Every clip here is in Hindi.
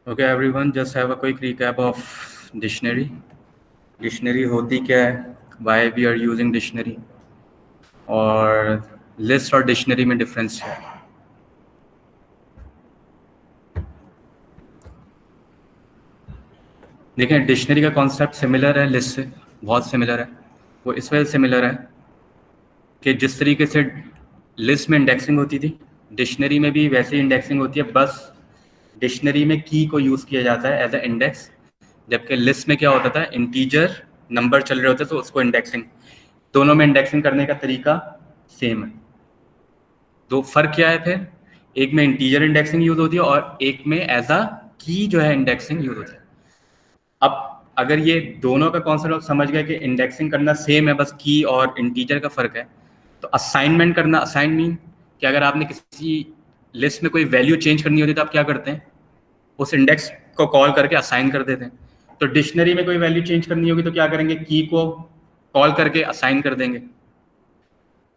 Okay, everyone, just have a quick recap of dictionary. Dictionary होती क्या है, why we are using dictionary, और लिस्ट और डिक्शनरी में डिफरेंस है. देखिए, डिक्शनरी का कॉन्सेप्ट सिमिलर है लिस्ट से, बहुत सिमिलर है. वो इस वजह से सिमिलर है कि जिस तरीके से लिस्ट में इंडेक्सिंग होती थी, डिक्शनरी में भी वैसे ही इंडेक्सिंग होती है. बस डिक्शनरी में की को यूज़ किया जाता है एज अ इंडेक्स, जबकि लिस्ट में क्या होता था, इंटीजर नंबर चल रहे होते तो उसको इंडेक्सिंग. दोनों में इंडेक्सिंग करने का तरीका सेम है. तो फर्क क्या है फिर, एक में इंटीजर इंडेक्सिंग यूज होती है और एक में एज अ की जो है इंडेक्सिंग यूज होती है. अब अगर ये दोनों का कॉन्सेप्ट आप समझ गए कि इंडेक्सिंग करना सेम है, बस की और इंटीजर का फर्क है, तो असाइनमेंट करना, असाइन मीन कि अगर आपने किसी लिस्ट में कोई वैल्यू चेंज करनी होती है तो आप क्या करते हैं, उस इंडेक्स को कॉल करके असाइन कर देते हैं. तो डिक्शनरी में कोई वैल्यू चेंज करनी होगी तो क्या करेंगे, की को कॉल करके असाइन कर देंगे.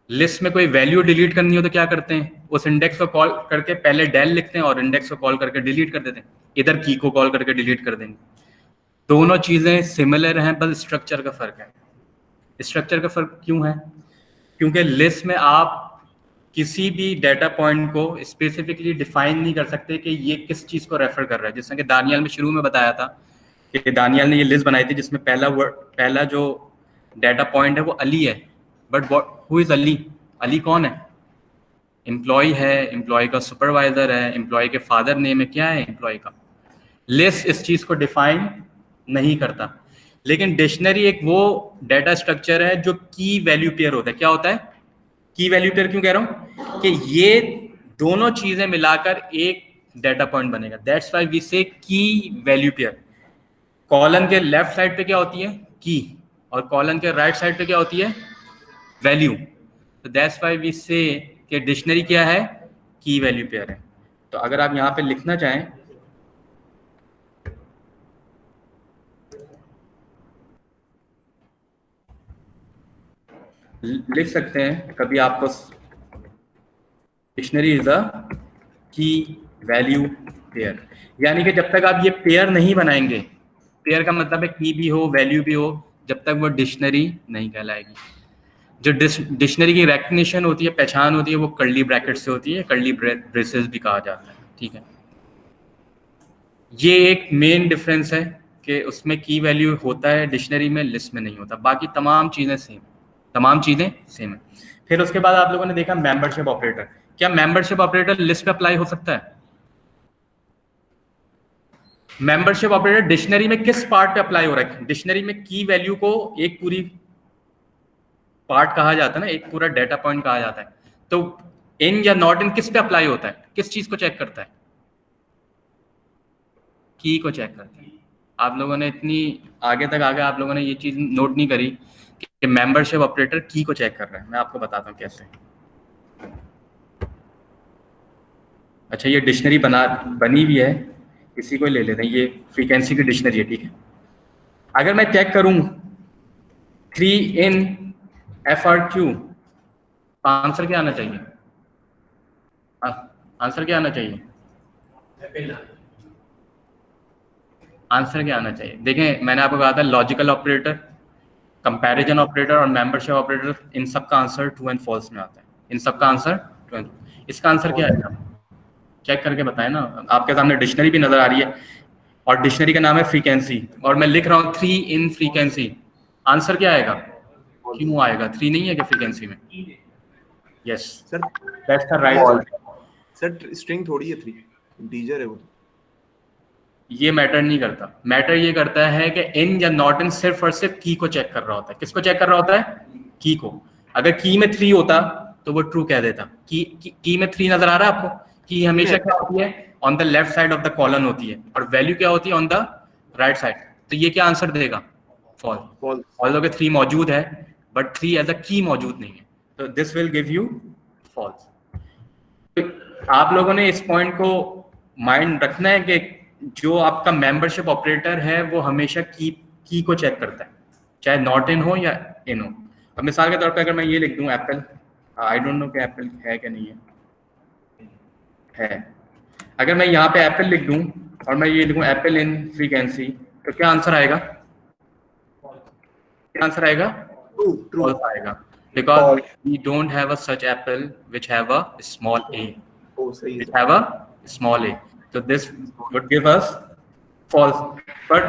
लिस्ट में कोई वैल्यू डिलीट करनी हो तो क्या करते हैं, उस इंडेक्स को कॉल करके पहले डेल लिखते हैं और इंडेक्स को कॉल करके डिलीट कर देते हैं. इधर की को कॉल करके डिलीट कर देंगे. दोनों चीजें सिमिलर हैं, बस स्ट्रक्चर का फर्क है. स्ट्रक्चर का फर्क क्यों है, क्योंकि लिस्ट में आप किसी भी डाटा पॉइंट को स्पेसिफिकली डिफाइन नहीं कर सकते कि ये किस चीज को रेफर कर रहा है. जैसा कि दानियाल में शुरू में बताया था कि दानियाल ने ये लिस्ट बनाई थी जिसमें पहला जो डाटा पॉइंट है वो अली है. But who is Ali, Ali कौन है, एम्प्लॉय है, एम्प्लॉय का सुपरवाइजर है, एम्प्लॉय के फादर नेम है, क्या है एम्प्लॉय का. लिस्ट इस चीज को डिफाइन नहीं करता. लेकिन डिक्शनरी एक वो डाटा स्ट्रक्चर है जो की वैल्यू पेयर होता है. क्या होता है की वैल्यू पेयर, क्यों कह रहा हूं कि ये दोनों चीजें मिलाकर एक डाटा पॉइंट बनेगा. दैट्स व्हाई वी से की वैल्यू पेयर. कॉलन के लेफ्ट साइड पे क्या होती है, की, और कॉलन के राइट साइड पे क्या होती है, वैल्यू. तो दैट्स व्हाई वी से कि डिक्शनरी क्या है, की वैल्यू पेयर है. तो अगर आप यहां पे लिखना चाहें, लिख सकते हैं कभी आपको, डिक्शनरी इज अ की वैल्यू पेयर. यानी कि जब तक आप ये पेयर नहीं बनाएंगे, पेयर का मतलब है की भी हो वैल्यू भी हो, जब तक वो डिक्शनरी नहीं कहलाएगी. जो डिक्शनरी की रेकग्निशन होती है, पहचान होती है, वो कर्ली ब्रैकेट से होती है, कर्ली ब्रेसेस भी कहा जाता है. ठीक है, ये एक मेन डिफरेंस है कि उसमें की वैल्यू होता है डिक्शनरी में, लिस्ट में नहीं होता. बाकी तमाम चीज़ें सेम, तमाम चीज़ें सेम है. फिर उसके बाद आप लोगों ने देखा मेंबरशिप ऑपरेटर. क्या मेंबरशिप ऑपरेटर लिस्ट पे अप्लाई हो सकता है? मेंबरशिप ऑपरेटर डिक्शनरी में किस पार्ट पे अप्लाई हो रहा है? डिक्शनरी में की वैल्यू को एक पूरी पार्ट कहा जाता है ना, एक पूरा डेटा पॉइंट कहा जाता है. तो इन या नॉट इन किस पे अप्लाई होता है, किस चीज को चेक करता है, की को चेक करता है. आप लोगों ने इतनी आगे तक आगे आप लोगों ने ये चीज नोट नहीं करी कि मेंबरशिप ऑपरेटर की को चेक कर रहा है. मैं आपको बताता हूँ कैसे. अच्छा, ये डिक्शनरी बनी हुई है, इसी को ले लेते हैं. ये फ्रीक्वेंसी की डिक्शनरी है. ठीक है, अगर मैं चेक करूं 3 इन FRQ, आंसर क्या आना चाहिए, आंसर क्या आना चाहिए, आंसर क्या आना चाहिए. देखें, मैंने आपको कहा था लॉजिकल ऑपरेटर, कंपैरिजन ऑपरेटर और मेंबरशिप ऑपरेटर, इन सब का आंसर ट्रू एंड फॉल्स में आता है. इन सब का आंसर ट्रू एंड, इसका आंसर क्या है, चेक करके बताएं ना. आपके सामने डिक्शनरी भी नजर आ रही है और डिक्शनरी का नाम है फ्रीक्वेंसी, और मैं लिख रहा हूँ 3 इन फ्रीक्वेंसी. आंसर क्या आएगा, क्यों आएगा, 3 नहीं है क्या फ्रीक्वेंसी में? Yes sir, that's the right. Sir string थोड़ी है 3, इंटीजर है वो. ये मैटर नहीं करता. मैटर ये करता है कि इन या नॉट इन सिर्फ और सिर्फ की को चेक कर रहा होता है. किसको चेक कर रहा होता है, की को. अगर की में 3 होता तो वो ट्रू कह देता. की में 3 नजर आ रहा है आपको, की हमेशा क्या होती है, on the left side of the colon होती है, और वैल्यू क्या होती है, ऑन द राइट साइड. तो ये क्या आंसर देगा, फॉल्स. ऑल्दो के 3 मौजूद है बट 3 एज अ की मौजूद नहीं है, तो this will give you false. आप लोगों ने इस पॉइंट को माइंड रखना है कि जो आपका मेंबरशिप ऑपरेटर है वो हमेशा की को चेक करता है, चाहे नॉट इन हो या इन हो. अब मिसाल के तौर पे अगर मैं ये लिख दूं एप्पल, आई डोंट नो कि एप्पल है कि नहीं है, है. अगर मैं यहाँ पे एप्पल लिख दूं और मैं ये लिखूं एप्पल इन फ्रीक्वेंसी, तो क्या आंसर आएगा? क्या आंसर आएगा? ट्रू ट्रू फॉल्स आएगा, because we don't have a such apple which have a small A, oh सही which है have a small a, so this would give us false. but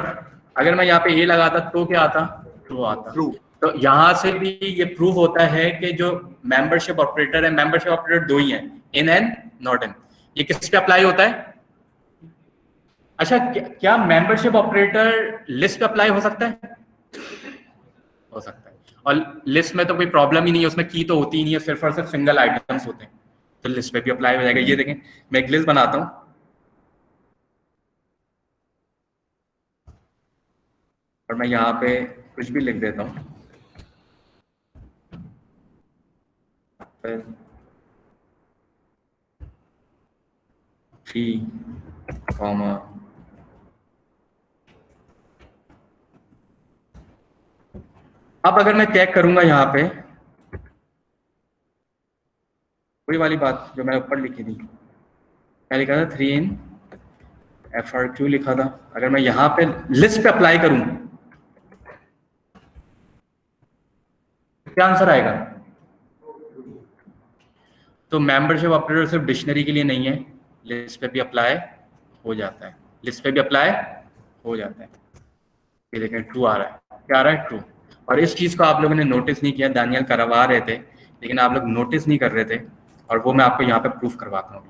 अगर मैं यहाँ पे a लगाता तो क्या आता? ट्रू आता. ट्रू तो यहाँ से भी ये प्रूव होता है कि जो मेंबरशिप ऑपरेटर है, मेंबरशिप ऑपरेटर दो ही हैं, इन एंड नॉट इन. ये किस पे अप्लाई होता है? अच्छा, क्या मेंबरशिप ऑपरेटर लिस्ट पे अप्लाई हो सकता है? हो सकता है. और लिस्ट में तो कोई प्रॉब्लम ही नहीं है, उसमें की तो होती ही नहीं है, सिर्फ और सिर्फ सिंगल आइटम्स होते हैं, तो लिस्ट पे भी अप्लाई हो जाएगा. ये देखें, मैं एक लिस्ट बनाता हूं और मैं यहाँ पे कुछ भी लिख देता हूँ. थ्री कॉमा अब अगर मैं चेक करूंगा यहाँ पे वही वाली बात जो मैंने ऊपर लिखी थी, क्या लिखा था? 3 इन FRQ लिखा था. अगर मैं यहाँ पे लिस्ट पे अप्लाई करूं क्या आंसर आएगा? तो मेंबरशिप ऑपरेटर सिर्फ डिक्शनरी के लिए नहीं है, लिस्ट पे भी अप्लाई हो जाता है. लिस्ट पे भी अप्लाई हो जाता है. ये देखें, ट्रू आ रहा है. क्या आ रहा है? ट्रू. और इस चीज़ को आप लोगों ने नोटिस नहीं किया, दानियल करवा रहे थे लेकिन आप लोग नोटिस नहीं कर रहे थे, और वो मैं आपको यहाँ पे प्रूफ करवाता हूँ.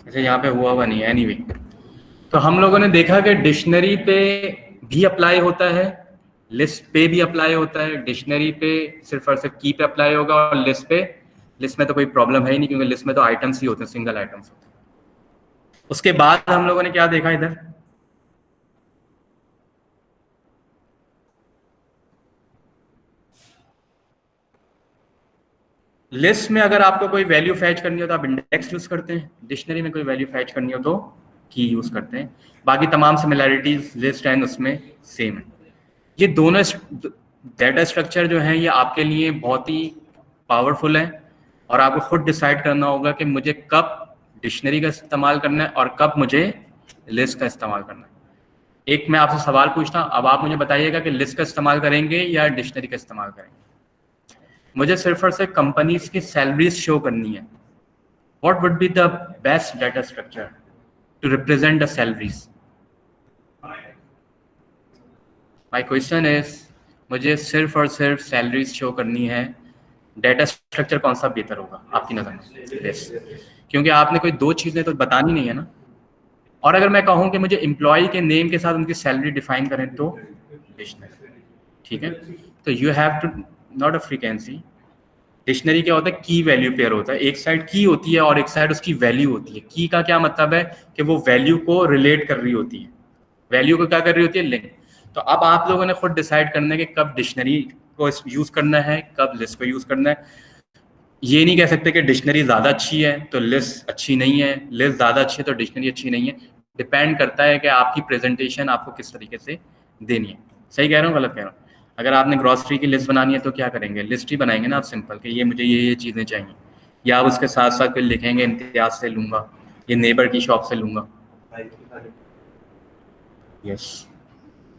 जैसे यहाँ पे हुआ नहीं है. एनीवे, तो हम लोगों ने देखा कि डिक्शनरी पे भी अप्लाई होता है, लिस्ट पे भी अप्लाई होता है. डिक्शनरी पे सिर्फ और सिर्फ की पे अप्लाई होगा, और लिस्ट में तो कोई प्रॉब्लम है ही नहीं, क्योंकि लिस्ट में तो आइटम्स ही होते हैं, सिंगल आइटम्स होते हैं. उसके बाद हम लोगों ने क्या देखा इधर? लिस्ट में अगर आपको कोई वैल्यू फैच करनी हो तो आप इंडेक्स यूज करते हैं, डिक्शनरी में कोई वैल्यू फैच करनी हो तो की यूज करते हैं. बाकी तमाम सिमिलैरिटीज लिस्ट एंड उसमें सेम है. ये दोनों डाटा स्ट्रक्चर जो है ये आपके लिए बहुत ही पावरफुल है, और आपको खुद डिसाइड करना होगा कि मुझे कब डिक्शनरी का इस्तेमाल करना है और कब मुझे लिस्ट का इस्तेमाल करना है. एक मैं आपसे सवाल पूछता हूँ, अब आप मुझे बताइएगा कि लिस्ट का इस्तेमाल करेंगे या डिक्शनरी का इस्तेमाल करेंगे. मुझे सिर्फ और सिर्फ कंपनीज की सैलरीज शो करनी है. What would be the best data structure to represent the salaries? My question is, मुझे सिर्फ और सिर्फ सैलरीज शो करनी है, डाटा स्ट्रक्चर कौन सा बेहतर होगा आपकी नज़र में? यस, क्योंकि आपने कोई दो चीज़ें तो बतानी नहीं है ना. और अगर मैं कहूँ कि मुझे एम्प्लॉय के नेम के साथ उनकी सैलरी डिफाइन करें तो डिक्शनरी. ठीक है, तो you have to not a frequency. Dictionary क्या होता है? की वैल्यू पेयर होता है. एक साइड की होती है और एक साइड उसकी वैल्यू होती है. की का क्या मतलब है? कि वो वैल्यू को रिलेट कर रही होती है, वैल्यू को क्या कर रही होती है? लिंक. तो अब आप लोगों ने खुद डिसाइड करना है कि कब डिक्शनरी को यूज करना है, कब लिस्ट को यूज करना है. ये नहीं कह सकते कि डिक्शनरी ज़्यादा अच्छी है तो लिस्ट अच्छी नहीं है, लिस्ट ज़्यादा अच्छी है तो डिक्शनरी अच्छी नहीं है. डिपेंड करता है कि आपकी प्रेजेंटेशन आपको किस तरीके से देनी है. सही कह रहा हूँ, गलत कह रहा हूँ? अगर आपने ग्रॉसरी की लिस्ट बनानी है तो क्या करेंगे? लिस्ट ही बनाएंगे ना आप, सिंपल, कि ये मुझे ये चीज़ें चाहिए, या आप उसके साथ साथ फिर लिखेंगे इम्तियाज से लूँगा, ये नेबर की शॉप से लूँगा. यस,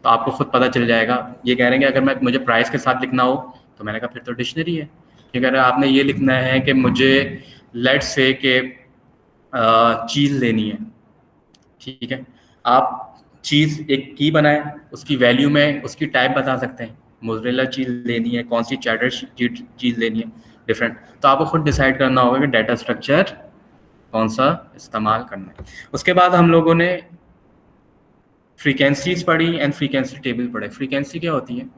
तो आपको खुद पता चल जाएगा. ये कह रहे हैं कि अगर मैं मुझे प्राइस के साथ लिखना हो तो मैंने कहा फिर तो डिक्शनरी है. ठीक है, अगर आपने ये लिखना है कि मुझे लेट्स से कि चीज़ लेनी है, ठीक है, आप चीज़ एक की बनाए, उसकी वैल्यू में उसकी टाइप बता सकते हैं, मोज़रेला चीज़ लेनी है, कौन सी चेडर चीज़ लेनी है, डिफरेंट. तो आपको खुद डिसाइड करना होगा कि डाटा स्ट्रक्चर कौन सा इस्तेमाल करना है. उसके बाद हम लोगों ने फ्रीक्वेंसीज पढ़ी एंड फ्रीक्वेंसी टेबल पढ़े. फ्रीक्वेंसी क्या होती है?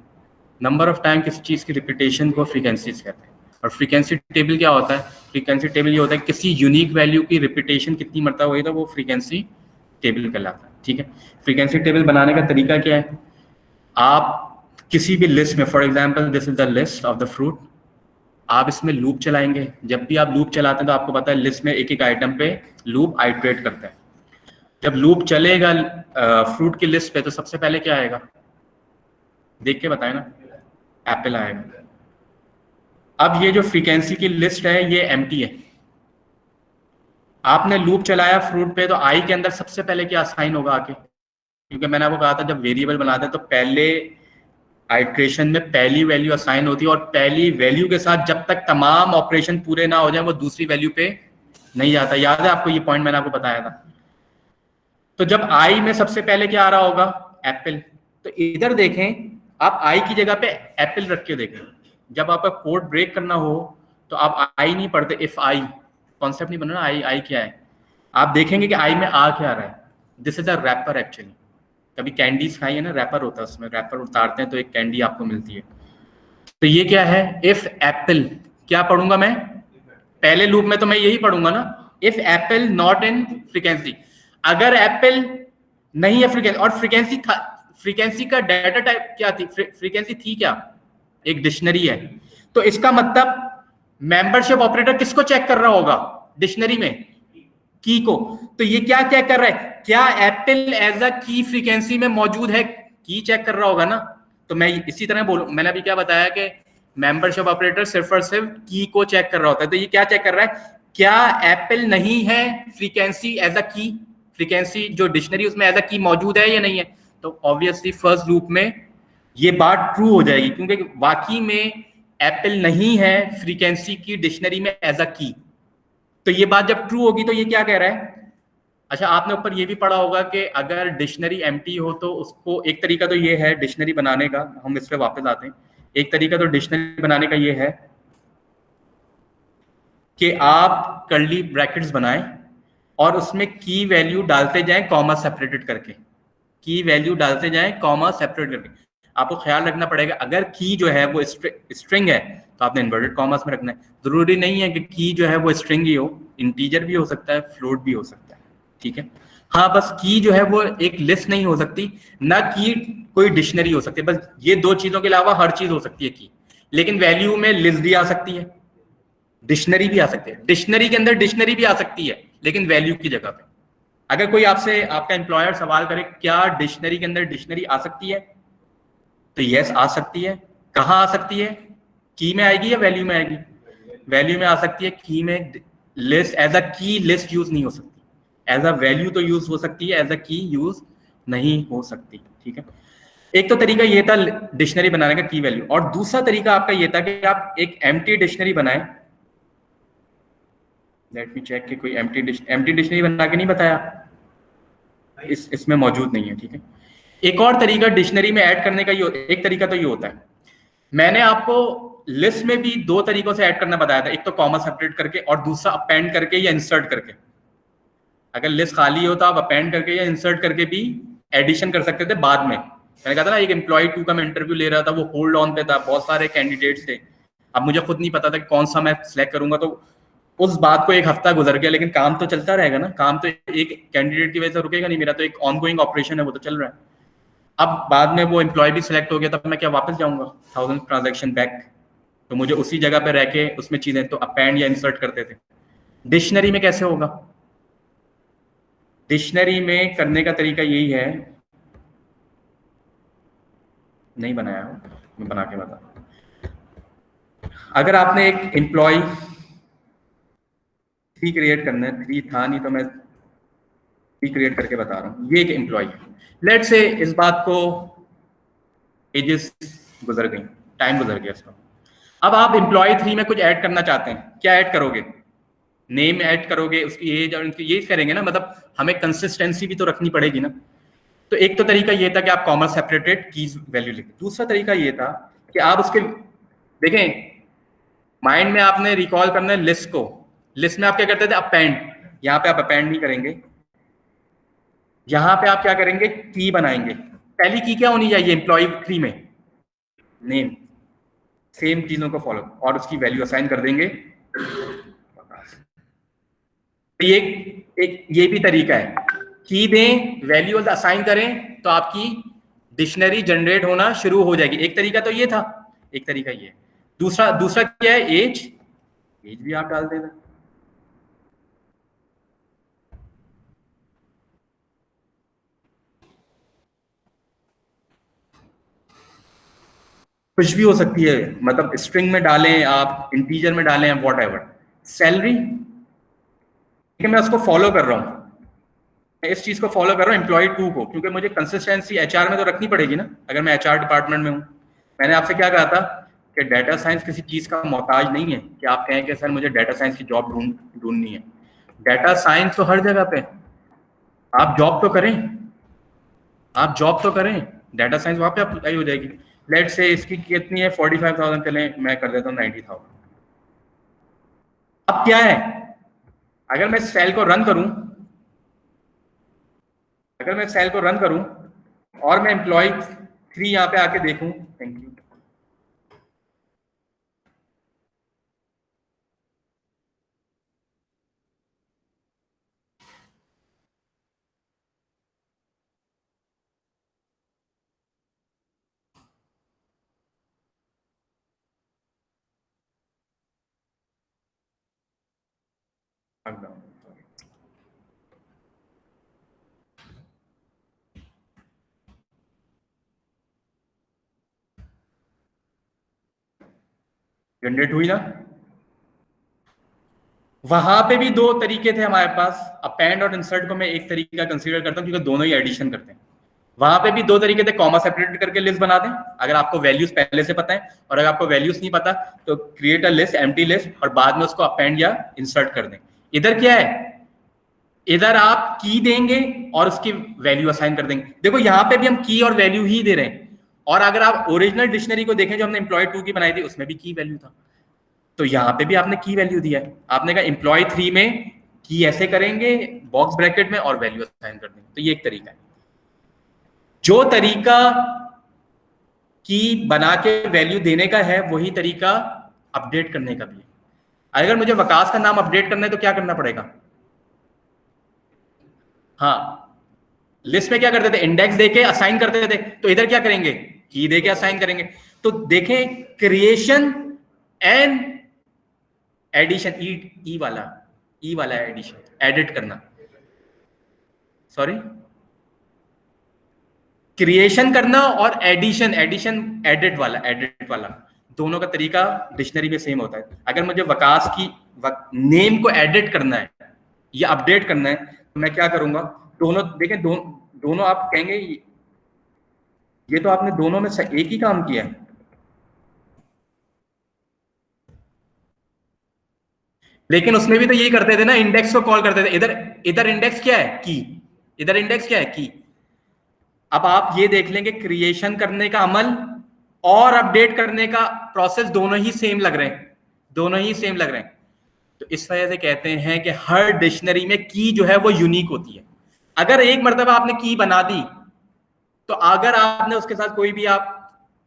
नंबर ऑफ टाइम किसी चीज़ की रिपीटेशन को फ्रीक्वेंसीज कहते हैं. और फ्रीक्वेंसी टेबल क्या होता है? फ्रीक्वेंसी टेबल ये होता है किसी यूनिक वैल्यू की रिपीटेशन कितनी मरतबा हुई तो वो फ्रीक्वेंसी टेबल कहलाता है. ठीक है, फ्रीक्वेंसी टेबल बनाने का तरीका क्या है? आप किसी भी लिस्ट में, for example this is the list of the fruit, आप इसमें लूप चलाएंगे. जब भी आप लूप चलाते हैं तो आपको पता है लिस्ट में एक एक आइटम पे लूप आइटरेट करता है. जब लूप चलेगा फ्रूट की लिस्ट पे तो सबसे पहले क्या आएगा? देख के बताए ना, एप्पल आएगा। अब ये जो फ्रीक्वेंसी की लिस्ट है ये एम्प्टी है। आपने लूप चलाया फ्रूट पे, तो आई के अंदर सबसे पहले क्या असाइन होगा आके, क्योंकि मैंने आपको कहा था जब वेरिएबल बनाते हैं तो पहले आइट्रेशन में पहली वैल्यू असाइन होती है, और पहली वैल्यू के साथ जब तक तमाम ऑपरेशन पूरे ना हो जाए वो दूसरी वैल्यू पे नहीं जाता। याद है आपको, ये पॉइंट मैंने आपको बताया था। तो जब आई में सबसे पहले क्या आ रहा होगा, एप्पल। तो इधर देखें, आप आई की जगह पे एप्पल रख के देखें। जब आपका कोड ब्रेक करना हो तो आप आई नहीं पढ़ते, इफ आई कॉन्सेप्ट नहीं बना ना, आई आई क्या है। आप देखेंगे कि आई में आ क्या रहा है। This is a rapper actually. कभी कैंडीज खाई है ना, रैपर होता है उसमें, रैपर उतारते हैं तो एक कैंडी आपको मिलती है। तो ये क्या है, इफ एप्पल। क्या पढ़ूंगा मैं पहले लूप में, तो मैं यही पढ़ूंगा ना, if Apple not in frequency. अगर एप्पल नहीं है फ्रीक्वेंसी, और फ्रीक्वेंसी था, फ्रीक्वेंसी का डाटा टाइप क्या थी, फ्रीक्वेंसी थी क्या, एक डिक्शनरी है। तो इसका मतलब मेंबरशिप ऑपरेटर किसको चेक कर रहा होगा डिक्शनरी में, की को। तो ये क्या चेक कर रहा है, क्या एप्पल एज अ की फ्रीक्वेंसी में मौजूद है, की चेक कर रहा होगा ना। तो मैं इसी तरह बोलूं, मैंने अभी क्या बताया कि मेंबरशिप ऑपरेटर सिर्फ और सिर्फ की को चेक कर रहा होता है। तो ये क्या चेक कर रहा है, क्या एप्पल नहीं है फ्रीक्वेंसी एज अ की, फ्रीक्वेंसी जो डिक्शनरी उसमें एज अ की मौजूद है या नहीं है। तो ऑब्वियसली फर्स्ट लूप में ये बात ट्रू हो जाएगी, क्योंकि वाकई में एप्पल नहीं है फ्रीक्वेंसी की डिक्शनरी में एज अ की। तो ये बात जब ट्रू होगी तो ये क्या कह रहा है। अच्छा, आपने ऊपर ये भी पढ़ा होगा कि अगर डिक्शनरी एम्प्टी हो तो उसको, एक तरीका तो ये है डिक्शनरी बनाने का, हम इस पे वापस आते हैं। एक तरीका तो डिक्शनरी बनाने का ये है कि आप कर्ली ब्रैकेट्स बनाएं और उसमें की वैल्यू डालते जाएं कॉमा सेपरेटेड करके, की वैल्यू डालते जाएं कॉमा सेपरेट करके। आपको ख्याल रखना पड़ेगा, अगर की जो है वो स्ट्रिंग है तो आपने इन्वर्टेड कॉमर्स में रखना है। जरूरी नहीं है कि की जो है वो स्ट्रिंग ही हो, इंटीजर भी हो सकता है, फ्लोट भी हो सकता है, ठीक है। हाँ, बस की जो है वो एक लिस्ट नहीं हो सकती, ना की कोई डिक्शनरी हो सकती है। बस ये दो चीजों के अलावा हर चीज हो सकती है की। लेकिन वैल्यू में लिस्ट भी आ सकती है, डिक्शनरी भी आ सकती है, डिक्शनरी के अंदर डिक्शनरी भी आ सकती है, लेकिन वैल्यू की जगह पे। अगर कोई आपसे, आपका एम्प्लॉयर सवाल करे क्या डिक्शनरी के अंदर डिक्शनरी आ सकती है, तो यस आ सकती है। कहाँ आ सकती है, की में आएगी या वैल्यू में आएगी, वैल्यू में आ सकती है। की में लिस्ट एज अ की लिस्ट यूज नहीं हो सकती, एज अ वैल्यू तो यूज हो सकती है, एज अ की यूज नहीं हो सकती, ठीक है। एक तो तरीका ये था डिक्शनरी बनाने का की वैल्यू, और दूसरा तरीका आपका ये था कि आप एक एम्प्टी डिक्शनरी बनाएं। लेट मी चेक कि कोई एम्प्टी डिक्शनरी बना के नहीं बताया, इसमें मौजूद नहीं है, ठीक है। एक और तरीका डिक्शनरी में ऐड करने का ये, एक तरीका तो ये होता है, मैंने आपको लिस्ट में भी दो तरीकों से ऐड करना बताया था, एक तो कॉमा सेपरेट करके और दूसरा अपेंड करके या इंसर्ट करके। अगर लिस्ट खाली हो तो आप अपेंड करके या इंसर्ट करके भी एडिशन कर सकते थे बाद में। मैंने कहा था ना, एक एम्प्लॉय 2 का मैं इंटरव्यू ले रहा था, वो होल्ड ऑन पे था, बहुत सारे कैंडिडेट्स थे। अब मुझे खुद नहीं पता था कि कौन सा मैं सिलेक्ट करूंगा, तो उस बात को एक हफ्ता गुजर गया, लेकिन काम तो चलता रहेगा ना, काम तो एक कैंडिडेट की वजह से रुकेगा नहीं, मेरा तो एक ऑनगोइंग ऑपरेशन है, वो तो चल रहा है। अब बाद में वो एम्प्लॉय भी सिलेक्ट हो गया, तब मैं क्या वापस जाऊंगा 1000 ट्रांजेक्शन बैक। तो मुझे उसी जगह पे रह के उसमें चीजें तो अपेंड या इंसर्ट करते थे। डिक्शनरी में कैसे होगा, डिक्शनरी में करने का तरीका यही है, नहीं बनाया हो मैं बना के बता। अगर आपने एक एम्प्लॉय 3 क्रिएट करना है, 3 था नहीं तो मैं 3 क्रिएट करके बता रहा हूँ। ये एक एम्प्लॉय है, लेट से इस बात को एजेस गुजर गई, टाइम गुजर गया इसका। अब आप एम्प्लॉय 3 में कुछ ऐड करना चाहते हैं, क्या ऐड करोगे, नेम ऐड करोगे, उसकी एज और उनकी, ये करेंगे ना, मतलब हमें कंसिस्टेंसी भी तो रखनी पड़ेगी ना। तो एक तो तरीका ये था कि आप कॉमा सेपरेटेड कीज वैल्यू लिखें। दूसरा तरीका ये था कि आप उसके, देखें माइंड में आपने रिकॉल करना है लिस्ट को, लिस्ट में आप क्या करते थे, अपेंड। यहाँ पे आप अपेंड नहीं करेंगे, यहाँ पे आप क्या करेंगे, की बनाएंगे। पहली की क्या होनी चाहिए एम्प्लॉय 3 में, नेम। सेम चीजों को फॉलो और उसकी वैल्यू असाइन कर देंगे। तो ये एक ये भी तरीका है, की दें, वैल्यू असाइन करें, तो आपकी डिक्शनरी जनरेट होना शुरू हो जाएगी। एक तरीका तो ये था, एक तरीका ये। दूसरा दूसरा क्या है, एज, एज भी आप डाल देना। कुछ भी हो सकती है, मतलब स्ट्रिंग में डालें आप, इंटीजर में डालें, वॉट एवर। सैलरी, ठीक है, मैं उसको फॉलो कर रहा हूँ, मैं इस चीज को फॉलो कर रहा हूँ एम्प्लॉय 2 को, क्योंकि मुझे कंसिस्टेंसी एचआर में तो रखनी पड़ेगी ना, अगर मैं एचआर डिपार्टमेंट में हूँ। मैंने आपसे क्या कहा था कि डाटा साइंस किसी चीज का मोहताज नहीं है कि आप कहें कि सर मुझे डाटा साइंस की जॉब ढूंढनी है। डाटा साइंस तो हर जगह पे, आप जॉब तो करें, आप जॉब तो करें, डाटा साइंस वहां पे अप्लाई हो जाएगी। लेट से इसकी कितनी है, 45,000 चलें, मैं कर देता हूँ 90,000। अब क्या है, अगर मैं सेल को रन करूं, अगर मैं सेल को रन करूं और मैं एम्प्लॉय 3 यहां पे आके देखूं, थैंक यू, जनरेट हुई ना। वहां पे भी 2 तरीके थे हमारे पास, अपेंड और इंसर्ट को मैं एक तरीका कंसीडर करता हूं क्योंकि दोनों ही एडिशन करते हैं। वहां पे भी 2 तरीके थे, कॉमा सेपरेटेड करके लिस्ट बना दें अगर आपको वैल्यूज पहले से पता है, और अगर आपको वैल्यूज नहीं पता तो create a list, empty list, और बाद में उसको अपेंड या इंसर्ट कर दें। इधर क्या है, इधर आप की देंगे और उसकी वैल्यू असाइन कर देंगे। देखो यहाँ पे भी हम की और वैल्यू ही दे रहे हैं, और अगर आप ओरिजिनल डिक्शनरी को देखें जो हमने एम्प्लॉय 2 की बनाई थी, उसमें भी की वैल्यू था। तो यहाँ पे भी आपने की वैल्यू दिया है, आपने कहा एम्प्लॉय 3 में की ऐसे करेंगे बॉक्स ब्रैकेट में और वैल्यू असाइन कर देंगे। तो ये एक तरीका है। जो तरीका की बना के वैल्यू देने का है, वही तरीका अपडेट करने का भी है। अगर मुझे वकास का नाम अपडेट करना है तो क्या करना पड़ेगा, हाँ, लिस्ट में क्या करते थे, इंडेक्स देके असाइन करते थे, तो इधर क्या करेंगे, की देके असाइन करेंगे। तो देखें, क्रिएशन एंड एडिशन, ई वाला एडिशन, एडिट करना, सॉरी, क्रिएशन करना और एडिशन एडिट वाला दोनों का तरीका डिक्शनरी में सेम होता है। अगर मुझे वकास की नेम को एडिट करना है या अपडेट करना है तो मैं क्या करूंगा, दोनों देखें, दोनों आप कहेंगे ये तो आपने दोनों में से एक ही काम किया है, लेकिन उसमें भी तो यही करते थे ना, इंडेक्स को कॉल करते थे। इधर इधर इंडेक्स क्या है, की, इधर इंडेक्स क्या है, की। अब आप ये देख लेंगे, क्रिएशन करने का अमल और अपडेट करने का प्रोसेस दोनों ही सेम लग रहे हैं, दोनों ही सेम लग रहे हैं। तो इस वजह से कहते हैं कि हर डिक्शनरी में की जो है वो यूनिक होती है। अगर एक मर्तबा आपने की बना दी, तो अगर आपने उसके साथ कोई भी आप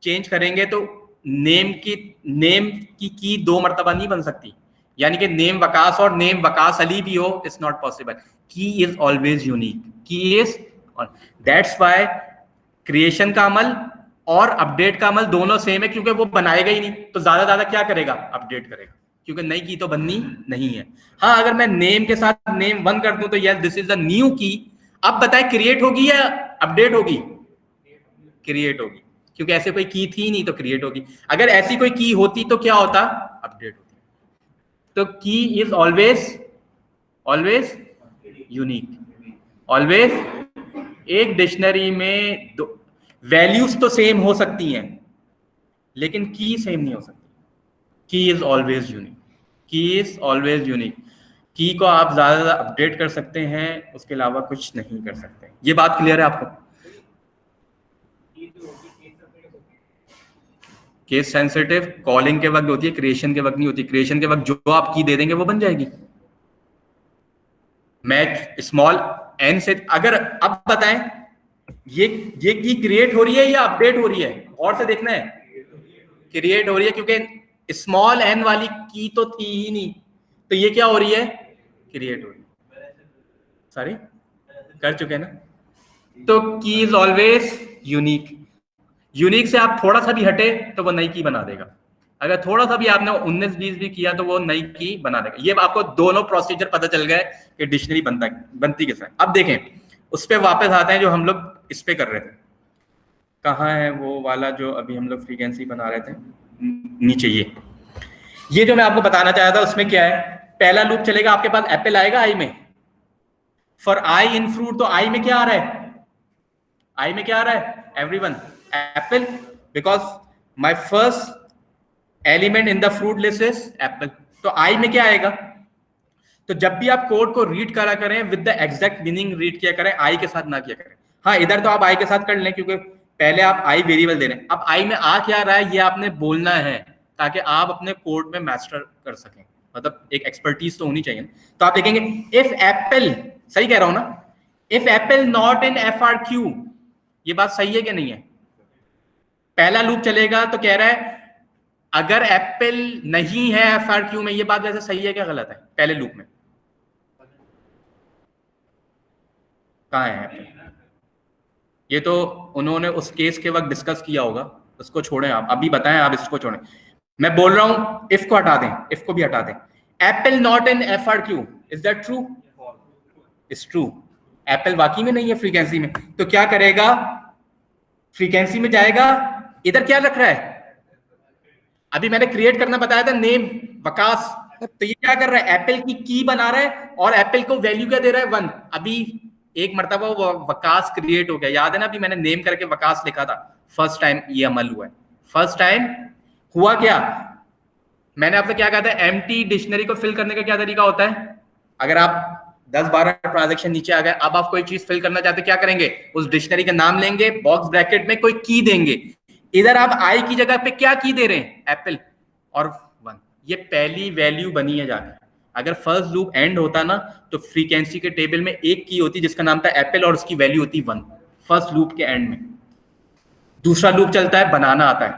चेंज करेंगे तो नेम की 2 मर्तबा नहीं बन सकती। यानी कि नेम वकास और नेम वकास अली भी हो, इट्स नॉट पॉसिबल। की इज ऑलवेज यूनिक, की इज, दैट्स व्हाई क्रिएशन का अमल और अपडेट का अमल दोनों सेम है, क्योंकि वो बनाएगा ही नहीं तो ज्यादा क्या करेगा, अपडेट करेगा, क्योंकि नई की तो बननी नहीं है। हाँ, अगर मैं नेम के साथ नेम 1 कर दूं तो yes this is the new की। अब बताएं क्रिएट होगी या अपडेट होगी, क्रिएट होगी, क्योंकि ऐसे कोई की थी नहीं तो क्रिएट होगी। अगर ऐसी कोई की होती तो क्या होता, अपडेट होती। तो की is always always unique, always. एक डिक्शनरी में वैल्यूज तो सेम हो सकती हैं लेकिन की सेम नहीं हो सकती। की इज ऑलवेज यूनिक, की इज ऑलवेज यूनिक। की को आप ज्यादा अपडेट कर सकते हैं, उसके अलावा कुछ नहीं कर सकते। ये बात क्लियर है आपको? केस सेंसिटिव कॉलिंग के वक्त होती है, क्रिएशन के वक्त नहीं होती। क्रिएशन के वक्त जो आप की दे देंगे वो बन जाएगी। मैं स्मॉल एन से, अगर अब बताएं ये की क्रिएट हो रही है या अपडेट हो रही है, और से देखना है, क्रिएट हो रही है, क्योंकि स्मॉल एन वाली की तो थी ही नहीं, तो ये क्या हो रही है, क्रिएट हो रही है। सॉरी, कर चुके हैं ना। तो की इज ऑलवेज यूनिक। यूनिक से आप थोड़ा सा भी हटे तो वो नई की बना देगा। अगर थोड़ा सा भी आपने 19-20 भी किया तो वो नई की बना देगा। ये आपको दोनों प्रोसीजर पता चल गए कि डिक्शनरी बनती कैसा है। अब देखें, उस पर वापस आते हैं जो हम लोग इस पे कर रहे थे। कहाँ है वो वाला जो अभी हम लोग फ्रीक्वेंसी बना रहे थे, नीचे ये जो मैं आपको बताना चाह रहा था उसमें क्या है, पहला लूप चलेगा, आपके पास एप्पल आएगा आई में, फॉर आई इन फ्रूट, तो आई में क्या आ रहा है, आई में क्या आ रहा है everyone, Apple, because my first element in the fruit list is Apple, तो आई में क्या आएगा। तो जब भी आप कोड को रीड करा करें with the exact meaning read किया करें, आई के साथ ना किया करें। हाँ इधर तो आप आई के साथ कर लें क्योंकि पहले आप आई वेरिएबल दे रहे हैं, अब आई में आ क्या रहा है ये आपने बोलना है ताकि आप अपने कोड में मास्टर कर सकें, मतलब एक एक्सपर्टीज तो होनी चाहिए। तो आप देखेंगे इफ एप्पल, सही कह रहा हूं ना, if Apple not in FRQ, ये बात सही है कि नहीं है। पहला लूप चलेगा तो कह रहा है अगर एप्पल नहीं है FRQ में, ये बात वैसे सही है क्या गलत है, पहले लूप में कहाँ है एप्पल, ये तो उन्होंने उस केस के वक्त डिस्कस किया होगा, उसको छोड़ें आप, अभी बताएं आप, इसको छोड़ें। मैं बोल रहा हूं इफ को हटा दें, इफ को भी हटा दें, Apple not in FRQ, is that true, is true, Apple वाकई में नहीं है फ्रीक्वेंसी में, तो क्या करेगा, फ्रीक्वेंसी में जाएगा, इधर क्या रख रहा है, अभी मैंने क्रिएट करना बताया था नेम वकास, तो ये क्या कर रहा है, एप्पल की बना रहा है और एप्पल को वैल्यू क्या दे रहा है 1, अभी एक मरतबा वो वकास क्रिएट हो गया, याद है ना, अभी मैंने नेम करके वकास लिखा था, फर्स्ट टाइम ये अमल हुआ है, फर्स्ट टाइम हुआ क्या, मैंने आपसे क्या कहा था, एम्प्टी डिक्शनरी को फिल करने का क्या तरीका होता है, अगर आप 10-12 ट्रांजैक्शन नीचे आ गए, अब आप कोई चीज फिल करना चाहते क्या करेंगे, उस डिक्शनरी का नाम लेंगे, बॉक्स ब्रैकेट में कोई की देंगे, इधर आप आई की जगह पे क्या की दे रहे हैं, एप्पल और 1, ये पहली वैल्यू बनी है जाकर। अगर फर्स्ट लूप एंड होता ना तो फ्रीक्वेंसी के टेबल में एक की होती जिसका नाम था एप्पल और उसकी वैल्यू होती 1, फर्स्ट लूप के एंड में। दूसरा लूप चलता है, बनाना आता है,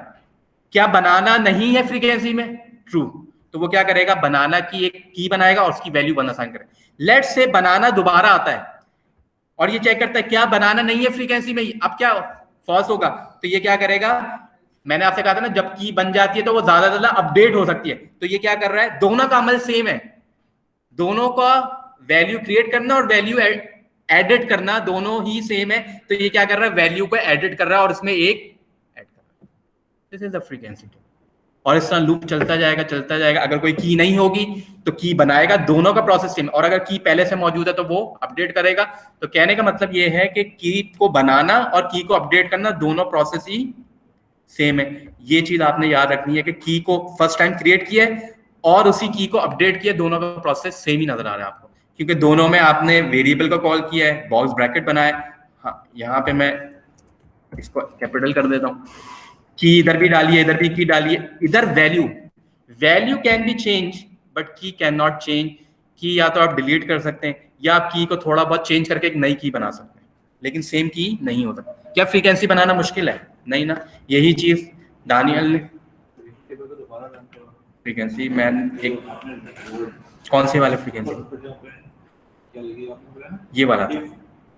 क्या बनाना नहीं है फ्रीक्वेंसी में, ट्रू, तो वो क्या करेगा, बनाना की एक की बनाएगा और उसकी वैल्यू 1 असाइन करेगा। लेट्स से बनाना दोबारा आता है और ये चेक करता है क्या बनाना नहीं है फ्रीक्वेंसी में, अब क्या फॉल्स होगा, तो ये क्या करेगा, मैंने आपसे कहा था ना जब की बन जाती है तो वो ज्यादा ज्यादा अपडेट हो सकती है, तो ये क्या कर रहा है, दोनों का अमल सेम है, दोनों का वैल्यू क्रिएट करना और वैल्यू एडिट करना दोनों ही सेम है, तो ये क्या कर रहा है, वैल्यू को एडिट कर रहा है और इसमें एक ऐड कर रहा है, दिस इज द फ्रीक्वेंसी। और इस तरह लूप चलता जाएगा, अगर कोई की नहीं होगी तो की बनाएगा, दोनों का प्रोसेस सेम, और अगर की पहले से मौजूद है तो वो अपडेट करेगा। तो कहने का मतलब ये है कि की को बनाना और की को अपडेट करना दोनों प्रोसेस ही सेम है, ये चीज आपने याद रखनी है कि की को फर्स्ट टाइम क्रिएट किया है और उसी की को अपडेट किया, दोनों का प्रोसेस सेम ही नजर आ रहा है आपको, क्योंकि दोनों में आपने वेरिएबल का कॉल किया है, बॉक्स ब्रैकेट बनाया। हाँ यहाँ पे मैं इसको कैपिटल कर देता हूँ, की इधर भी डालिए, इधर भी की डालिए, इधर value can be change but की कैन नॉट चेंज, की या तो आप डिलीट कर सकते हैं या आप की को थोड़ा बहुत चेंज करके एक नई की बना सकते हैं, लेकिन सेम की नहीं होता। क्या फ्रीक्वेंसी बनाना मुश्किल है, नहीं ना, यही चीज दानियल ने फ्रीक्वेंसी मैन एक कौन से वाले फ्रीक्वेंसी, ये वाला था,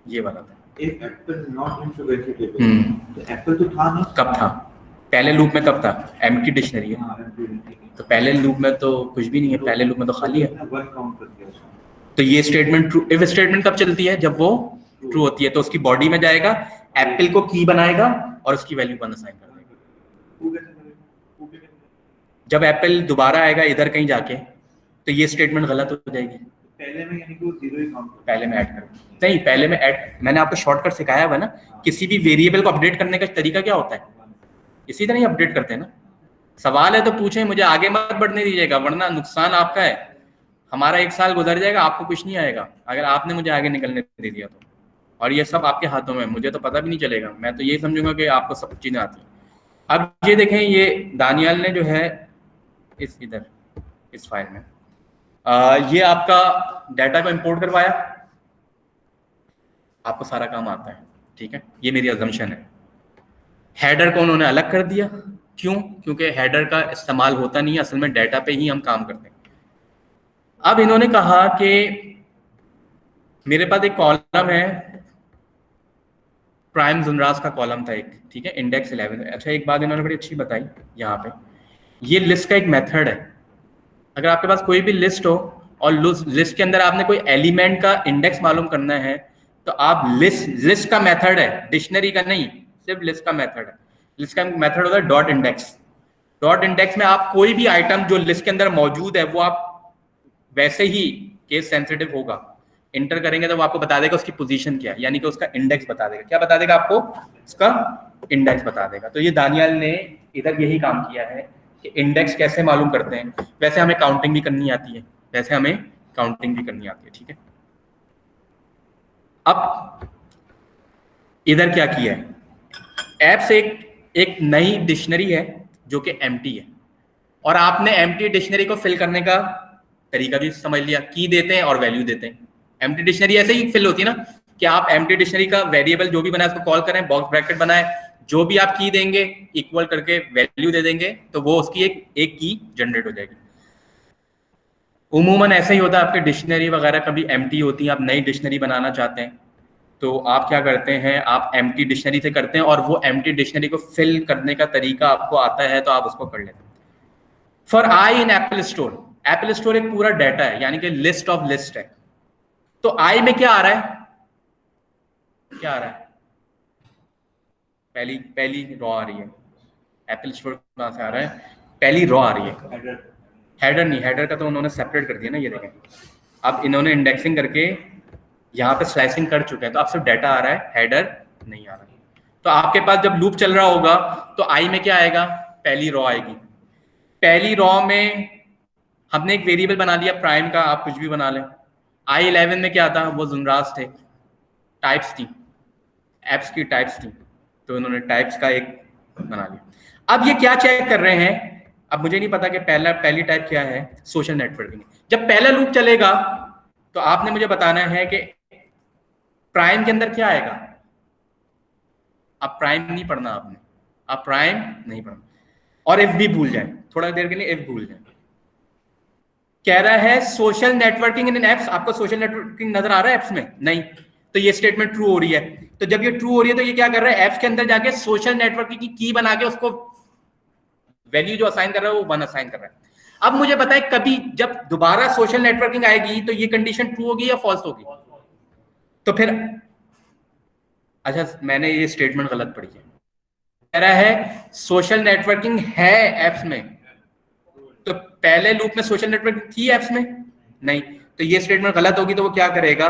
ये वाला था, एक Apple not in frequency table, तो एप्पल तो था ना, कब था, पहले लूप में कब था, एम्प्टी डिक्शनरी है, तो पहले लूप में तो कुछ भी नहीं है, पहले लूप में तो खाली है, तो ये स्टेटमेंट ट्रू, इफ स्टेटमेंट कब चलती है, जब वो ट्रू होती है, तो उसकी बॉडी में जाएगा, एप्पल को की बनाएगा और उसकी वैल्यू 1 असाइन कर देगा। जब एप्पल दोबारा आएगा इधर कहीं जाके तो ये स्टेटमेंट गलत हो जाएगी, पहले में यानी कि वो जीरो ही काउंट, पहले में ऐड कर, नहीं पहले में ऐड, मैंने आपको शॉर्टकट सिखाया हुआ है ना, किसी भी वेरिएबल को अपडेट करने का तरीका क्या होता है, इसी तरह ही अपडेट करते हैं ना। सवाल है तो पूछें, मुझे आगे मत बढ़ने दीजिएगा वरना नुकसान आपका है, हमारा 1 साल गुजर जाएगा, आपको कुछ नहीं आएगा अगर आपने मुझे आगे निकलने दे दिया तो, और ये सब आपके हाथों में, मुझे तो पता भी नहीं चलेगा, मैं तो यही समझूंगा कि आपको सब चीजें आती हैं। अब ये देखें, ये दानियाल ने जो है इधर इस फाइल में ये आपका डाटा को इंपोर्ट करवाया, आपको सारा काम आता है, ठीक है, ये मेरी अजम्पशन है। हेडर को उन्होंने अलग कर दिया, क्यों, क्योंकि हेडर का इस्तेमाल होता नहीं है, असल में डाटा पे ही हम काम करते हैं। अब इन्होंने कहा कि मेरे पास एक कॉलम है, प्राइम जुनराज का कॉलम था एक, ठीक है, इंडेक्स 11। अच्छा एक बात इन्होंने बड़ी अच्छी बताई, यहाँ पे ये लिस्ट का एक मेथड है, अगर आपके पास कोई भी लिस्ट हो और लिस्ट के अंदर आपने कोई एलिमेंट का इंडेक्स मालूम करना है तो आप लिस्ट का मेथड है, डिक्शनरी का नहीं, सिर्फ लिस्ट का मेथड है। लिस्ट का मेथड होता है डॉट इंडेक्स। डॉट इंडेक्स में आप कोई भी आइटम जो लिस्ट के अंदर मौजूद है वो आप वैसे ही केस सेंसिटिव होगा, इंटर करेंगे तो वो आपको बता देगा उसकी पोजीशन क्या है, यानी कि उसका इंडेक्स बता देगा। क्या बता देगा आपको? उसका इंडेक्स बता देगा। तो ये दानियाल ने इधर यही काम किया है कि इंडेक्स कैसे मालूम करते हैं। वैसे हमें काउंटिंग भी करनी आती है, वैसे हमें काउंटिंग भी करनी आती है, ठीक है। अब इधर क्या किया है, ऐप से एक नई डिक्शनरी है जो कि एम्प्टी है, और आपने एम्प्टी डिक्शनरी को फिल करने का तरीका भी समझ लिया। की देते हैं और वैल्यू देते हैं। एम्प्टी डिक्शनरी ऐसे ही फिल होती है ना कि आप एम्प्टी डिक्शनरी का वेरिएबल जो भी बनाए उसको कॉल करें, बॉक्स ब्रैकेट बनाए, जो भी आप की देंगे इक्वल करके वैल्यू दे देंगे तो वो उसकी एक की जनरेट हो जाएगी। उमूमन ऐसा ही होता है, आपके डिक्शनरी वगैरह कभी एम्प्टी होती है, आप नई डिक्शनरी बनाना चाहते हैं तो आप क्या करते हैं, आप एम्प्टी डिक्शनरी से करते हैं और वो एम्प्टी डिक्शनरी को फिल करने का तरीका आपको आता है तो आप उसको कर लेते हैं। For I in Apple store, Apple store एक पूरा डाटा है, यानी कि लिस्ट ऑफ लिस्ट है। तो आई में क्या आ रहा है, क्या आ रहा है, पहली रॉ आ रही है। एप्पल स्टोर कहां से आ रहा है, पहली रॉ आ रही है। हेडर नहीं, हेडर का तो उन्होंने सेपरेट कर दिया ना, ये देखें। अब इन्होंने इंडेक्सिंग करके यहाँ पे स्लाइसिंग कर चुके हैं तो अब सिर्फ डाटा आ रहा है, हेडर नहीं आ रहा है। तो आपके पास जब लूप चल रहा होगा तो आई में क्या आएगा, पहली रॉ आएगी। पहली रॉ में हमने एक वेरिएबल बना लिया प्राइम का, आप कुछ भी बना लें। i11 में क्या था, वो जुनराज थे, टाइप्स थी, एप्स की टाइप्स थी, तो इन्होंने टाइप्स का एक बना लिया। अब ये क्या चेक कर रहे हैं, अब मुझे नहीं पता कि पहली टाइप क्या है, सोशल नेटवर्किंग। जब पहला लूप चलेगा तो आपने मुझे बताना है कि प्राइम के अंदर क्या आएगा। अब प्राइम नहीं पढ़ना आपने, आप प्राइम नहीं पढ़ना, और एफ भी भूल जाए, थोड़ा देर के लिए एफ भूल जाए। कह रहा है सोशल नेटवर्किंग इन एप्स, आपको सोशल नेटवर्किंग नजर आ रहा है एप्स में? नहीं, तो ये स्टेटमेंट ट्रू हो रही है। तो जब ये ट्रू हो रही है तो ये क्या कर रहा है, एप्स के अंदर जाके सोशल नेटवर्किंग की बना के उसको वैल्यू जो असाइन कर रहा है वो 1 असाइन कर रहा है। अब मुझे बताए कभी जब दोबारा सोशल नेटवर्किंग आएगी तो ये कंडीशन ट्रू होगी या फॉल्स होगी? तो फिर अच्छा, मैंने ये स्टेटमेंट गलत पढ़ी है। कह रहा है सोशल नेटवर्किंग है एप्स में, तो पहले लूप में सोशल नेटवर्किंग थी एप्स में? नहीं, तो ये स्टेटमेंट गलत होगी। तो वो क्या करेगा,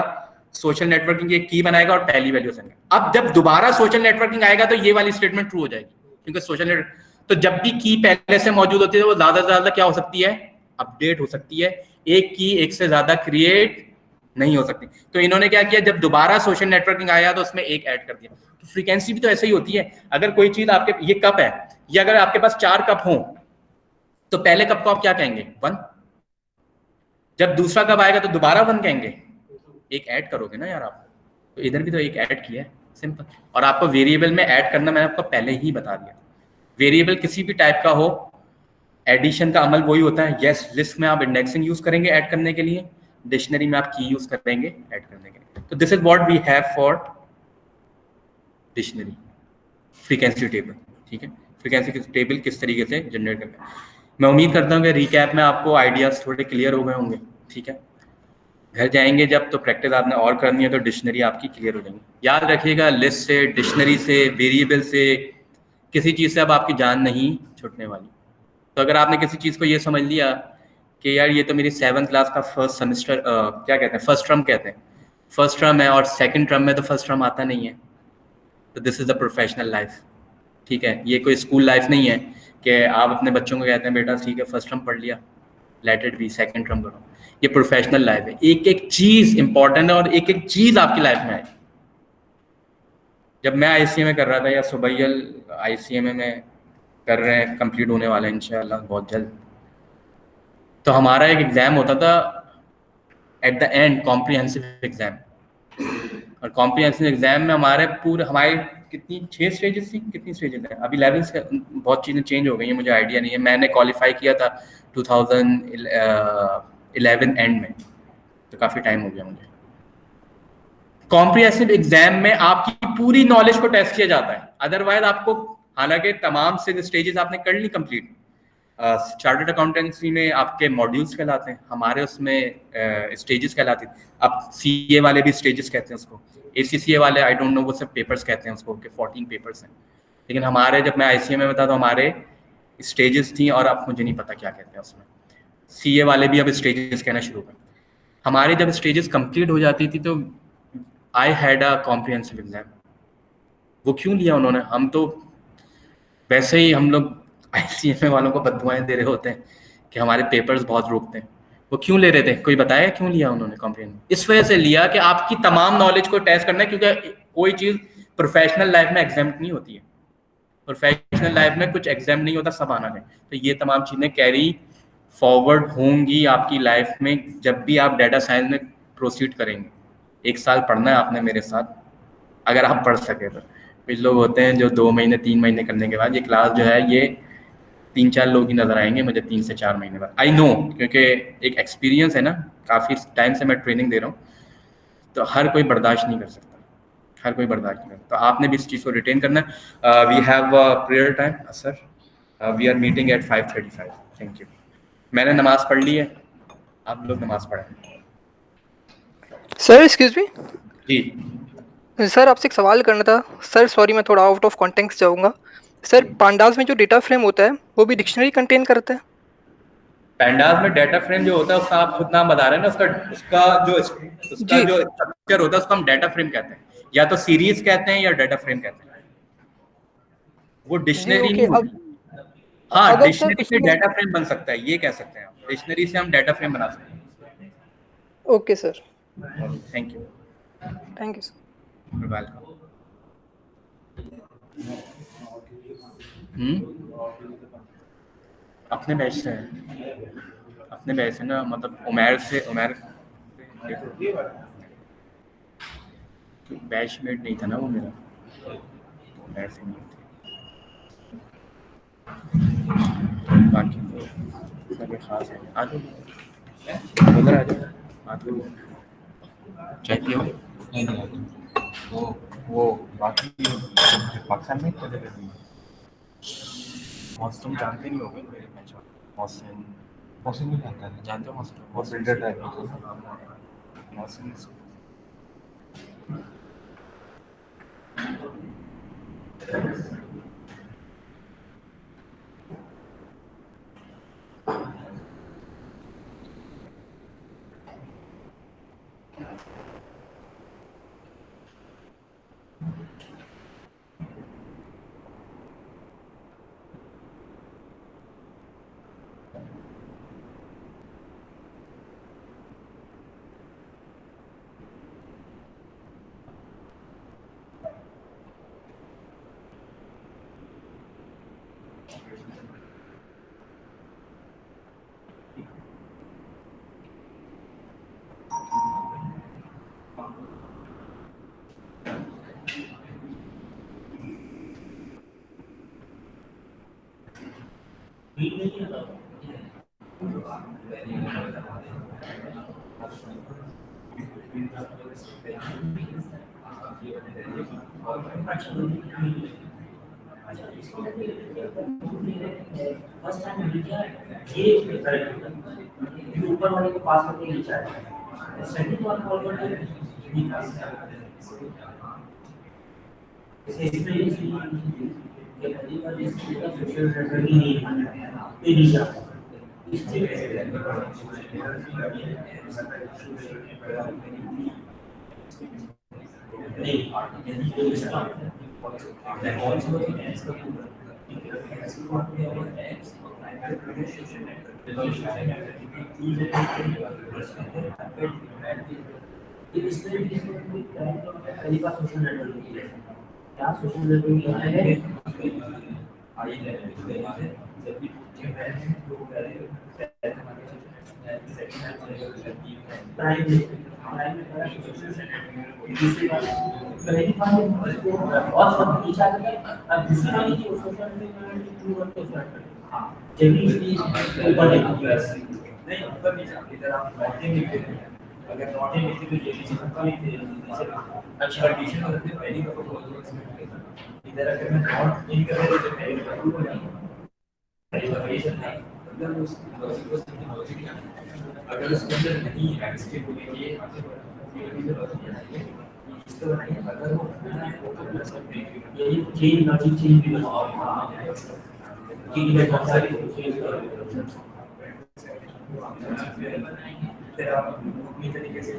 सोशल नेटवर्किंग की की बनाएगा और पहली वैल्यू सेंड। अब जब दोबारा सोशल नेटवर्किंग आएगा तो ये वाली स्टेटमेंट ट्रू हो जाएगी, क्योंकि सोशल नेटवर्क, तो जब भी की पहले से मौजूद होती है वो ज्यादा से ज्यादा क्या हो सकती है, अपडेट हो सकती है। एक की एक से ज्यादा क्रिएट नहीं हो सकती। तो इन्होंने क्या किया, जब दोबारा सोशल नेटवर्किंग आया तो उसमें एक ऐड कर दिया। तो फ्रीक्वेंसी भी तो ऐसे ही होती है। अगर कोई चीज आपके, ये कप है, ये अगर आपके पास 4 कप हो तो पहले कप को आप क्या कहेंगे, 1। जब दूसरा कप आएगा तो दोबारा 1 कहेंगे, एक ऐड करोगे ना यार आप। तो इधर भी तो एक ऐड किया है, सिंपल। और आपको वेरिएबल में ऐड करना मैंने आपको पहले ही बता दिया। वेरिएबल किसी भी टाइप का हो, एडिशन का अमल वही होता है। यस, लिस्ट में आप इंडेक्सिंग यूज करेंगे ऐड करने के लिए, डिक्शनरी में आप की यूज करेंगे ऐड करने के लिए। तो this is what we have for dictionary frequency table, ठीक है। फ्रीक्वेंसी टेबल किस तरीके से जनरेट करते हैं। मैं उम्मीद करता हूँ कि रिकैप में आपको आइडियाज थोड़े क्लियर हो गए होंगे, ठीक है। घर जाएंगे जब तो प्रैक्टिस आपने और करनी है तो डिक्शनरी आपकी क्लियर हो जाएंगी। याद रखिएगा, लिस्ट से, डिक्शनरी से, वेरिएबल से, किसी चीज़ से अब आपकी जान नहीं छूटने वाली। तो अगर आपने किसी चीज़ को ये समझ लिया कि यार ये तो मेरी 7th क्लास का फर्स्ट सेमेस्टर, क्या कहते हैं, फर्स्ट टर्म कहते हैं, फर्स्ट टर्म है, और सेकंड टर्म में तो फर्स्ट टर्म आता नहीं है, तो this is the professional life, ठीक है। ये कोई स्कूल लाइफ नहीं है कि आप अपने बच्चों को कहते हैं बेटा ठीक है फर्स्ट टर्म पढ़ लिया, let it be, second term करो। ये प्रोफेशनल लाइफ है, एक एक चीज़ इंपॉर्टेंट है और एक एक चीज़ आपकी लाइफ में है। जब मैं ICMA कर रहा था, या सुबैयल ICMA में कर रहे हैं, कंप्लीट होने वाला है इंशाल्लाह बहुत जल्द, तो हमारा एक एग्ज़ाम होता था at the end, comprehensive exam. और कॉम्प्रिहेंसिव एग्ज़ाम में हमारे कितनी 6 स्टेजेस थी, कितनी स्टेजेस है अभी 11 से, बहुत चीज़ें चेंज हो गई हैं, मुझे आइडिया नहीं है। मैंने क्वालिफाई किया था 2011 एंड में, तो काफ़ी टाइम हो गया मुझे। कॉम्प्रिहेंसिव एग्जाम में आपकी पूरी नॉलेज को टेस्ट किया जाता है, अदरवाइज आपको, हालांकि तमाम से स्टेजेस आपने कर ली कंप्लीट, चार्टर्ड अकाउंटेंसी में आपके मॉड्यूल्स कहलाते हैं, हमारे उसमें स्टेजेस कहलाते हैं। अब सीए वाले भी स्टेजेस कहते हैं उसको, एसीसीए वाले आई डोंट नो वो सब पेपर्स कहते हैं उसको, कि 14 पेपर्स हैं। लेकिन हमारे, जब मैं आईसीए में बता तो हमारे स्टेजेस थी, और अब मुझे नहीं पता क्या कहते हैं उसमें। सीए वाले भी अब स्टेजेस कहना शुरू कर। हमारी जब स्टेजेस कंप्लीट हो जाती थी तो I had a comprehensive exam. वो क्यों लिया उन्होंने? हम तो वैसे ही, हम लोग आईसीएमए वालों को बददुआएं दे रहे होते हैं कि हमारे पेपर्स बहुत रोकते हैं। वो क्यों ले रहे थे? कोई बताया क्यों लिया उन्होंने कॉम्प्रिहेंसिव? इस वजह से लिया कि आपकी तमाम नॉलेज को टेस्ट करना है, क्योंकि कोई चीज़ प्रोफेशनल लाइफ में एग्जाम नहीं होती है। प्रोफेशनल लाइफ में कुछ एग्जाम नहीं होता, सब आना है। तो ये तमाम चीज़ें कैरी फॉरवर्ड होंगी आपकी लाइफ में जब भी आप डाटा साइंस में प्रोसीड करेंगे। 1 साल पढ़ना है आपने मेरे साथ, अगर आप पढ़ सके तो। कुछ लोग होते हैं जो 2 महीने 3 महीने करने के बाद, ये क्लास जो है ये 3-4 लोग ही नजर आएंगे मुझे 3 से 4 महीने बाद। आई नो, क्योंकि एक एक्सपीरियंस है ना, काफ़ी टाइम से मैं ट्रेनिंग दे रहा हूँ, तो हर कोई बर्दाश्त नहीं कर सकता, हर कोई बर्दाश्त नहीं करता। तो आपने भी इस चीज़ को रिटेन करना है। We have prayer time sir, we are meeting at 5:35। Thank you. मैंने नमाज पढ़ ली है, आप लोग नमाज पढ़ें। Sir excuse me. जी सर आपसे एक सवाल करना था। सर सॉरी, मैं थोड़ा आउट ऑफ कॉन्टेक्स्ट जाऊंगा। सर पांडास में जो डेटा फ्रेम होता है वो भी डिक्शनरी कंटेन करता है? पैंडास में डाटा फ्रेम जो होता है, उसका आप खुद नाम बता रहे हैं ना, उसका जो स्ट्रक्चर होता है उसको हम डाटा फ्रेम कहते हैं, या तो सीरीज कहते हैं या डाटा फ्रेम कहते हैं। वो डिक्शनरी नहीं होती। हाँ, अगर सर डिक्शनरी से उसमें डाटा फ्रेम बन सकता है, ये कह सकते हैं आप। डिक्शनरी से हम डाटा फ्रेम बना सकते हैं। Okay sir, thank you. Thank you sir. Welcome. अपने बैच से है, अपने बैच से ना, मतलब उमैर से। उमैर बैचमेट नहीं था ना वो मेरा, उमैर से नहीं थे। बाकी तो सब खास है। आ जाओ, उधर आ जाओ, आ जाओ। चाय पियो? नहीं, वो बाकी पाकिस्तान में चले गए। तुम जानते नहीं होगे मेरे बैच वाले। मौसम नहीं जानता है? जानते हो मौसम? वो बिल्डर टाइप मौसम। ऊपर वाले को पास करके नीचे आएगा। सेकंड वन फॉरवर्ड जैसे इसमें ये पहली बार जिसकी सोशल नेटवर्किंग नहीं है, ये नहीं जाता। पहली बार सोशल नेटवर्किंग है, क्या सोशल नेटवर्किंग अगर नॉट इन अच्छा एडिशन करते पहली दफा इधर अगर मैं नॉट इन कर रहा हूं तो पहली दफा मतलब उस लॉजिक क्या है? अगर उसके अंदर नहीं है स्टेट को लेके ये लॉजिक है इसको बनाइए अगर वो बनाना है वो तो कर सकते हैं यही चेंज लॉजिक चेंज भी बनाओ कि ये बहुत सारी चेंज कर फिर आप अपनी तरीके से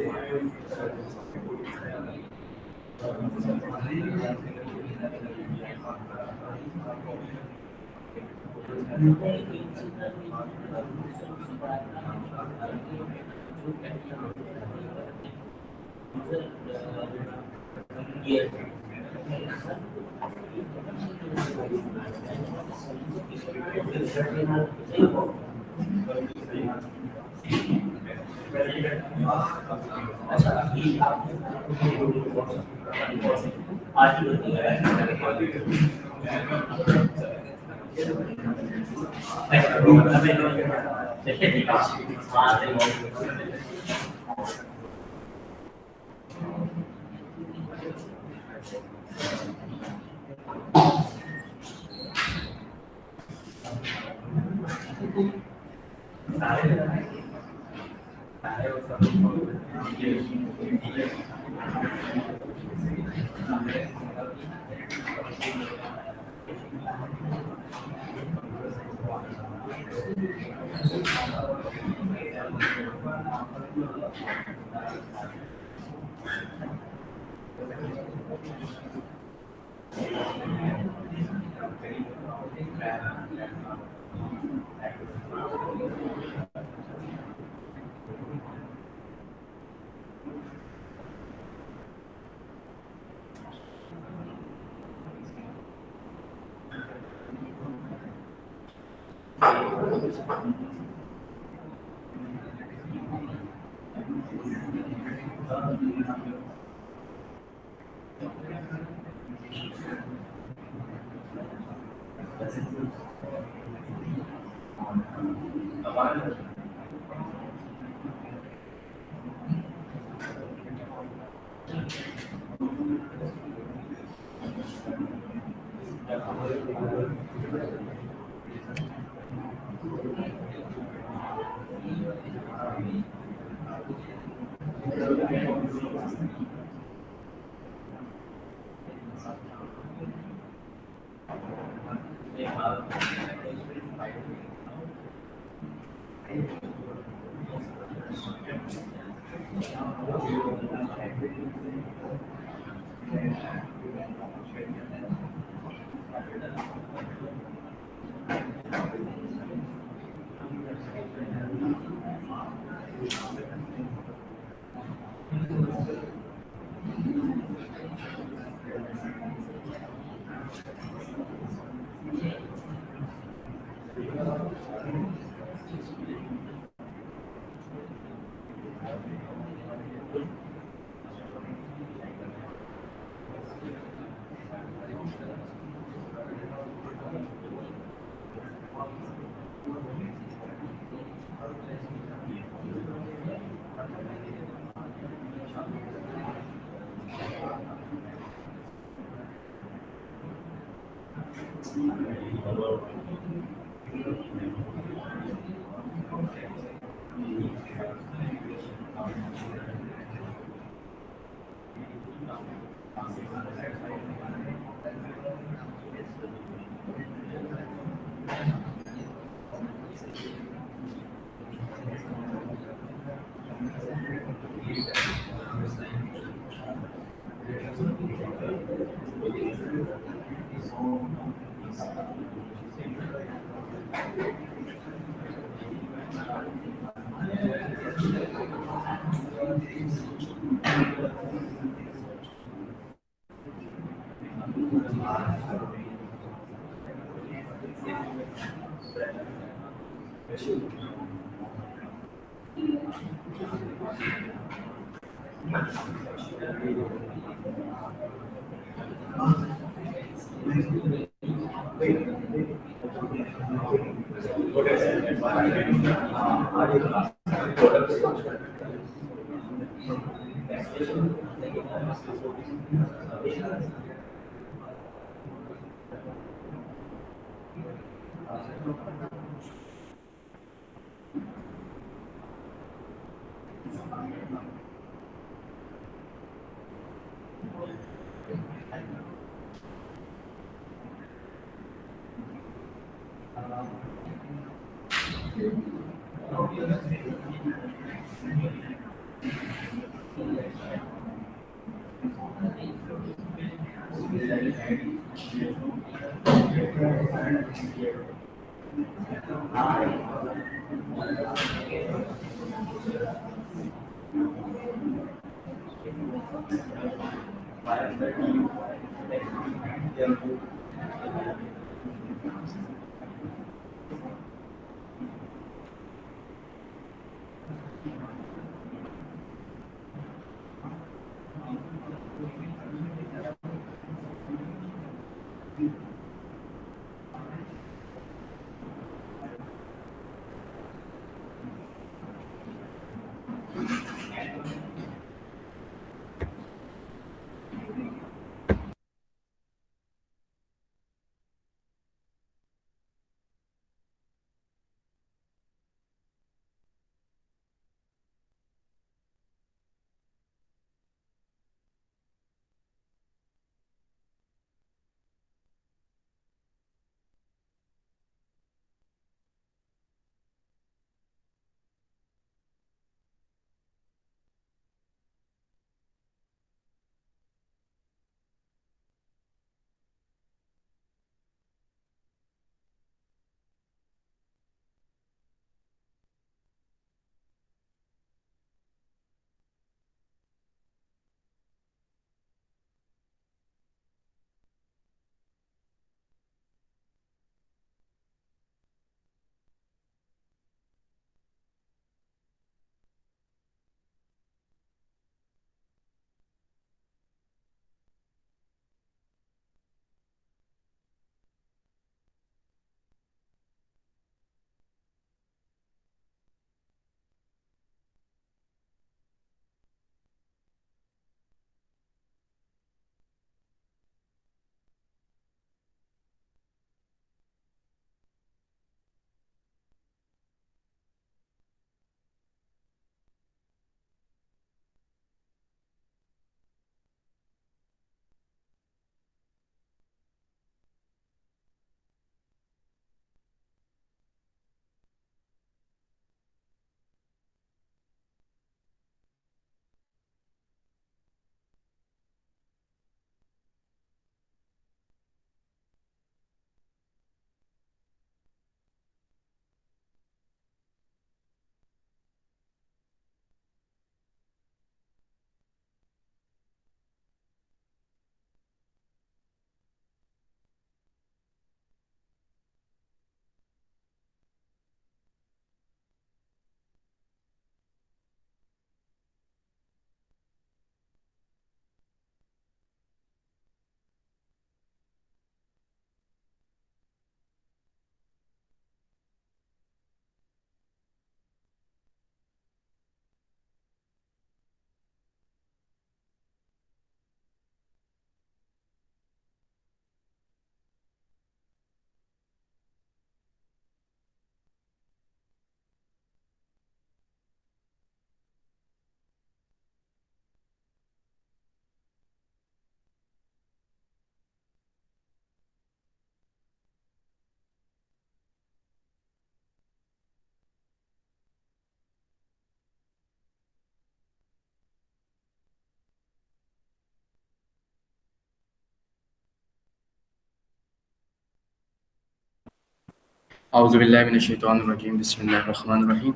Auzubillahiminash-shaytanir-rajim. Bismillahir-rahmanir-rahim.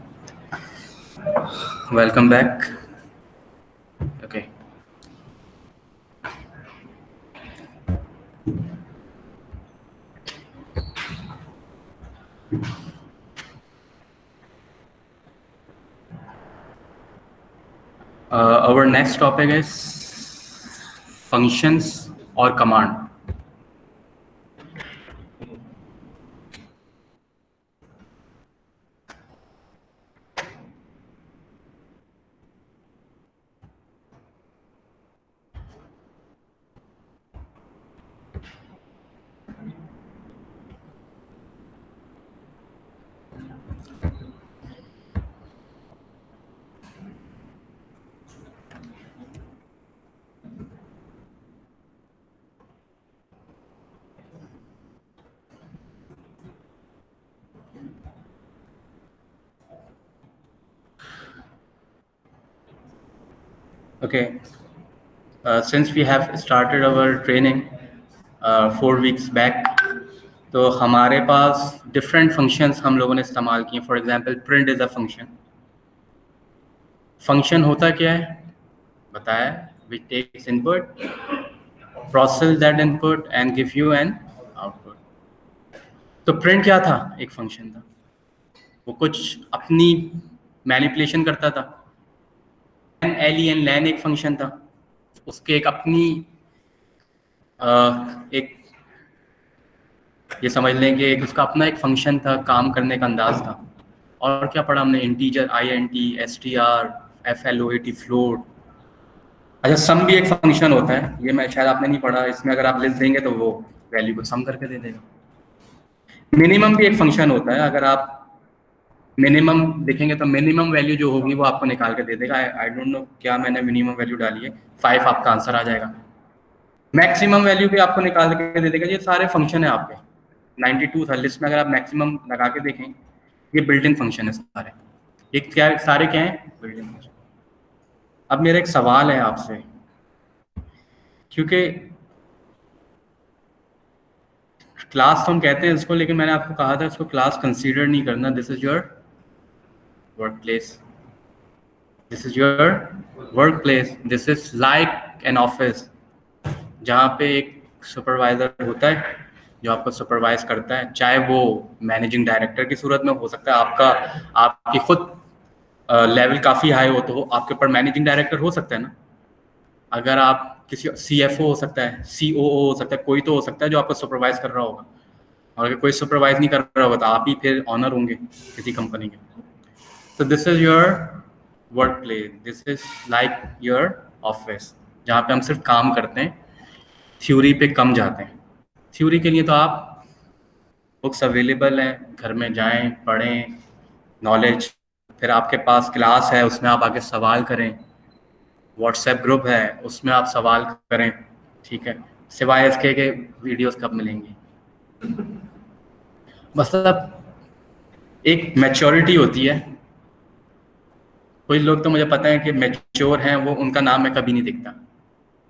Welcome back. Okay. Our next topic is functions or command. Okay. Since we have started our training 4 weeks back, तो हमारे पास different functions हम लोगों ने इस्तेमाल किए. For example, print is a function. Function होता क्या है? बताया, which takes input, process that input and give you an output. तो print क्या था? एक function था. वो कुछ अपनी मैनिपुलेशन करता था. len एक फंक्शन था, उसके एक अपनी एक ये समझ लें कि एक उसका अपना एक फंक्शन था, काम करने का अंदाज था. और क्या पढ़ा हमने? Integer, int, str, float, float. अच्छा, सम भी एक फंक्शन होता है, ये मैं शायद आपने नहीं पढ़ा. इसमें अगर आप लिस्ट देंगे तो वो वैल्यू को सम करके दे देगा. मिनिमम भी एक फंक्शन होता है, अगर आप मिनिमम लिखेंगे तो मिनिमम वैल्यू जो होगी वो आपको निकाल के दे देगा. आई डोंट नो क्या मैंने मिनिमम वैल्यू डाली है, 5 आपका आंसर आ जाएगा. मैक्सिमम वैल्यू भी आपको निकाल के दे देगा. ये सारे फंक्शन है आपके. 92 था लिस्ट में, अगर आप मैक्सिमम लगा के देखें, ये बिल्ट इन फंक्शन है सारे. ये क्या सारे क्या हैं? Built in function. अब मेरा एक सवाल है आपसे, क्योंकि क्लास तो हम कहते हैं इसको, लेकिन मैंने आपको कहा था इसको क्लास कंसीडर नहीं करना. This is your work place. This is your work place. This is like an office, जहाँ पे एक सुपरवाइजर होता है जो आपको सुपरवाइज करता है. चाहे वो मैनेजिंग डायरेक्टर की सूरत में हो सकता है, आपकी खुद लेवल काफ़ी हाई हो तो आपके ऊपर मैनेजिंग डायरेक्टर हो सकता है ना. अगर आप किसी CFO हो सकता है, COO हो सकता है, कोई तो हो सकता है जो आपको सुपरवाइज कर रहा होगा. और अगर कोई सुपरवाइज नहीं कर रहा होगा तो आप ही फिर ऑनर होंगे किसी कंपनी के. तो this is your work place. This is like your office, जहाँ पे हम सिर्फ काम करते हैं, थ्योरी पे कम जाते हैं. थ्योरी के लिए तो आप बुक्स अवेलेबल हैं, घर में जाएं, पढ़ें, नॉलेज. फिर आपके पास क्लास है, उसमें आप आके सवाल करें. व्हाट्सएप ग्रुप है, उसमें आप सवाल करें. ठीक है, सिवाय इसके के वीडियोस कब मिलेंगी. मतलब एक मैच्योरिटी होती है. कोई लोग तो मुझे पता है कि मैच्योर हैं, वो उनका नाम मैं कभी नहीं देखता.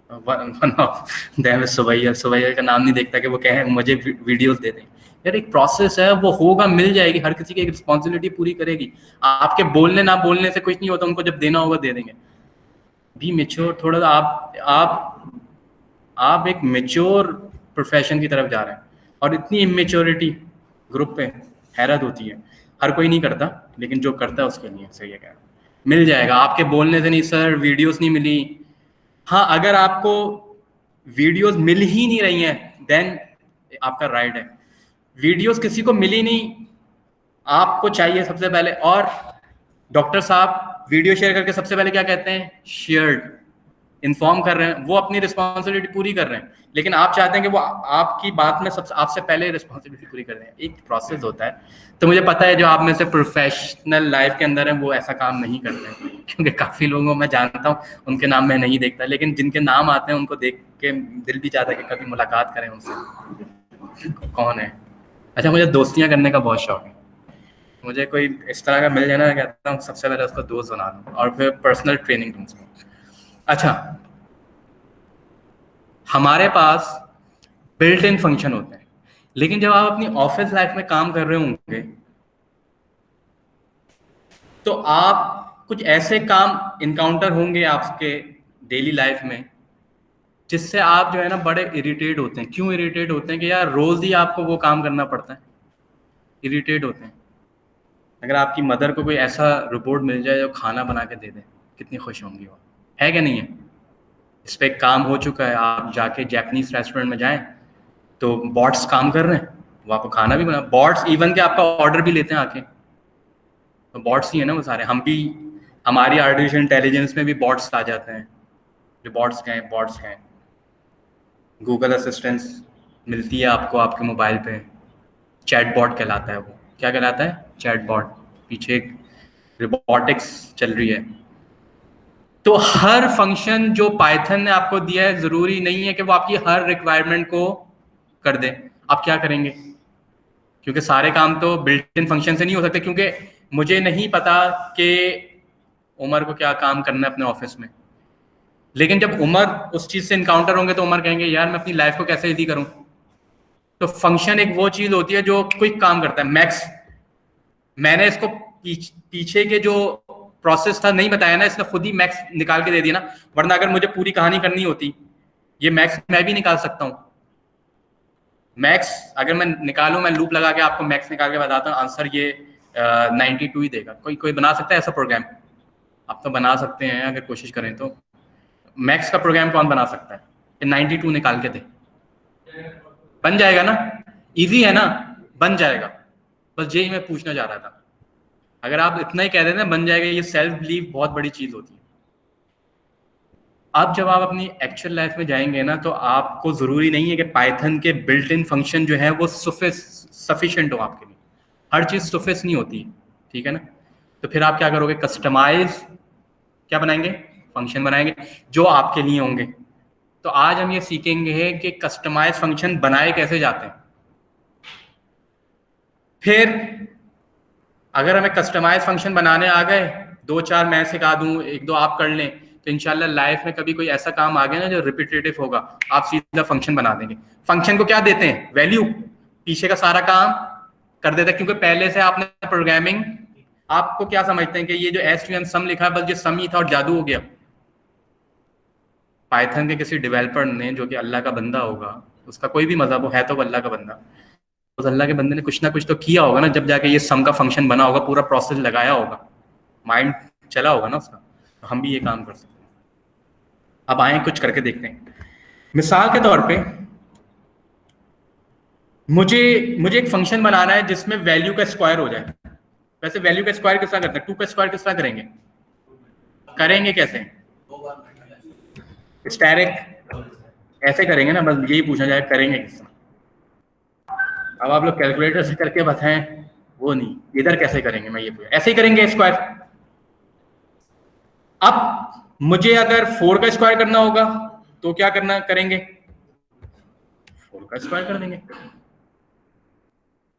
One of them is Subbaiah का नाम नहीं देखता कि वो कहें मुझे वीडियोस दे दें. यार एक प्रोसेस है, वो होगा, मिल जाएगी. हर किसी की एक रिस्पॉन्सिबिलिटी पूरी करेगी. आपके बोलने ना बोलने से कुछ नहीं होता, उनको जब देना होगा दे देंगे. बी मैच्योर थोड़ा सा. आप एक मैच्योर प्रोफेशन की तरफ जा रहे हैं, और इतनी इमेच्योरिटी ग्रुप पे हैरत होती है. हर कोई नहीं करता, लेकिन जो करता है उसके लिए सही है. क्या मिल जाएगा आपके बोलने से? नहीं सर, वीडियोस नहीं मिली. हाँ, अगर आपको वीडियोस मिल ही नहीं रही हैं, देन आपका राइट है. वीडियोस किसी को मिली नहीं, आपको चाहिए सबसे पहले. और डॉक्टर साहब वीडियो शेयर करके सबसे पहले क्या कहते हैं? शेयर्ड. इन्फॉर्म कर रहे हैं, वो अपनी रिस्पॉन्सिबिलिटी पूरी कर रहे हैं. लेकिन आप चाहते हैं कि वो आपकी बात में आपसे पहले रिस्पॉन्सिबिलिटी पूरी कर रहे हैं. एक प्रोसेस होता है. तो मुझे पता है जो आप में से प्रोफेशनल लाइफ के अंदर हैं वो ऐसा काम नहीं करते हैं, क्योंकि काफ़ी लोगों को मैं जानता हूँ, उनके नाम मैं नहीं देखता. लेकिन जिनके नाम आते हैं उनको देख के दिल भी चाहता है कि कभी मुलाकात करें उनसे. कौन है? अच्छा, मुझे दोस्तियाँ करने का बहुत शौक है. मुझे कोई इस तरह का मिल जाना, कहता हूँ सबसे पहले उसको दोस्त बना दूँ और फिर पर्सनल ट्रेनिंग दूँ उसको. अच्छा, हमारे पास बिल्ट इन फंक्शन होते हैं, लेकिन जब आप अपनी ऑफिस लाइफ में काम कर रहे होंगे तो आप कुछ ऐसे काम इनकाउंटर होंगे आपके डेली लाइफ में जिससे आप जो है ना बड़े इरिटेट होते हैं. क्यों इरिटेट होते हैं? कि यार रोज ही आपको वो काम करना पड़ता है. इरिटेट होते हैं. अगर आपकी मदर को कोई ऐसा रोबोट मिल जाए जो खाना बना के दे दे, कितनी खुश होंगी वो. है क्या नहीं है? इस पर काम हो चुका है. आप जाके जापानीज रेस्टोरेंट में जाएं तो बॉट्स काम कर रहे हैं, वो आपको खाना भी बना. बॉट्स इवन के आपका ऑर्डर भी लेते हैं आके. तो बॉट्स ही है ना वो सारे. हम भी, हमारी आर्टिफिशियल इंटेलिजेंस में भी बॉट्स आ जाते हैं. जो बॉट्स हैं. गूगल असिस्टेंस मिलती है आपको आपके मोबाइल पे. चैट बॉट कहलाता है वो. क्या कहलाता है? Chat bot. पीछे एक रोबोटिक्स चल रही है. तो हर फंक्शन जो पाइथन ने आपको दिया है, जरूरी नहीं है कि वो आपकी हर रिक्वायरमेंट को कर दे. आप क्या करेंगे? क्योंकि सारे काम तो बिल्ट इन फंक्शन से नहीं हो सकते. क्योंकि मुझे नहीं पता कि उमर को क्या काम करना है अपने ऑफिस में. लेकिन जब उमर उस चीज से इनकाउंटर होंगे तो उमर कहेंगे यार मैं अपनी लाइफ को कैसे ईजी करूं। तो फंक्शन एक वो चीज होती है जो क्विक काम करता है। मैक्स मैंने इसको पीछे के जो प्रोसेस था नहीं बताया ना, इसने खुद ही मैक्स निकाल के दे दिया ना, वरना अगर मुझे पूरी कहानी करनी होती ये मैक्स मैं भी निकाल सकता हूं। मैक्स अगर मैं निकालूं, मैं लूप लगा के आपको मैक्स निकाल के बताता हूं, आंसर ये 92 ही देगा। कोई बना सकता है ऐसा प्रोग्राम? आप तो बना सकते हैं अगर कोशिश करें तो। मैक्स का प्रोग्राम कौन बना सकता है कि 92 निकाल के दे? बन जाएगा ना, इजी है ना, बन जाएगा। बस यही मैं पूछना चाह रहा था। अगर आप इतना ही कह देते ना बन जाएगा, ये सेल्फ बिलीव बहुत बड़ी चीज होती है। अब जब आप अपनी एक्चुअल लाइफ में जाएंगे ना, तो आपको जरूरी नहीं है कि पाइथन के बिल्ट इन फंक्शन जो है वो सफिशिएंट हो आपके लिए। हर चीज सफिस नहीं होती, ठीक है ना। तो फिर आप क्या करोगे? कस्टमाइज क्या बनाएंगे? फंक्शन बनाएंगे जो आपके लिए होंगे। तो आज हम ये सीखेंगे कि कस्टमाइज फंक्शन बनाए कैसे जाते हैं। फिर अगर हमें कस्टमाइज फंक्शन बनाने आ गए, 2-4 मैं सिखा दूं, 1-2 आप कर लें, तो इंशाल्लाह लाइफ में कभी कोई ऐसा काम आ गया ना जो रिपीटेटिव होगा, आप सीधा फंक्शन बना देंगे। फंक्शन को क्या देते हैं? वैल्यू। पीछे का सारा काम कर देता है, क्योंकि पहले से आपने प्रोग्रामिंग, आपको क्या समझते हैं कि ये जो एस सम लिखा है बस ये सम ही था और जादू हो गया? पाइथन के किसी डेवलपर ने, जो कि अल्लाह का बंदा होगा, उसका कोई भी मजहब हो, है तो अल्लाह का बंदा, उस अल्लाह के बंदे ने कुछ ना कुछ तो किया होगा ना, जब जाके ये सम का फंक्शन बना होगा, पूरा प्रोसेस लगाया होगा, माइंड चला होगा ना उसका। तो हम भी ये काम कर सकते हैं। अब आए कुछ करके देखते हैं। मिसाल के तौर पे मुझे एक फंक्शन बनाना है जिसमें वैल्यू का स्क्वायर हो जाए। वैसे वैल्यू का स्क्वायर किस तरह करते हैं? 2 का स्क्वायर किस तरह करेंगे कैसे? स्टैटिक ऐसे करेंगे ना, बस यही पूछा जाए करेंगे किस तरह। अब आप लोग कैलकुलेटर से करके बताएं, वो नहीं, इधर कैसे करेंगे मैं ये पूछा। ऐसे ही करेंगे स्क्वायर। अब मुझे अगर 4 का स्क्वायर करना होगा तो क्या करेंगे? 4 का स्क्वायर कर देंगे।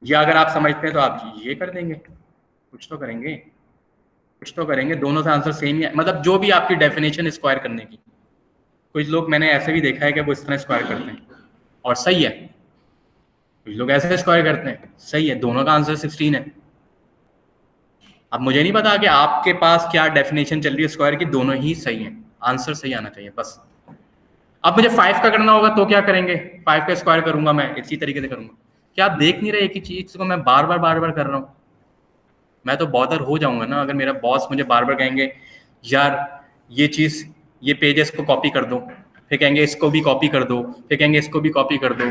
या अगर आप समझते हैं तो आप ये कर देंगे। कुछ तो करेंगे, दोनों से आंसर सेम ही है। मतलब जो भी आपकी डेफिनेशन स्क्वायर करने की। कुछ लोग मैंने ऐसे भी देखा है कि वो इस तरह स्क्वायर करते हैं और सही है, कुछ लोग ऐसे स्क्वायर करते हैं, सही है, दोनों का आंसर 16 है। अब मुझे नहीं पता कि आपके पास क्या डेफिनेशन चल रही है स्क्वायर की, दोनों ही सही हैं, आंसर सही आना चाहिए बस। अब मुझे 5 का करना होगा तो क्या करेंगे? 5 का स्क्वायर करूंगा, मैं इसी तरीके से करूंगा। क्या आप देख नहीं रहे एक ही चीज को मैं बार बार कर रहा हूँ? मैं तो बॉदर हो जाऊंगा ना अगर मेरा बॉस मुझे बार बार कहेंगे यार ये चीज, ये पेजेस को कॉपी कर दो, फिर कहेंगे इसको भी कॉपी कर दो, फिर कहेंगे इसको भी कॉपी कर दो।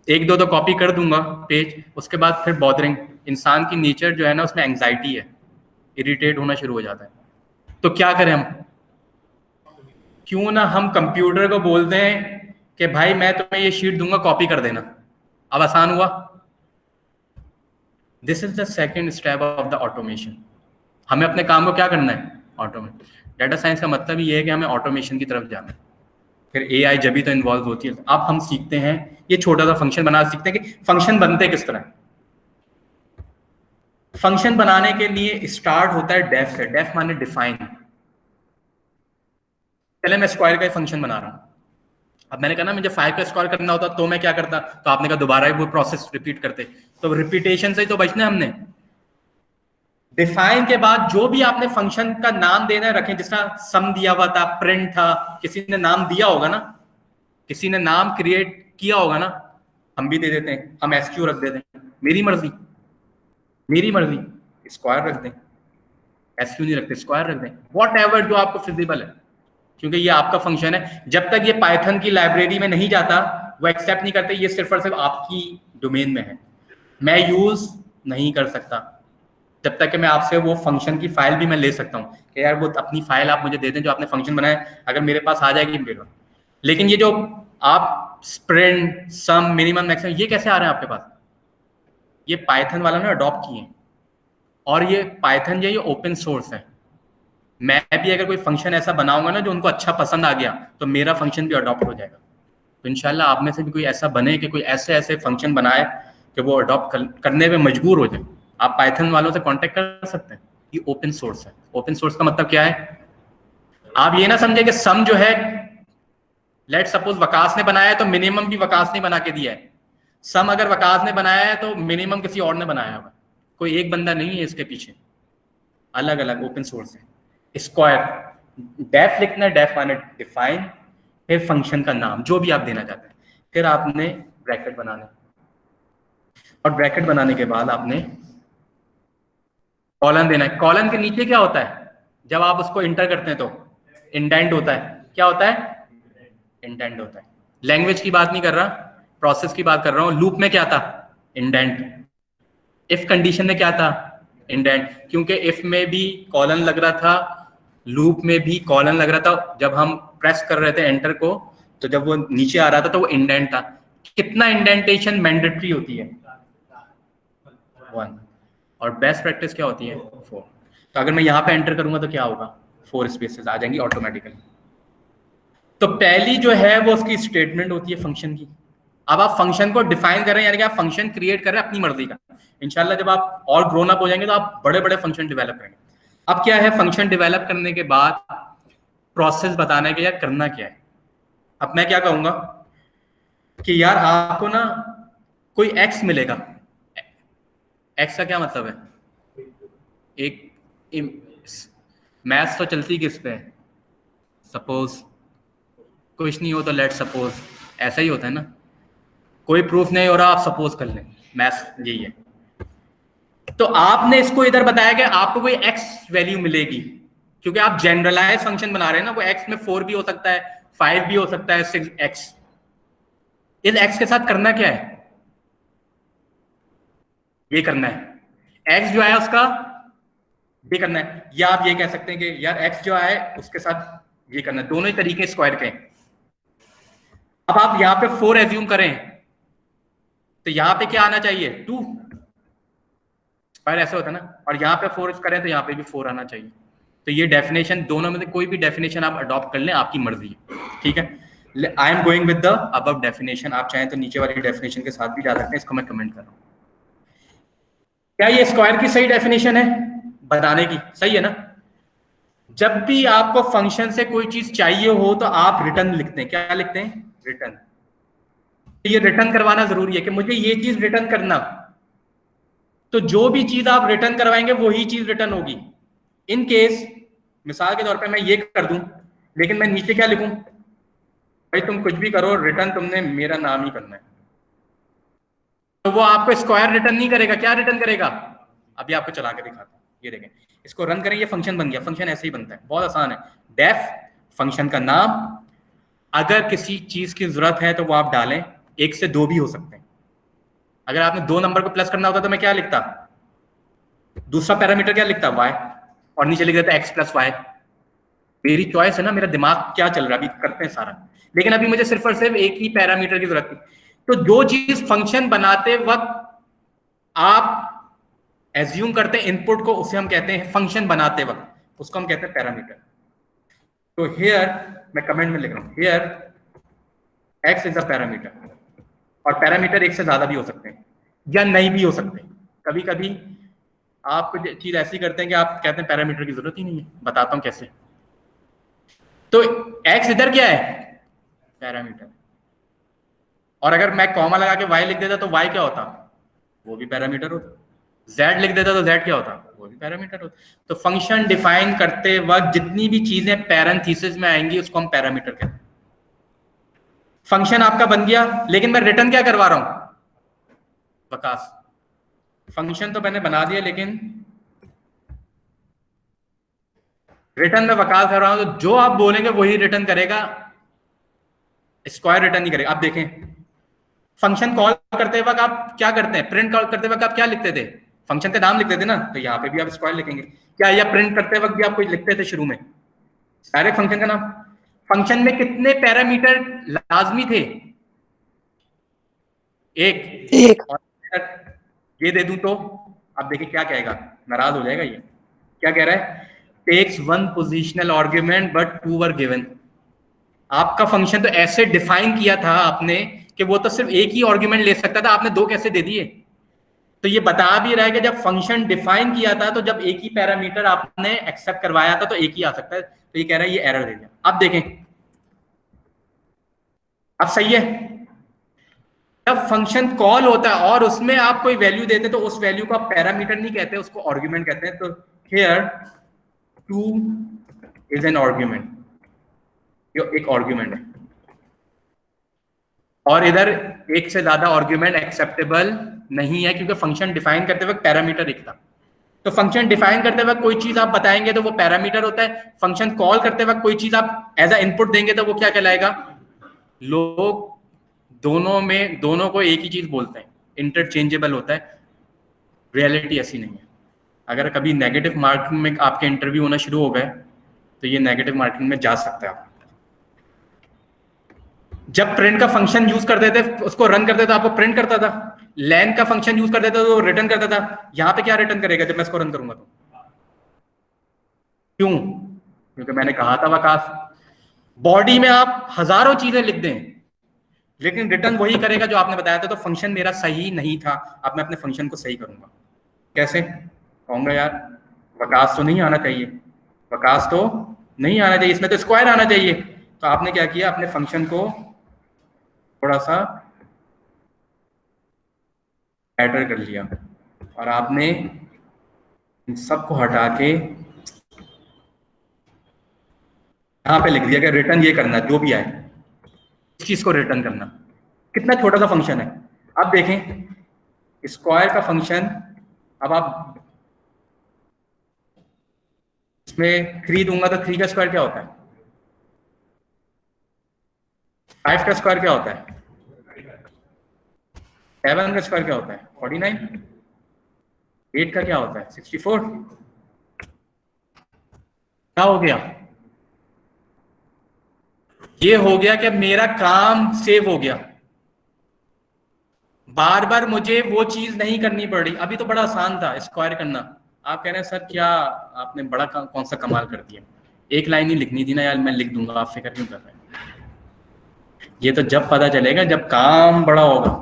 1-2 तो कॉपी कर दूंगा पेज, उसके बाद फिर बॉदरिंग। इंसान की नेचर जो है ना, उसमें एंग्जाइटी है, इरिटेट होना शुरू हो जाता है। तो क्या करें हम? क्यों ना हम कंप्यूटर को बोल दें कि भाई मैं तुम्हें ये शीट दूंगा, कॉपी कर देना। अब आसान हुआ। This is the second step of the automation. हमें अपने काम को क्या करना है? ऑटोमेट। डाटा साइंस का मतलब ही ये है कि हमें ऑटोमेशन की तरफ जाना है। फिर एआई जब भी तो इन्वॉल्व होती है। अब हम सीखते हैं, ये छोटा सा फंक्शन बना सीखते हैं कि फंक्शन बनते किस तरह। फंक्शन बनाने के लिए स्टार्ट होता है डेफ से। डेफ माने डिफाइन। पहले मैं स्क्वायर का फंक्शन बना रहा हूं। अब मैंने कहा ना मुझे 5 का स्क्वायर करना होता तो मैं क्या करता? तो आपने कहा दोबारा वो प्रोसेस रिपीट करते। तो रिपीटेशन से ही तो बचना है हमने। डिफाइन के बाद जो भी आपने फंक्शन का नाम देना है रखें। जिस तरह सम दिया हुआ था, प्रिंट था, किसी ने नाम दिया होगा ना, किसी ने नाम क्रिएट किया होगा ना, हम भी दे देते हैं। हम एसक्यू रख देते हैं, मेरी मर्जी स्क्वायर रख दें, एसक्यू नहीं रखते, स्क्वायर रख दें, वॉट एवर जो आपको फिजिबल है, क्योंकि ये आपका फंक्शन है। जब तक ये पाइथन की लाइब्रेरी में नहीं जाता वो एक्सेप्ट नहीं करते, ये सिर्फ और सिर्फ आपकी डोमेन में है, मैं यूज नहीं कर सकता जब तक कि मैं आपसे वो फंक्शन की फाइल भी मैं ले सकता हूँ कि यार वो अपनी फाइल आप मुझे दे दें जो आपने फंक्शन बनाया, अगर मेरे पास आ जाएगी मेरे। लेकिन ये जो आप स्प्रिंट, सम, मिनिमम, मैक्सिमम, ये कैसे आ रहे हैं आपके पास? ये पाइथन वाला ने अडॉप्ट किए हैं। और ये पाइथन जो है ये ओपन सोर्स है। मैं भी अगर कोई फंक्शन ऐसा बनाऊंगा ना जो उनको अच्छा पसंद आ गया तो मेरा फंक्शन भी अडॉप्ट हो जाएगा। तो इंशाल्लाह आप में से भी कोई ऐसा बने कि कोई ऐसे फंक्शन बनाए कि वो अडॉप्ट करने में मजबूर हो जाए। आप पाइथन वालों से कांटेक्ट कर सकते हैं। ये ओपन सोर्स है। ओपन सोर्स का मतलब क्या है? आप ये ना समझे कि सम जो है लेट सपोज वकास ने बनाया है तो मिनिमम भी वकास ने बना के दिया है। सम अगर वकास ने बनाया है तो मिनिमम किसी और ने बनाया होगा, कोई एक बंदा नहीं है इसके पीछे, अलग अलग ओपन सोर्स है। स्क्वायर डेफ लिखना है, डेफ माने डिफाइन, फिर फंक्शन का नाम जो भी आप देना चाहते हैं, फिर आपने ब्रैकेट बनाना, और ब्रैकेट बनाने के बाद आपने कॉलन देना है। कॉलन के नीचे क्या होता है जब आप उसको इंटर करते हैं तो इंडेंट होता है। क्या होता है? इंडेंट होता है। लैंग्वेज की बात नहीं कर रहा, प्रोसेस की बात कर रहा हूं। लूप में क्या था? इंडेंट। इफ कंडीशन में क्या था? इंडेंट, क्योंकि इफ में भी कॉलन लग रहा था, लूप में भी कॉलन लग रहा था। जब हम प्रेस कर रहे थे एंटर को तो जब वो नीचे आ रहा था तो वो इंडेंट था। कितना इंडेंटेशन मैंडेटरी होती है? 1। और बेस्ट प्रैक्टिस क्या होती है? 4। तो अगर मैं यहाँ पे एंटर करूंगा तो क्या होगा? 4 स्पेसेस आ जाएंगी ऑटोमेटिकली। तो पहली जो है वो उसकी स्टेटमेंट होती है फंक्शन की। अब आप फंक्शन को डिफाइन कर रहे हैं, यानी कि आप फंक्शन क्रिएट कर रहे हैं अपनी मर्जी का। इंशाल्लाह जब आप और ग्रोन अप हो जाएंगे तो आप बड़े बड़े फंक्शन डेवलप करेंगे। अब क्या है, फंक्शन डेवलप करने के बाद प्रोसेस बताना है कि यार करना क्या है। अब मैं क्या कहूंगा कि यार आपको ना कोई एक्स मिलेगा। एक्स का क्या मतलब है? एक मैथ्स तो चलती किस पे है? सपोज कुछ नहीं हो तो लेट सपोज, ऐसा ही होता है ना। कोई प्रूफ नहीं हो रहा, आप सपोज कर लें, मैथ्स यही है। तो आपने इसको इधर बताया कि आपको कोई एक्स वैल्यू मिलेगी, क्योंकि आप जनरलाइज फंक्शन बना रहे हैं ना। वो एक्स में 4 भी हो सकता है, 5 भी हो सकता है, 6x। इस एक्स के साथ करना क्या है? ये करना है। एक्स जो है उसका ये करना है, या आप ये कह सकते हैं कि यार एक्स जो है उसके साथ ये करना है। दोनों ही तरीके स्क्वायर के। अब आप यहां पे 4 एज्यूम करें तो यहां पे क्या आना चाहिए? 2। स्क्वायर ऐसे होता है ना। और यहां पे 4 करें तो यहां पे भी 4 आना चाहिए। तो ये डेफिनेशन, दोनों में से कोई भी डेफिनेशन आप अडॉप्ट कर लें, आपकी मर्जी है, ठीक है। I am going with the above definition. आप चाहें तो नीचे वाली डेफिनेशन के साथ भी जा सकते हैं, इसको मैं कमेंट कर रहा हूं। क्या ये स्क्वायर की सही डेफिनेशन है बनाने की? सही है ना। जब भी आपको फंक्शन से कोई चीज चाहिए हो तो आप रिटर्न लिखते हैं। क्या लिखते हैं? रिटर्न। ये रिटर्न करवाना जरूरी है कि मुझे ये चीज रिटर्न करना। तो जो भी चीज आप रिटर्न करवाएंगे वही चीज रिटर्न होगी। इन केस मिसाल के तौर पे मैं ये कर दूं, लेकिन मैं नीचे क्या लिखूं? भाई तुम कुछ भी करो, रिटर्न तुमने मेरा नाम ही करना है। तो वो आपको स्क्वायर रिटर्न नहीं करेगा। क्या रिटर्न करेगा? अभी आपको चला के दिखाता हूं। ये देखें, इसको रन करें, ये फंक्शन बन गया। फंक्शन ऐसे ही बनता है, बहुत आसान है। डेफ फंक्शन का नाम, अगर किसी चीज की जरूरत है तो वो आप डालें। 1 से 2 भी हो सकते हैं। अगर आपने 2 नंबर को प्लस करना होता तो मैं क्या लिखता? दूसरा पैरामीटर क्या लिखता? y, और नीचे लिख देता x + y। मेरी चॉइस है ना, मेरा दिमाग क्या चल रहा है, अभी करते हैं सारा। लेकिन अभी मुझे सिर्फ और सिर्फ एक ही पैरामीटर की जरूरत थी। तो जो चीज फंक्शन बनाते वक्त आप एज्यूम करते हैं इनपुट को, उसे हम कहते हैं फंक्शन बनाते वक्त, उसको हम कहते हैं पैरामीटर। तो हियर मैं कमेंट में लिख रहा हूं, here x is a parameter. और पैरामीटर 1 से ज्यादा भी हो सकते हैं या नहीं भी हो सकते। कभी कभी आप कुछ चीज ऐसी करते हैं कि आप कहते हैं पैरामीटर की जरूरत ही नहीं है। बताता हूं कैसे। तो x इधर क्या है? पैरामीटर। और अगर मैं कॉमा लगा के y लिख देता तो y क्या होता? वो भी पैरामीटर होता। z लिख देता तो z क्या होता? वो भी पैरामीटर होता। तो फंक्शन डिफाइन करते वक्त जितनी भी चीजें पैरेंथेसिस में आएंगी उसको हम पैरामीटर कहते हैं। फंक्शन आपका बन गया, लेकिन मैं रिटर्न क्या करवा रहा हूं? वकास। फंक्शन तो मैंने बना दिया, लेकिन रिटर्न में वकास कर रहा हूं। तो जो आप बोलेंगे वही रिटर्न करेगा, स्क्वायर रिटर्न नहीं करेगा। आप देखें, फंक्शन कॉल करते वक्त आप क्या करते हैं? प्रिंट कॉल करते वक्त आप क्या लिखते थे? फंक्शन का नाम लिखते थे ना। तो यहाँ पे भी आप स्क्वायर लिखेंगे क्या? या प्रिंट करते वक्त भी आप कुछ लिखते थे शुरू में? डायरेक्ट फंक्शन का नाम। फंक्शन में कितने पैरामीटर लाजमी थे? एक। और ये दे दूं तो अब देखिए क्या कहेगा, नाराज हो जाएगा। ये क्या कह रहा है? Takes 1 positional argument but 2 were given. आपका फंक्शन तो ऐसे डिफाइन किया था आपने कि वो तो सिर्फ एक ही आर्ग्यूमेंट ले सकता था, आपने 2 कैसे दे दिए? तो ये बता भी रहा है कि जब फंक्शन डिफाइन किया था तो जब एक ही पैरामीटर आपने एक्सेप्ट करवाया था तो एक ही आ सकता है, तो ये कह रहा है ये एरर दे दिया। अब देखें, अब सही है। जब फंक्शन कॉल होता है और उसमें आप कोई वैल्यू देते तो उस वैल्यू को आप पैरामीटर नहीं कहते, उसको आर्गुमेंट कहते हैं। तो हियर 2 इज एन आर्गुमेंट, ये एक आर्गुमेंट है, और इधर एक से ज्यादा आर्गुमेंट एक्सेप्टेबल नहीं है क्योंकि फंक्शन डिफाइन करते वक्त पैरामीटर एक था। तो फंक्शन डिफाइन करते वक्त कोई चीज आप बताएंगे तो वो पैरामीटर होता है, फंक्शन कॉल करते वक्त कोई चीज आप एज अ इनपुट देंगे तो वो क्या कहलाएगा। लोग दोनों को एक ही चीज बोलते हैं, इंटरचेंजेबल होता है। रियलिटी ऐसी नहीं है। अगर कभी नेगेटिव मार्किंग में आपके इंटरव्यू होना शुरू हो गए तो ये नेगेटिव मार्किंग में जा सकता है आप। जब प्रिंट का फंक्शन यूज करते थे, उसको रन करते थे, आपको प्रिंट करता था। लैन का फंक्शन यूज करते थे तो रिटर्न करता था। यहां पे क्या रिटर्न करेगा जब मैं इसको रन करूंगा तो? क्यों? क्योंकि मैंने कहा था वकास, बॉडी में आप हजारों चीजें लिख दें लेकिन रिटर्न वही करेगा जो आपने बताया था। तो फंक्शन मेरा सही नहीं था, अब मैं अपने फंक्शन को सही करूंगा। कैसे? कहूंगा यार वकास तो नहीं आना चाहिए, वकास तो नहीं आना चाहिए, इसमें तो स्क्वायर आना चाहिए। तो आपने क्या किया, अपने फंक्शन को थोड़ा सा बेटर कर लिया और आपने इन सबको हटा के यहां पे लिख दिया कि रिटर्न ये करना, जो भी आए इस चीज को रिटर्न करना। कितना छोटा सा फंक्शन है। अब देखें स्क्वायर का फंक्शन, अब आप इसमें 3 दूंगा तो 3 का स्क्वायर क्या होता है? 5 का स्क्वायर क्या होता है? 7 का स्क्वायर क्या होता है? 49। 8 का क्या होता है? 64। क्या हो गया? ये हो गया कि मेरा काम सेव हो गया, बार बार मुझे वो चीज नहीं करनी पड़ रही। अभी तो बड़ा आसान था स्क्वायर करना। आप कह रहे हैं सर क्या आपने बड़ा कौन सा कमाल कर दिया, एक लाइन ही लिखनी थी ना यार, मैं लिख दूंगा, आप फिक्र क्यों कर रहे हैं। ये तो जब पता चलेगा जब काम बड़ा होगा।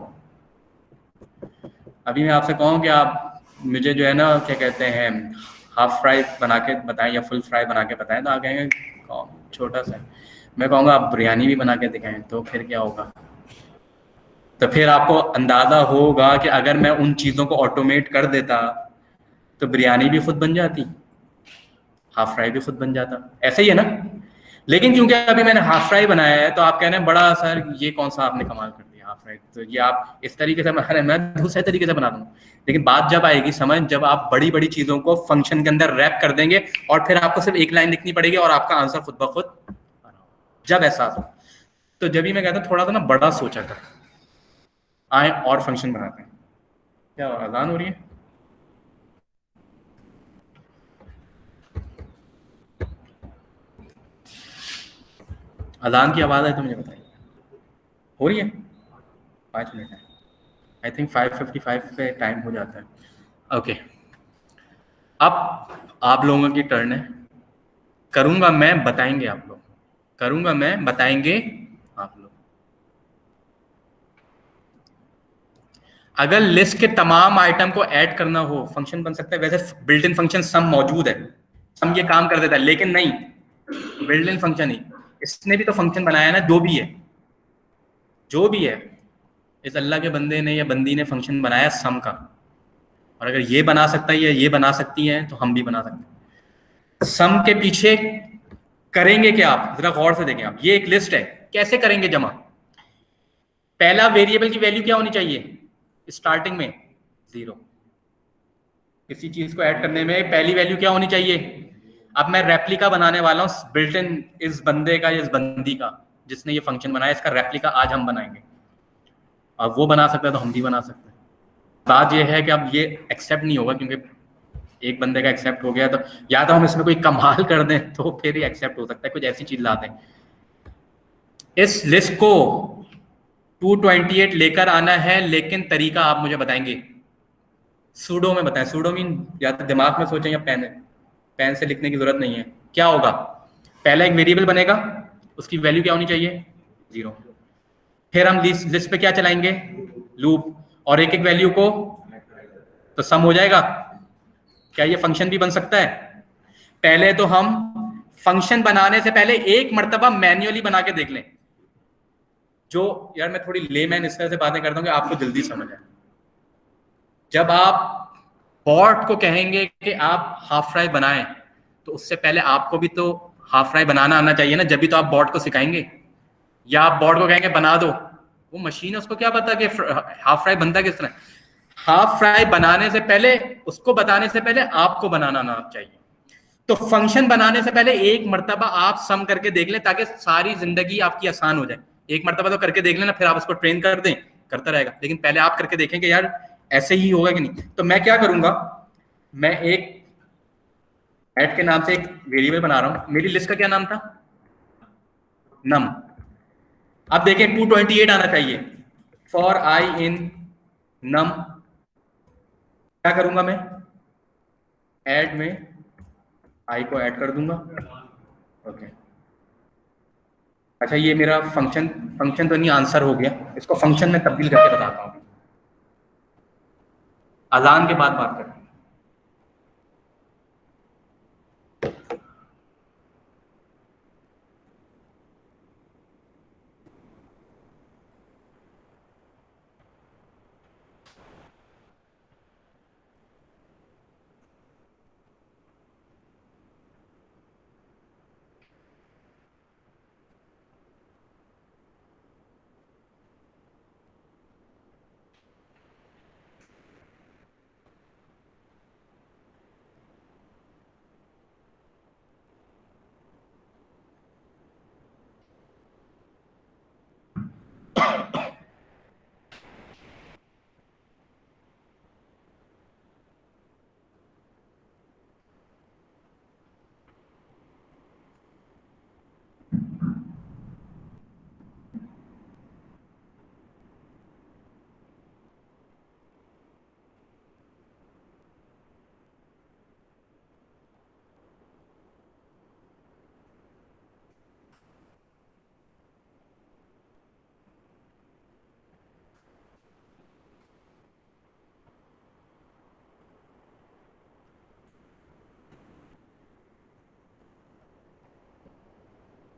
अभी मैं आपसे कहूँ कि आप मुझे जो है ना क्या कहते हैं हाफ फ्राई बना के बताएं या फुल फ्राई बना के बताएं, तो आप कहेंगे छोटा सा। मैं कहूँगा आप बिरयानी भी बना के दिखाएं, तो फिर क्या होगा? तो फिर आपको अंदाजा होगा कि अगर मैं उन चीज़ों को ऑटोमेट कर देता तो बिरयानी भी खुद बन जाती, हाफ फ्राई भी खुद बन जाता। ऐसा ही है ना। लेकिन क्योंकि अभी मैंने हाफ फ्राई बनाया है तो आप कह रहे हैं बड़ा सर ये कौन सा आपने कमाल कर दिया हाफ फ्राई, तो ये आप इस तरीके से बना रहे हैं, मैं दूसरे तरीके से बना दूंगा। लेकिन बात जब आएगी समझ, जब आप बड़ी बड़ी चीज़ों को फंक्शन के अंदर रैप कर देंगे और फिर आपको सिर्फ एक लाइन लिखनी पड़ेगी और आपका आंसर खुद ब खुद, जब एहसास हो। तो जब भी मैं कहता हूँ थोड़ा सा ना बड़ा सोचा कर, आए और फंक्शन बनाते हैं। क्या अजान हो रही है? अजान की आवाज़ है तो मुझे बताइए। हो रही है? 5 मिनट है। आई थिंक 5:55 पे टाइम हो जाता है। ओके, अब आप लोगों की टर्न है। करूँगा मैं, बताएंगे आप लोग। करूँगा मैं, बताएंगे आप लोग। अगर लिस्ट के तमाम आइटम को ऐड करना हो फंक्शन बन सकता है। वैसे बिल्ट इन फंक्शन सम मौजूद है, सम ये काम कर देता है, लेकिन नहीं बिल्ट इन फंक्शन ही। इसने भी तो फंक्शन बनाया ना, जो भी है, जो भी है, इस अल्लाह के बंदे ने या बंदी ने फंक्शन बनाया सम का। और अगर ये बना सकता है या ये बना सकती है तो हम भी बना सकते हैं। सम के पीछे करेंगे क्या आप जरा गौर से देखें। आप ये एक लिस्ट है, कैसे करेंगे जमा? पहला वेरिएबल की वैल्यू क्या होनी चाहिए स्टार्टिंग में? 0। किसी चीज को ऐड करने में पहली वैल्यू क्या होनी चाहिए? अब मैं रेप्लिका बनाने वाला हूँ बिल्ट इन इस बंदे का या इस बंदी का जिसने ये फंक्शन बनाया, इसका रेप्लिका आज हम बनाएंगे। अब वो बना सकता है तो हम भी बना सकते हैं। बात ये है कि अब ये एक्सेप्ट नहीं होगा क्योंकि एक बंदे का एक्सेप्ट हो गया, तो या तो हम इसमें कोई कमाल कर दें तो फिर ही एक्सेप्ट हो सकता है, कुछ ऐसी चीज लाते हैं। इस लिस्ट को 228 लेकर आना है, लेकिन तरीका आप मुझे बताएंगे। सूडो में बताएं। सूडो मीन या तो दिमाग में सोचें या पेन से लिखने की जरूरत नहीं है। क्या होगा? पहला एक वेरिएबल बनेगा, उसकी वैल्यू क्या होनी चाहिए? 0। फिर हम लिस्ट पे क्या चलाएंगे? लूप, और एक एक वैल्यू को तो सम हो जाएगा। क्या ये फंक्शन भी बन सकता है? पहले तो हम फंक्शन बनाने से पहले एक मर्तबा मैन्युअली बना के देख लें। जो यार मैं थोड़ी लेमैन इस तरह से बातें करता हूँ कि आपको जल्दी समझ आए। जब आप बॉट को कहेंगे कि आप हाफ फ्राई बनाएं, तो उससे पहले आपको भी तो हाफ फ्राई बनाना आना चाहिए ना, जब भी तो आप बॉट को सिखाएंगे। या आप बॉट को कहेंगे बना दो, वो मशीन है, उसको क्या पता कि हाफ फ्राई बनता किस तरह। हाफ फ्राई बनाने से पहले, उसको बताने से पहले आपको बनाना आना चाहिए। तो फंक्शन बनाने से पहले एक मर्तबा आप सम करके देख लें, ताकि सारी जिंदगी आपकी आसान हो जाए। एक मर्तबा तो करके देख लेना, फिर आप उसको ट्रेन कर दें, करता रहेगा। लेकिन पहले आप करके देखें कि यार ऐसे ही होगा कि नहीं। तो मैं क्या करूंगा, मैं एक ऐड के नाम से एक वेरिएबल बना रहा हूं। मेरी लिस्ट का क्या नाम था? नम। अब देखें 228 आना चाहिए। फॉर आई इन नम, क्या करूंगा मैं? ऐड में आई को ऐड कर दूंगा। ओके, अच्छा ये मेरा फंक्शन तो नहीं, आंसर हो गया। इसको फंक्शन में तब्दील करके बताता हूँ। अजान के बाद बात करते हैं।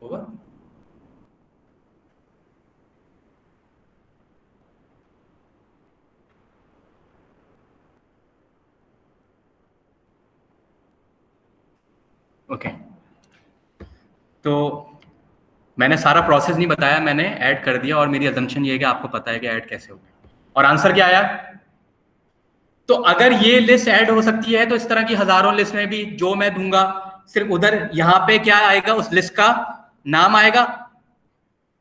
होगा? ओके, तो मैंने सारा प्रोसेस नहीं बताया, मैंने ऐड कर दिया। और मेरी अजम्पशन ये है कि आपको पता है कि ऐड कैसे होगा। और आंसर क्या आया? तो अगर ये लिस्ट ऐड हो सकती है, तो इस तरह की हजारों लिस्ट में भी जो मैं दूंगा, सिर्फ उधर यहाँ पे क्या आएगा, उस लिस्ट का नाम आएगा,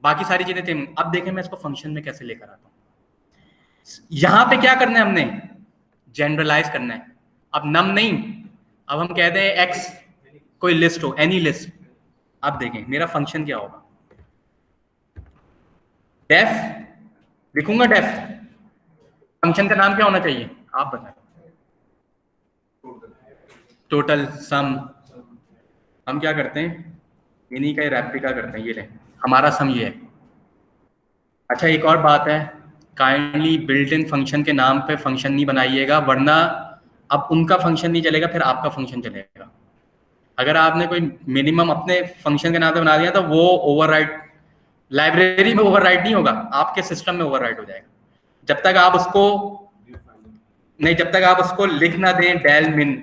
बाकी सारी चीजें सेम। अब देखें मैं इसको फंक्शन में कैसे लेकर आता हूं। यहां पे क्या करना है, हमने जनरलाइज करना है। अब नम नहीं, अब हम कहते हैं एक्स, कोई लिस्ट हो, एनी लिस्ट। अब देखें मेरा फंक्शन क्या होगा। डेफ लिखूंगा, डेफ। फंक्शन का नाम क्या होना चाहिए, आप बताएं। Total sum. हम क्या करते हैं, इन्हीं का रेप्लिका करते हैं। ये ले, हमारा सम ये है। अच्छा एक और बात है, काइंडली बिल्ट इन फंक्शन के नाम पे फंक्शन नहीं बनाइएगा, वरना अब उनका फंक्शन नहीं चलेगा, फिर आपका फंक्शन चलेगा। अगर आपने कोई मिनिमम अपने फंक्शन के नाम पे बना दिया तो वो ओवरराइट, लाइब्रेरी में ओवरराइट नहीं होगा, आपके सिस्टम में ओवरराइट हो जाएगा। जब तक आप उसको नहीं, जब तक आप उसको लिख ना दें डेल मिन,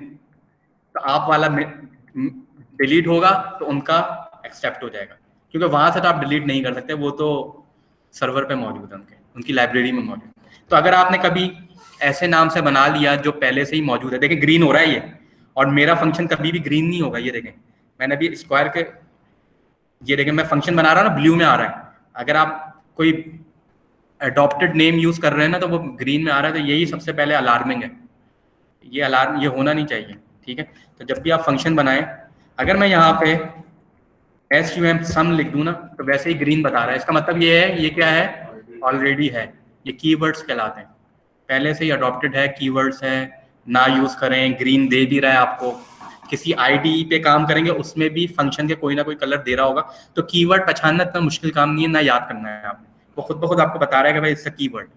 तो आप वाला डिलीट होगा तो उनका एक्सेप्ट हो जाएगा। क्योंकि वहां से तो आप डिलीट नहीं कर सकते, वो तो सर्वर पे मौजूद है, उनकी लाइब्रेरी में मौजूद। तो अगर आपने कभी ऐसे नाम से बना लिया जो पहले से ही मौजूद है, देखें ग्रीन हो रहा है ये, और मेरा फंक्शन कभी भी ग्रीन नहीं होगा। ये देखें मैंने अभी स्क्वायर के, ये देखें मैं फंक्शन बना रहा हूँ ना, ब्लू में आ रहा है। अगर आप कोई अडॉप्टेड नेम यूज कर रहे हैं ना, तो वो ग्रीन में आ रहा है, तो यही सबसे पहले अलार्मिंग है। ये अलार्म, ये होना नहीं चाहिए, ठीक है। तो जब भी आप फंक्शन बनाएं, अगर मैं यहाँ पे SUM सम लिख दूं ना, तो वैसे ही ग्रीन बता रहा है। इसका मतलब ये है, ये क्या है, ऑलरेडी है। ये कीवर्ड्स कहलाते हैं, पहले से ही अडॉप्टेड है, कीवर्ड्स है, ना यूज करें। ग्रीन दे भी रहा है आपको, किसी IDE पे काम करेंगे उसमें भी फंक्शन के कोई ना कोई कलर दे रहा होगा। तो कीवर्ड पहचानना इतना मुश्किल काम नहीं है, ना याद करना है आपने, वो खुद ब खुद आपको बता रहा है कि भाई इसका कीवर्ड,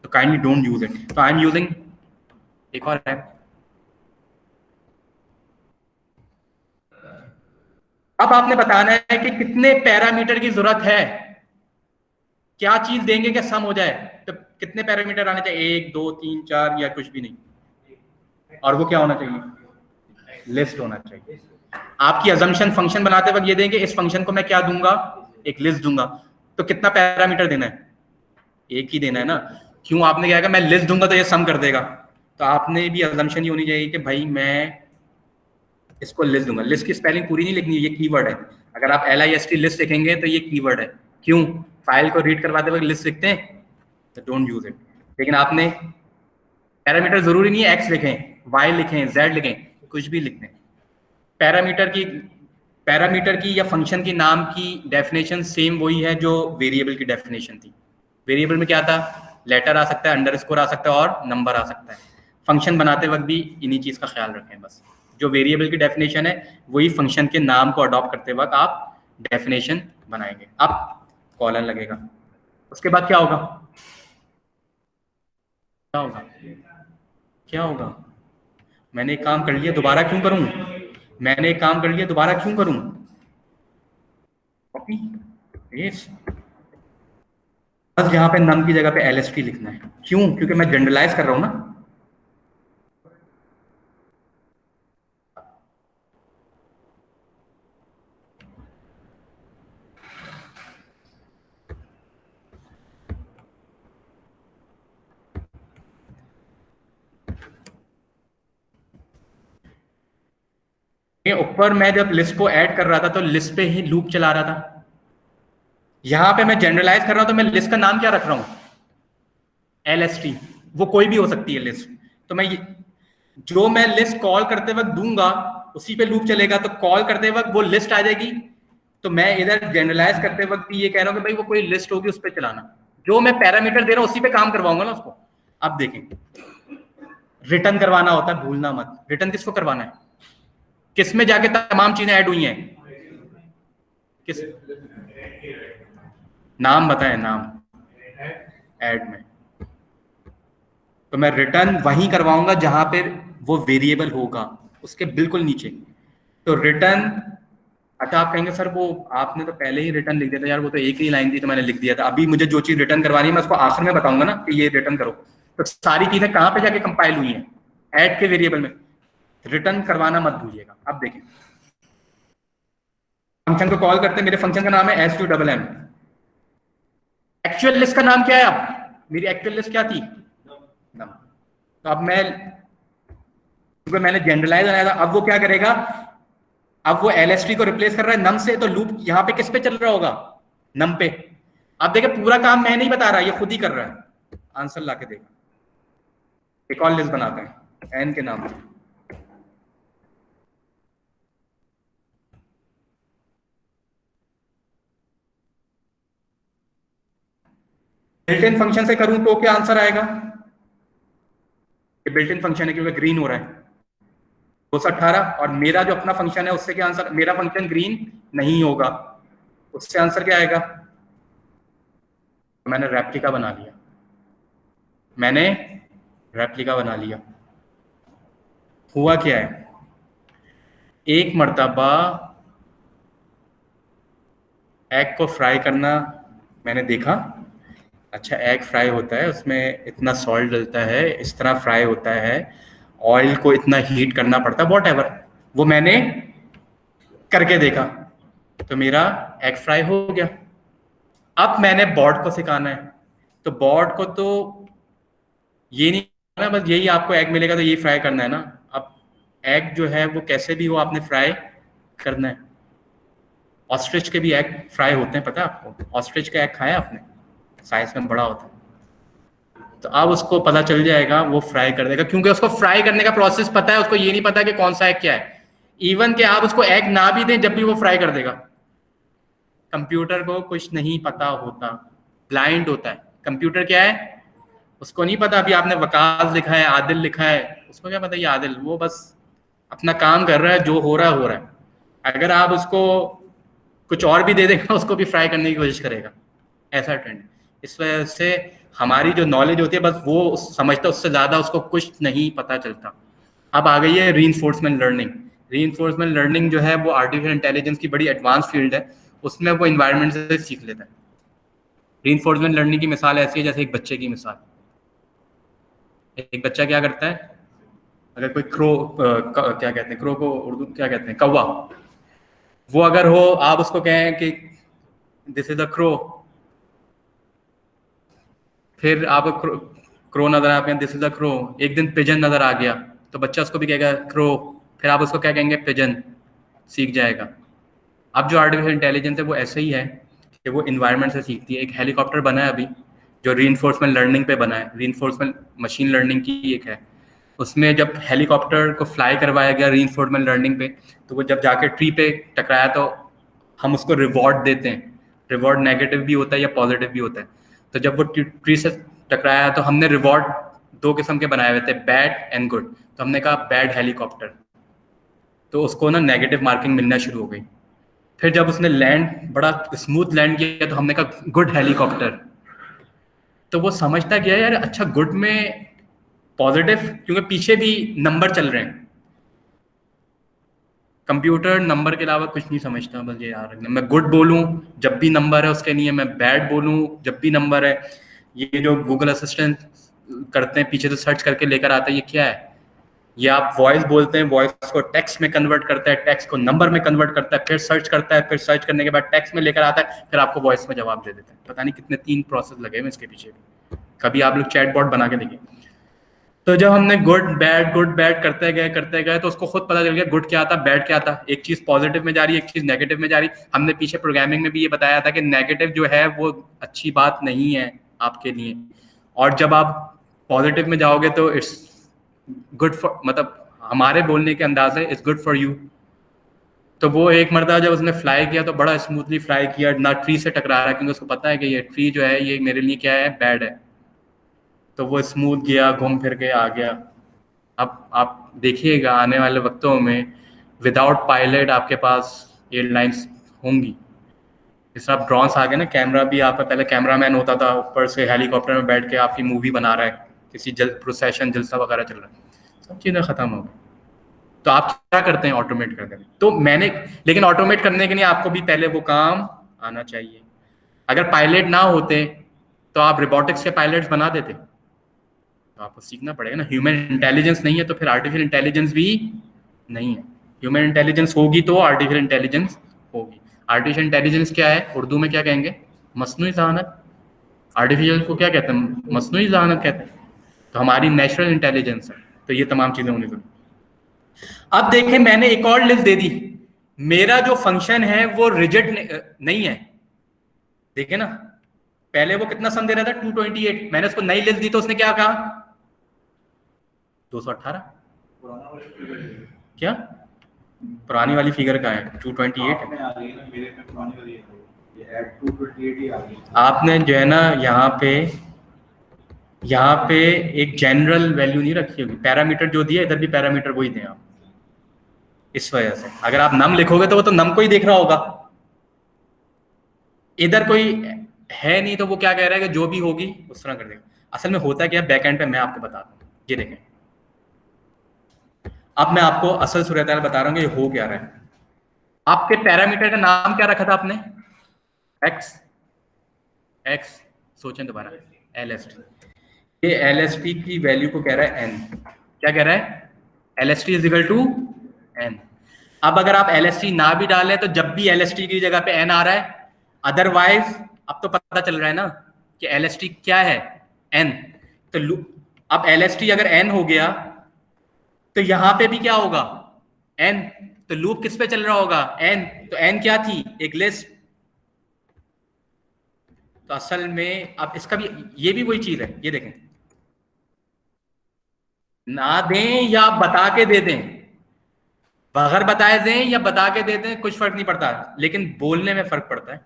तो काइंडली डोंट यूज इट। तो आई एम यूजिंग एक और है। अब आपने बताना है कि कितने पैरामीटर की जरूरत है, क्या चीज देंगे कि सम हो जाए, तो कितने पैरामीटर आने चाहिए, 1 2 3 4 या कुछ भी नहीं, और वो क्या होना चाहिए, लिस्ट होना चाहिए। आपकी अजम्पशन फंक्शन बनाते वक्त ये देंगे इस फंक्शन को मैं क्या दूंगा, एक लिस्ट दूंगा, तो कितना पैरामीटर देना है, एक ही देना है ना। क्यों, आपने क्या कहा मैं लिस्ट दूंगा तो ये सम कर देगा, तो आपने भी अजम्पशन ये होनी चाहिए कि भाई मैं इसको लिस्ट दूंगा। लिस्ट की स्पेलिंग पूरी नहीं लिखनी है, ये कीवर्ड है। अगर आप LIST लिस्ट लिखेंगे तो ये कीवर्ड है। क्यों, फाइल को रीड करवाते वक्त लिस्ट लिखते हैं, तो डोंट यूज इट। लेकिन आपने पैरामीटर जरूरी नहीं है X लिखें, Y लिखें, Z लिखें, कुछ भी लिखते हैं। पैरामीटर की या फंक्शन की नाम की डेफिनेशन सेम वही है जो वेरिएबल की डेफिनेशन थी। वेरिएबल में क्या था, लेटर आ सकता है, अंडरस्कोर आ सकता है और नंबर आ सकता है। फंक्शन बनाते वक्त भी इन्हीं चीज का ख्याल रखें, बस जो वेरिएबल की डेफिनेशन है वही फंक्शन के नाम को अडॉप्ट करते वक्त आप डेफिनेशन बनाएंगे। अब कॉलन लगेगा, उसके बाद क्या होगा, क्या होगा, क्या होगा, मैंने एक काम कर लिया दोबारा क्यों करूं, मैंने एक काम कर लिया दोबारा क्यों करूं, कॉपी पेस्ट, बस यहाँ पे नम की जगह पे LST लिखना है। क्यों, क्योंकि मैं जनरलाइज कर रहा हूं ना। ऊपर मैं जब लिस्ट को ऐड कर रहा था तो लिस्ट पे ही लूप चला रहा था। यहां पे मैं जनरलाइज कर रहा हूं तो मैं लिस्ट का नाम क्या रख रहा हूं, LST। वो कोई भी हो सकती है लिस्ट, तो मैं जो मैं लिस्ट कॉल करते वक्त दूंगा उसी पे लूप चलेगा। तो कॉल करते वक्त वो लिस्ट आ जाएगी, तो मैं इधर जनरलाइज करते वक्त भी ये कह रहा हूं कि भाई वो कोई लिस्ट होगी उस पर चलाना। जो मैं पैरामीटर दे रहा हूं उसी पे काम करवाऊंगा ना उसको। अब देखें, रिटर्न करवाना होता है, भूलना मत। रिटर्न किसको करवाना है, किस में जाके तमाम चीजें ऐड हुई हैं, किस, नाम बताएं, नाम ऐड में। तो मैं रिटर्न वहीं करवाऊंगा जहां पे वो वेरिएबल होगा, उसके बिल्कुल नीचे। तो रिटर्न, अच्छा आप कहेंगे सर वो आपने तो पहले ही रिटर्न लिख दिया था यार, वो तो एक ही लाइन थी तो मैंने लिख दिया था। अभी मुझे जो चीज रिटर्न करवानी है मैं उसको आखिर में बताऊंगा ना कि ये रिटर्न करो। तो सारी चीजें कहां पे जाके कंपाइल हुई हैं, ऐड के वेरिएबल में। रिटर्न करवाना मत भूलिएगा। अब देखें, फंक्शन को कॉल करते हैं, मेरे फंक्शन का नाम है S2MM। एक्चुअल लिस्ट का नाम क्या है, अब मेरी एक्चुअल लिस्ट क्या थी, नम। तो अब क्योंकि मैंने जनरलाइज बनाया था, अब वो क्या करेगा, अब वो LST को रिप्लेस कर रहा है नम से, तो लूप यहाँ पे किस पे चल रहा होगा, नम पे। अब देखिए पूरा काम मैं नहीं बता रहा, ये खुद ही कर रहा है, आंसर लाके देगा। एक और लिस्ट बनाते हैं n के नाम से। बिल्ट इन फंक्शन से करूं तो क्या आंसर आएगा, ये बिल्ट इन फंक्शन है क्योंकि ग्रीन हो रहा है 218, और मेरा जो अपना फंक्शन है उससे क्या आंसर, मेरा फंक्शन ग्रीन नहीं होगा, उससे आंसर क्या आएगा। मैंने रेप्लिका बना लिया, मैंने रेप्लिका बना लिया। हुआ क्या है, एक मर्तबा एग को फ्राई करना मैंने देखा, अच्छा एग फ्राई होता है, उसमें इतना सॉल्ट डलता है, इस तरह फ्राई होता है, ऑयल को इतना हीट करना पड़ता है, वॉट एवर, वो मैंने करके देखा, तो मेरा एग फ्राई हो गया। अब मैंने बॉर्ड को सिखाना है, तो बॉर्ड को तो ये नहीं ना बस यही आपको एग मिलेगा तो ये फ्राई करना है ना। अब एग जो है वो कैसे भी हो आपने फ्राई करना है। ऑस्ट्रिच के भी एग फ्राई होते हैं, पता है आपको, ऑस्ट्रिच का एग खाया आपने, साइज में बड़ा होता है। तो अब उसको पता चल जाएगा, वो फ्राई कर देगा, क्योंकि उसको फ्राई करने का प्रोसेस पता है, उसको ये नहीं पता कि कौन सा एग क्या है। इवन कि आप उसको एग ना भी दें जब भी वो फ्राई कर देगा। कंप्यूटर को कुछ नहीं पता होता, ब्लाइंड होता है कंप्यूटर। क्या है, उसको नहीं पता। अभी आपने वकास लिखा है, आदिल लिखा है, उसको क्या पता ये आदिल, वो बस अपना काम कर रहा है, जो हो रहा है हो रहा है। अगर आप उसको कुछ और भी दे देगा उसको भी फ्राई करने की कोशिश करेगा, ऐसा ट्रेंड। इस वजह से हमारी जो नॉलेज होती है बस वो समझता, उससे ज़्यादा उसको कुछ नहीं पता चलता। अब आ गई है रीइंफोर्समेंट लर्निंग। रीइंफोर्समेंट लर्निंग जो है वो आर्टिफिशियल इंटेलिजेंस की बड़ी एडवांस फील्ड है, उसमें वो इन्वायरमेंट से सीख लेता है। रीइंफोर्समेंट लर्निंग की मिसाल ऐसी है जैसे एक बच्चे की मिसाल। एक बच्चा क्या करता है, अगर कोई क्या कहते हैं क्रो को उर्दू क्या कहते हैं, कौवा, वो अगर हो, आप उसको कहें कि दिस इज अ क्रो, फिर आप क्रो नजर आ गया, दिस इज अ क्रो। एक दिन पिजन नजर आ गया तो बच्चा उसको भी कहेगा क्रो, फिर आप उसको क्या कहेंगे, पिजन, सीख जाएगा। अब जो आर्टिफिशियल इंटेलिजेंस है वो ऐसे ही है कि वो इन्वायरमेंट से सीखती है। एक हेलीकॉप्टर बना है अभी जो रीइंफोर्समेंट लर्निंग पे बना है, रीइंफोर्समेंट मशीन लर्निंग की एक है। उसमें जब हेलीकॉप्टर को फ्लाई करवाया गया रीइंफोर्समेंट लर्निंग पे, तो वो जब जाके ट्री पे टकराया तो हम उसको रिवॉर्ड देते हैं। रिवॉर्ड नेगेटिव भी होता है या पॉजिटिव भी होता है। तो जब वो ट्री से टकराया तो हमने रिवॉर्ड दो किस्म के बनाए हुए थे, बैड एंड गुड। तो हमने कहा बैड हेलीकॉप्टर, तो उसको ना नेगेटिव मार्किंग मिलना शुरू हो गई। फिर जब उसने लैंड बड़ा स्मूथ लैंड किया तो हमने कहा गुड हेलीकॉप्टर। तो वो समझता गया यार अच्छा गुड में पॉजिटिव, क्योंकि पीछे भी नंबर चल रहे हैं। कंप्यूटर नंबर के अलावा कुछ नहीं समझता, बस ये यार मैं गुड बोलूं जब भी नंबर है उसके लिए, मैं बैड बोलूं जब भी नंबर है। ये जो गूगल असिस्टेंट करते हैं पीछे से सर्च करके लेकर आते हैं, ये क्या है? ये आप वॉइस बोलते हैं, वॉइस को टेक्स्ट में कन्वर्ट करता है, टेक्स्ट को नंबर में कन्वर्ट करता है, फिर सर्च करता है, फिर सर्च करने के बाद टेक्स्ट में लेकर आता है, फिर आपको वॉइस में जवाब दे देता है। पता नहीं कितने 3 प्रोसेस लगे हुए इसके पीछे भी। कभी आप लोग चैटबॉट बना के देखिए। तो जब हमने गुड बैड करते गए तो उसको खुद पता चल गया गुड क्या था, बैड क्या था। एक चीज पॉजिटिव में जा रही है, एक चीज नेगेटिव में जा रही। हमने पीछे प्रोग्रामिंग में भी ये बताया था कि नेगेटिव जो है वो अच्छी बात नहीं है आपके लिए, और जब आप पॉजिटिव में जाओगे तो इट्स गुड फॉर, मतलब हमारे बोलने के अंदाज है इट्स गुड फॉर यू। तो वो एक मरतबा जब उसने फ्लाई किया तो बड़ा स्मूथली फ्लाई किया, ना ट्री से टकरा रहा है, क्योंकि उसको पता है कि ये ट्री जो है ये मेरे लिए क्या है, बैड है। तो वो स्मूथ गया, घूम फिर के आ गया। अब आप देखिएगा आने वाले वक्तों में विदाउट पायलट आपके पास एयरलाइंस होंगी। जिस तरह ड्रोन्स आ गए ना, कैमरा भी आपका पहले कैमरामैन होता था, ऊपर से हेलीकॉप्टर में बैठ के आपकी मूवी बना रहा है, किसी प्रोसेशन जलसा वगैरह चल रहा है, सब चीज़ें ख़त्म हो गई। तो आप क्या करते हैं, ऑटोमेट करते हैं। तो मैंने, लेकिन ऑटोमेट करने के लिए आपको भी पहले वो काम आना चाहिए। अगर पायलट ना होते तो आप रोबोटिक्स के पायलट्स बना देते, तो आपको सीखना पड़ेगा ना। ह्यूमन इंटेलिजेंस नहीं है तो फिर आर्टिफिशियल इंटेलिजेंस भी नहीं है। ह्यूमन इंटेलिजेंस होगी तो आर्टिफिशियल इंटेलिजेंस होगी। आर्टिफिशियल इंटेलिजेंस क्या है, उर्दू में क्या कहेंगे, मसनूई ज़हानत। आर्टिफिशियल को क्या कहते हैं, मसनूई ज़हानत कहते हैं। तो हमारी नेचुरल इंटेलिजेंस है। तो ये तमाम चीज़ें होनी जरूरी। अब देखें मैंने एक और लिस्ट दे दी, मेरा जो फंक्शन है वो रिजिड नहीं है। देखे ना, पहले वो कितना सम दे रहा था, 228। मैंने उसको नई लिस्ट दी तो उसने क्या कहा, 218। क्या पुरानी वाली फिगर का है, 228 आपने जो है ना यहाँ पे एक जनरल वैल्यू नहीं रखी होगी, पैरामीटर जो दिया इधर भी पैरामीटर वही दें आप। इस वजह से अगर आप नम लिखोगे तो वो तो नम को ही देख रहा होगा, इधर कोई है नहीं, तो वो क्या कह रहा है कि जो भी होगी उस तरह कर देगा। असल में होता क्या, बैक एंड पे मैं आपको बताता हूँ। ये देखें, अब मैं आपको असल सूरत हाल बता रहा हूँ कि ये हो क्या रहा है। आपके पैरामीटर का नाम क्या रखा था आपने, एक्स, सोचें दोबारा, LST। ये LST की वैल्यू को कह रहा है n। क्या कह रहा है, LST is equal to n। अब अगर आप LST ना भी डालें तो जब भी LST की जगह पे n आ रहा है, अदरवाइज अब तो पता चल रहा है ना कि LST क्या है, n। तो अब LST अगर n हो गया तो यहां पे भी क्या होगा, n। तो लूप किस पे चल रहा होगा, n। तो n क्या थी, एक लिस्ट। तो असल में अब इसका भी ये भी वही चीज है। ये देखें, ना दें या बता के दे दें, बगैर बताए दें या बता के दे दें, कुछ फर्क नहीं पड़ता, लेकिन बोलने में फर्क पड़ता है।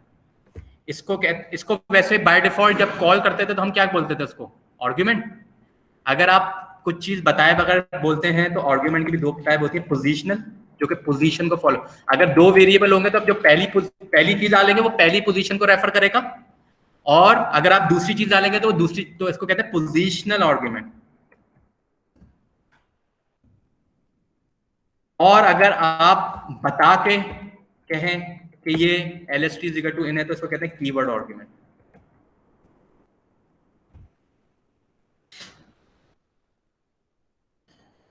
इसको वैसे बाय डिफॉल्ट जब कॉल करते थे तो हम क्या बोलते थे उसको, आर्ग्यूमेंट। अगर आप कुछ चीज बताए बगैर बोलते हैं तो आर्ग्यूमेंट की भी 2 टाइप होती है, पोजीशनल, जो कि पोजीशन को फॉलो, अगर 2 वेरिएबल होंगे तो अब जो पहली चीज डालेंगे वो पहली पोजीशन को रेफर करेगा, और अगर आप दूसरी चीज डालेंगे तो दूसरी, तो इसको कहते हैं पोजिशनल आर्गुमेंट। और अगर आप बता के कहें कि ये LST इज इक्वल टू इन है तो इसको कहते हैं कीवर्ड आर्गुमेंट।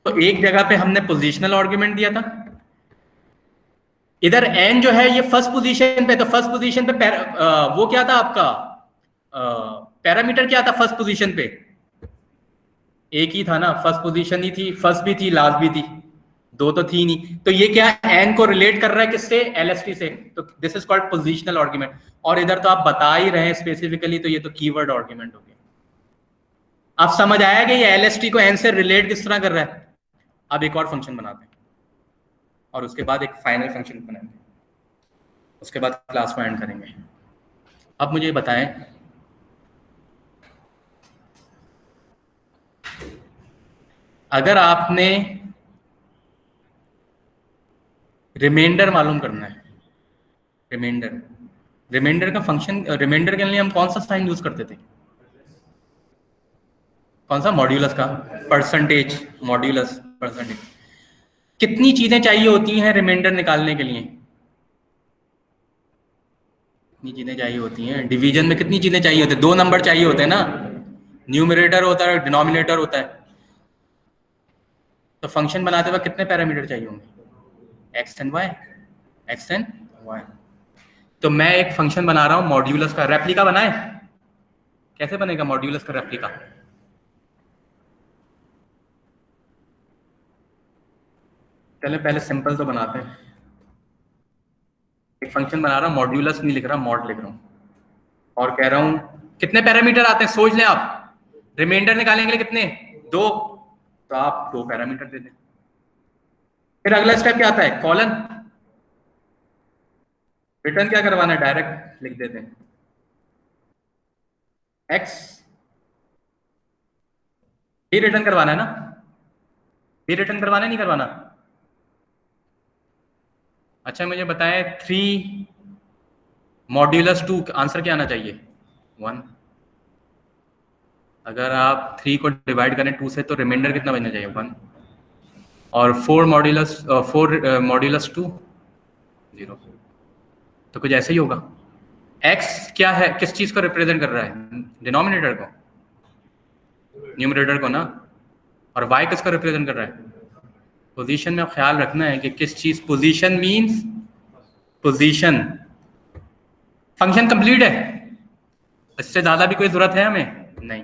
तो एक जगह पे हमने पोजिशनल आर्गुमेंट दिया था, इधर एन जो है ये फर्स्ट पोजीशन पे, तो फर्स्ट पोजीशन पे वो क्या था आपका पैरामीटर क्या था फर्स्ट पोजीशन पे? एक ही था ना, फर्स्ट पोजीशन ही थी, फर्स्ट भी थी लास्ट भी थी, दो तो थी नहीं। तो ये क्या एन को रिलेट कर रहा है किससे? LST से। तो this is called positional argument. और इधर तो आप बता ही रहे हैं स्पेसिफिकली, तो ये तो कीवर्ड आर्गुमेंट हो गया। आप समझ आया कि ये LST को एन से रिलेट किस तरह कर रहा है? अब एक और फंक्शन बनाते हैं और उसके बाद एक फाइनल फंक्शन बनाएंगे, उसके बाद क्लास को एंड करेंगे। अब मुझे बताएं, अगर आपने रिमाइंडर मालूम करना है, रिमाइंडर का फंक्शन, रिमाइंडर के लिए हम कौन सा साइन यूज करते थे? कौन सा? मॉड्यूलस का, परसेंटेज, मॉड्यूलस, परसेंटेज। कितनी चीजें चाहिए होती हैं रिमाइंडर निकालने के लिए? कितनी चीजें चाहिए होती हैं? डिवीजन में कितनी चीजें चाहिए होती है? 2 नंबर चाहिए होते हैं ना, न्यूमरेटर होता है, डिनोमिनेटर होता है। तो फंक्शन बनाते वक्त कितने पैरामीटर चाहिए होंगे? X and y. तो मैं एक फंक्शन बना रहा हूं मॉड्यूलस का। रेप्लिका बनाए? कैसे बनेगा मॉड्यूलस का रेप्लिका? चले पहले सिंपल तो बनाते हैं। एक फंक्शन बना रहा हूं, मॉड्यूलस नहीं लिख रहा, मॉड लिख रहा हूं, और कह रहा हूं कितने पैरामीटर आते हैं सोच लें आप। रिमाइंडर निकालेंगे लिए कितने? 2, तो आप 2 पैरामीटर दे दें। फिर अगला स्टेप क्या आता है? कॉलन। रिटर्न क्या करवाना है? डायरेक्ट लिख देते हैं एक्स, ये रिटर्न करवाना है ना, ये रिटर्न करवाना है नहीं करवाना? अच्छा मुझे बताएं 3 मॉड्यूलस 2 आंसर क्या आना चाहिए? 1। अगर आप 3 को डिवाइड करें 2 से तो रिमाइंडर कितना बचना चाहिए? 1। और 4 मॉड्यूलस 2 0। तो कुछ ऐसा ही होगा। x क्या है, किस चीज को रिप्रेजेंट कर रहा है? डिनोमिनेटर को, न्यूमरेटर को ना। और y किसको रिप्रेजेंट कर रहा है? पोजीशन में ख्याल रखना है कि किस चीज, position means position. Function complete है, इससे ज्यादा भी कोई जरूरत है हमें? नहीं।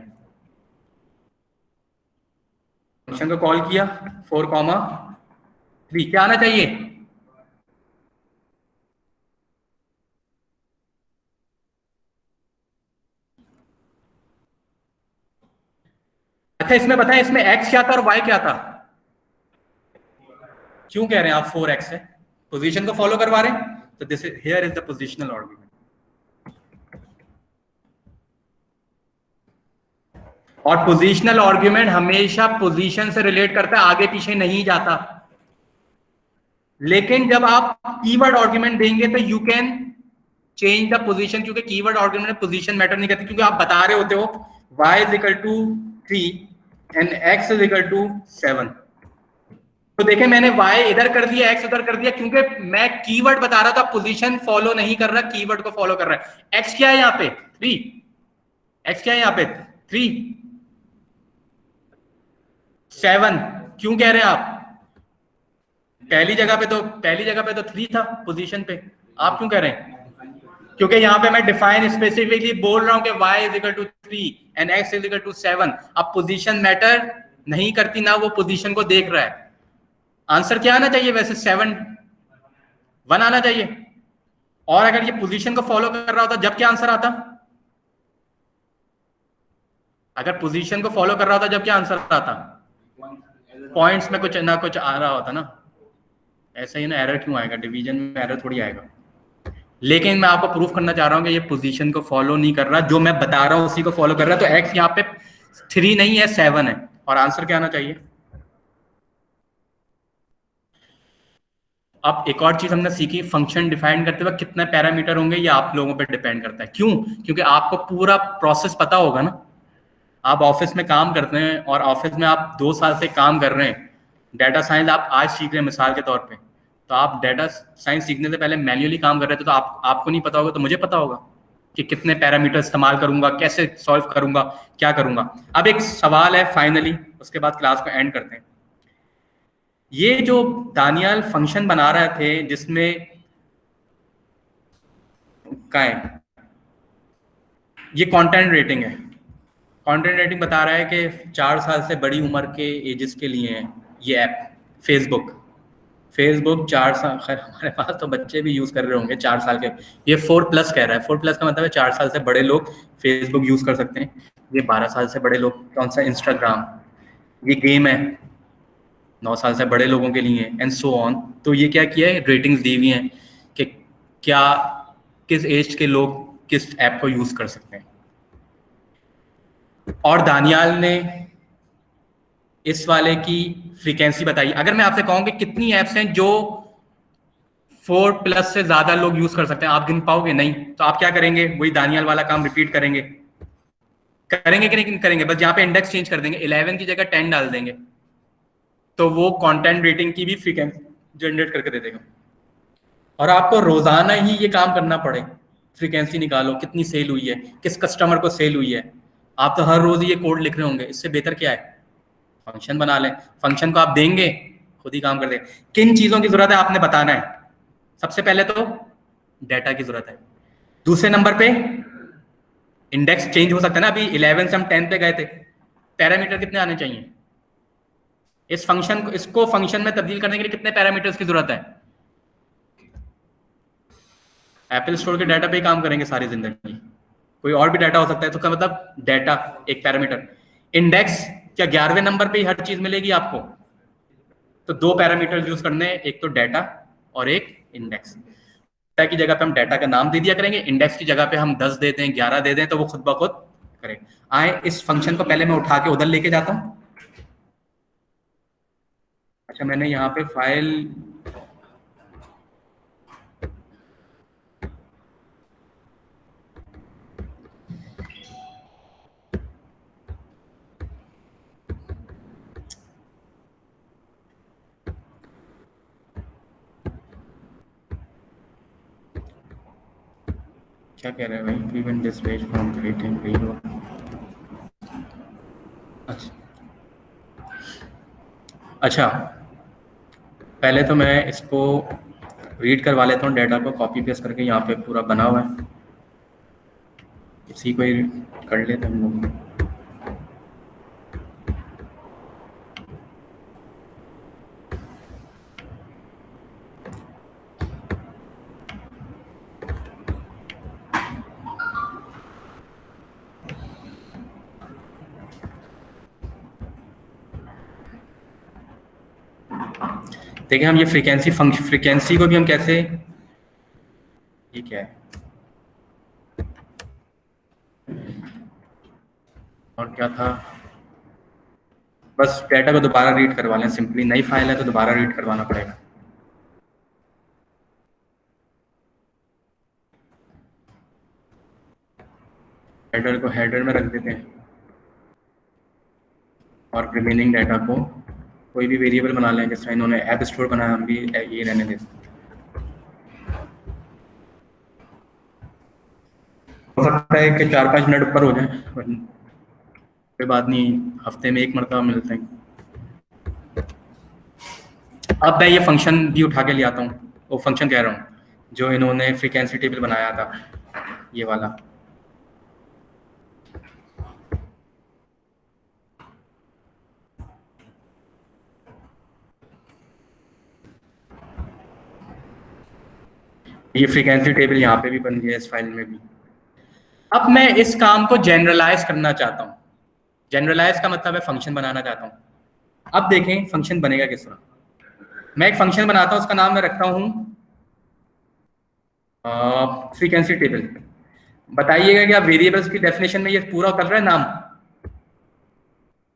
फंक्शन को कॉल किया 4,3, क्या आना चाहिए? अच्छा इसमें बताएं, इसमें x क्या था और y क्या था? क्यों कह रहे हैं आप 4x है? पोजीशन को फॉलो करवा रहे हैं, तो this is here is the positional argument. और पोजीशनल आर्गुमेंट हमेशा पोजीशन से रिलेट करता है, आगे पीछे नहीं जाता। लेकिन जब आप कीवर्ड आर्गुमेंट देंगे तो you can change the position, क्योंकि कीवर्ड आर्गुमेंट में पोजीशन मैटर नहीं करती, क्योंकि आप बता रहे होते हो y is equal to 3 and x is equal to 7। तो देखें मैंने y इधर कर दिया, x उधर कर दिया, क्योंकि मैं कीवर्ड बता रहा था, पोजीशन फॉलो नहीं कर रहा, कीवर्ड को फॉलो कर रहा है। x क्या है यहाँ पे? 3। x क्या है यहाँ पे? 3। 7 क्यों कह रहे हैं आप? पहली जगह पे तो 3 था पोजीशन पे, आप क्यों कह रहे हैं? क्योंकि यहाँ पे मैं डिफाइन स्पेसिफिकली बोल रहा हूं कि y is equal to 3 and x is equal to 7। अब पोजीशन मैटर नहीं करती ना, वो पोजीशन को देख रहा है। आंसर क्या आना चाहिए वैसे? 1 आना चाहिए। और अगर ये पोजीशन को फॉलो कर रहा होता जब क्या आंसर आता? अगर पोजीशन को फॉलो कर रहा होता जब क्या आंसर आता? पॉइंट्स में कुछ ना कुछ आ रहा होता ना। ऐसा ही ना, एरर क्यों आएगा? डिवीजन में एरर थोड़ी आएगा। लेकिन मैं आपको प्रूफ करना चाह रहा हूं कि ये पोजीशन को फॉलो नहीं कर रहा, जो मैं बता रहा हूं उसी को फॉलो कर रहा है। तो x यहाँ पे 3 नहीं है, 7 है। और आंसर क्या आना चाहिए? अब एक और चीज हमने सीखी, फंक्शन डिफाइन करते वक्त कितने पैरामीटर होंगे ये आप लोगों पर डिपेंड करता है। क्यों? क्योंकि आपको पूरा प्रोसेस पता होगा ना। आप ऑफिस में काम करते हैं और ऑफिस में आप 2 साल से काम कर रहे हैं, डाटा साइंस आप आज सीख रहे हैं मिसाल के तौर पे, तो आप डाटा साइंस सीखने से पहले मैन्युअली काम कर रहे थे, तो आपको नहीं पता होगा तो मुझे पता होगा कि कितने पैरामीटर इस्तेमाल करूंगा, कैसे सॉल्व करूंगा, क्या करूंगा। अब एक सवाल है फाइनली, उसके बाद क्लास को एंड करते हैं। ये जो दानियाल फंक्शन बना रहे थे जिसमें क्या है, ये कंटेंट रेटिंग है। कंटेंट रेटिंग बता रहा है कि 4 साल से बड़ी उम्र के एजेस के लिए है ये ऐप। फेसबुक 4 साल, खैर हमारे पास तो बच्चे भी यूज़ कर रहे होंगे 4 साल के। ये 4+ कह रहा है, 4+ का मतलब है 4 साल से बड़े लोग फेसबुक यूज़ कर सकते हैं। ये 12 साल से बड़े लोग, कौन सा इंस्टाग्राम, ये गेम है 9 साल से बड़े लोगों के लिए, एंड सो ऑन। तो ये क्या किया है, रेटिंग्स दी हुई हैं कि क्या किस एज के लोग किस ऐप को यूज़ कर सकते हैं। और दानियाल ने इस वाले की फ्रीक्वेंसी बताई। अगर मैं आपसे कहूं कि कितनी ऐप्स हैं जो 4+ से ज्यादा लोग यूज कर सकते हैं, आप गिन पाओगे? नहीं। तो आप क्या करेंगे, वही दानियाल वाला काम रिपीट करेंगे कि नहीं करेंगे? बस यहाँ पे इंडेक्स चेंज कर देंगे, 11 की जगह 10 डाल देंगे, तो वो कंटेंट रेटिंग की भी फ्रीक्वेंसी जनरेट करके दे देगा। और आपको रोजाना ही ये काम करना पड़े, फ्रीक्वेंसी निकालो, कितनी सेल हुई है, किस कस्टमर को सेल हुई है। आप तो हर रोज ये कोड लिख रहे होंगे, इससे बेहतर क्या है, फंक्शन बना लें। फंक्शन को आप देंगे, खुद ही काम कर दें। किन चीजों की जरूरत है आपने बताना है। सबसे पहले तो डाटा की जरूरत है, दूसरे नंबर पे इंडेक्स चेंज हो सकता है ना। अभी 11 से हम 10 पे गए थे, पैरामीटर कितने आने चाहिए इस फंक्शन को, इसको फंक्शन में तब्दील करने के लिए कितने पैरामीटर्स की जरूरत है। एप्पल स्टोर के डाटा पे ही काम करेंगे सारी जिंदगी, कोई और भी डाटा हो सकता है। तो क्या मतलब डाटा एक पैरामीटर, इंडेक्स क्या 11वें नंबर पे ही हर चीज मिलेगी आपको? तो 2 पैरामीटर्स यूज करने हैं, एक तो डाटा और एक इंडेक्स। डाटा की जगह पे हम डाटा का नाम दे दिया करेंगे, इंडेक्स की जगह पे हम 10 दे दें, 11 दे दें, तो वो खुद ब खुद करे। आए इस फंक्शन को पहले मैं उठा के उधर लेके जाता हूँ। अच्छा, मैंने यहाँ पे फाइल क्या कह रहे हैं भाई, prevent this page from creating video. अच्छा, पहले तो मैं इसको रीड करवा लेता हूँ, डाटा को कॉपी पेस्ट करके यहाँ पे पूरा बना हुआ है, इसी को ही कर लेते हम लोग। देखिए हम ये फ्रीक्वेंसी को भी हम कैसे, ये क्या है और क्या था, बस डाटा को दोबारा रीड करवा लें सिंपली। नई फाइल है तो दोबारा रीड करवाना पड़ेगा। हेडर को हेडर में रख देते हैं और रिमेनिंग डाटा को कोई भी वेरिएबल बना लें, जैसे इन्होंने ऐप स्टोर बनाया, हम भी ये रहने देते। हो सकता है कि 4-5 मिनट ऊपर हो जाए, कोई बात नहीं, हफ्ते में 1 मरतबा मिलते हैं। अब मैं ये फंक्शन भी उठा के ले आता हूँ, वो फंक्शन कह रहा हूँ जो इन्होंने फ्रीक्वेंसी टेबल बनाया था, ये वाला। ये फ्रीक्वेंसी टेबल यहाँ पे भी बन गया, इस फाइल में भी। अब मैं इस काम को जनरलाइज करना चाहता हूँ। जनरलाइज का मतलब है फंक्शन बनाना चाहता हूँ। अब देखें फंक्शन बनेगा किस तरह। मैं एक फंक्शन बनाता हूँ, उसका नाम मैं रखता हूँ फ्रीक्वेंसी टेबल। बताइएगा क्या वेरिएबल्स की डेफिनेशन में ये पूरा कर रहा है नाम,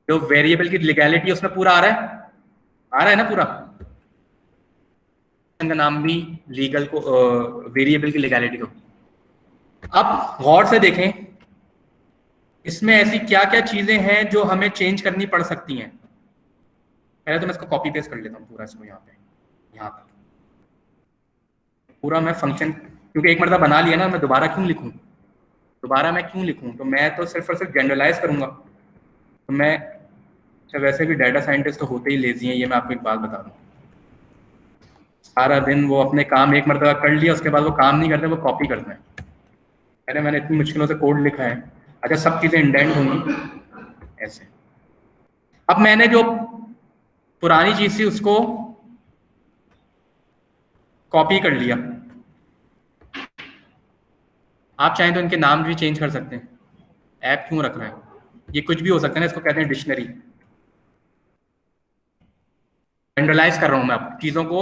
जो वेरिएबल की लीगैलिटी उसमें पूरा आ रहा है ना पूरा? फंक्शन का नाम भी लीगल को वेरिएबल की लीगैलिटी को। अब गौर से देखें इसमें ऐसी क्या क्या चीजें हैं जो हमें चेंज करनी पड़ सकती हैं। पहले तो मैं इसको कॉपी पेस्ट कर लेता हूँ पूरा, इसको यहाँ पे पूरा मैं फंक्शन, क्योंकि एक मरतबा बना लिया ना, मैं दोबारा मैं क्यों लिखूं, तो मैं तो सिर्फ और सिर्फ जनरलाइज करूंगा। तो मैं वैसे भी डाटा साइंटिस्ट तो होते ही लेजी हैं, ये मैं आपको एक बात बता दूं। सारा दिन वो अपने काम एक मरतबा कर लिया, उसके बाद वो काम नहीं करते, वो कॉपी करते हैं। अरे मैंने इतनी मुश्किलों से कोड लिखा है, अच्छा सब चीज़ें इंडेंट होंगी ऐसे। अब मैंने जो पुरानी चीज़ थी उसको कॉपी कर लिया। आप चाहें तो इनके नाम भी चेंज कर सकते हैं। ऐप क्यों रख रहे हैं, ये कुछ भी हो सकता है ना, इसको कहते हैं डिक्शनरी। जनरलाइज कर रहा हूं मैं अब चीज़ों को।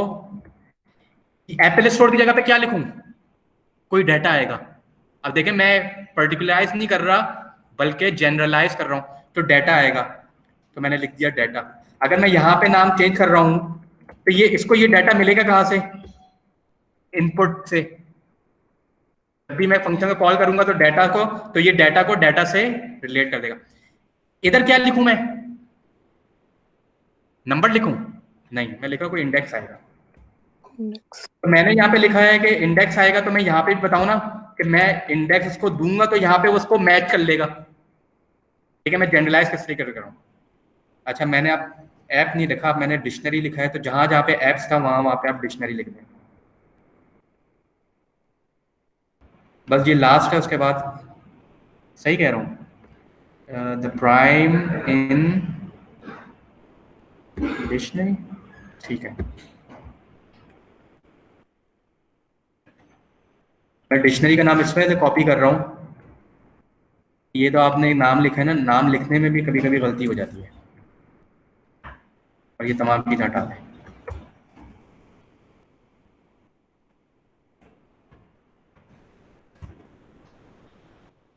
एप्पल स्टोर की जगह पे क्या लिखूं, कोई डाटा आएगा। अब देखें मैं पर्टिकुलराइज नहीं कर रहा बल्कि जनरलाइज कर रहा हूं, तो डाटा आएगा, तो मैंने लिख दिया डाटा। अगर मैं यहाँ पे नाम चेंज कर रहा हूं तो ये इसको ये डाटा मिलेगा कहाँ से, इनपुट से। जब भी मैं फंक्शन को कॉल करूंगा तो डाटा को, तो ये डाटा को डाटा से रिलेट कर देगा। इधर क्या लिखूं मैं, नंबर लिखूं, नहीं मैं लिख रहा हूं कोई इंडेक्स आएगा। तो मैंने यहाँ पे लिखा है कि इंडेक्स आएगा, तो मैं यहाँ पे बताऊं ना कि मैं इंडेक्स इसको दूंगा तो यहाँ पे उसको मैच कर लेगा। ठीक है, मैं जनरलाइज किस तरीके से कर रहा हूँ। अच्छा मैंने अब ऐप नहीं लिखा, अब मैंने डिक्शनरी लिखा है, तो जहां जहां पे ऐप्स था वहां पे आप डिक्शनरी लिख दें। बस ये लास्ट है, उसके बाद सही कह रहा हूँ, द प्राइम इन डिक्शनरी, ठीक है। मैं डिक्शनरी का नाम इस वजह से कॉपी कर रहा हूँ, ये तो आपने नाम लिखा है ना, नाम लिखने में भी कभी कभी गलती हो जाती है, और ये तमाम चीज़ हटा दें।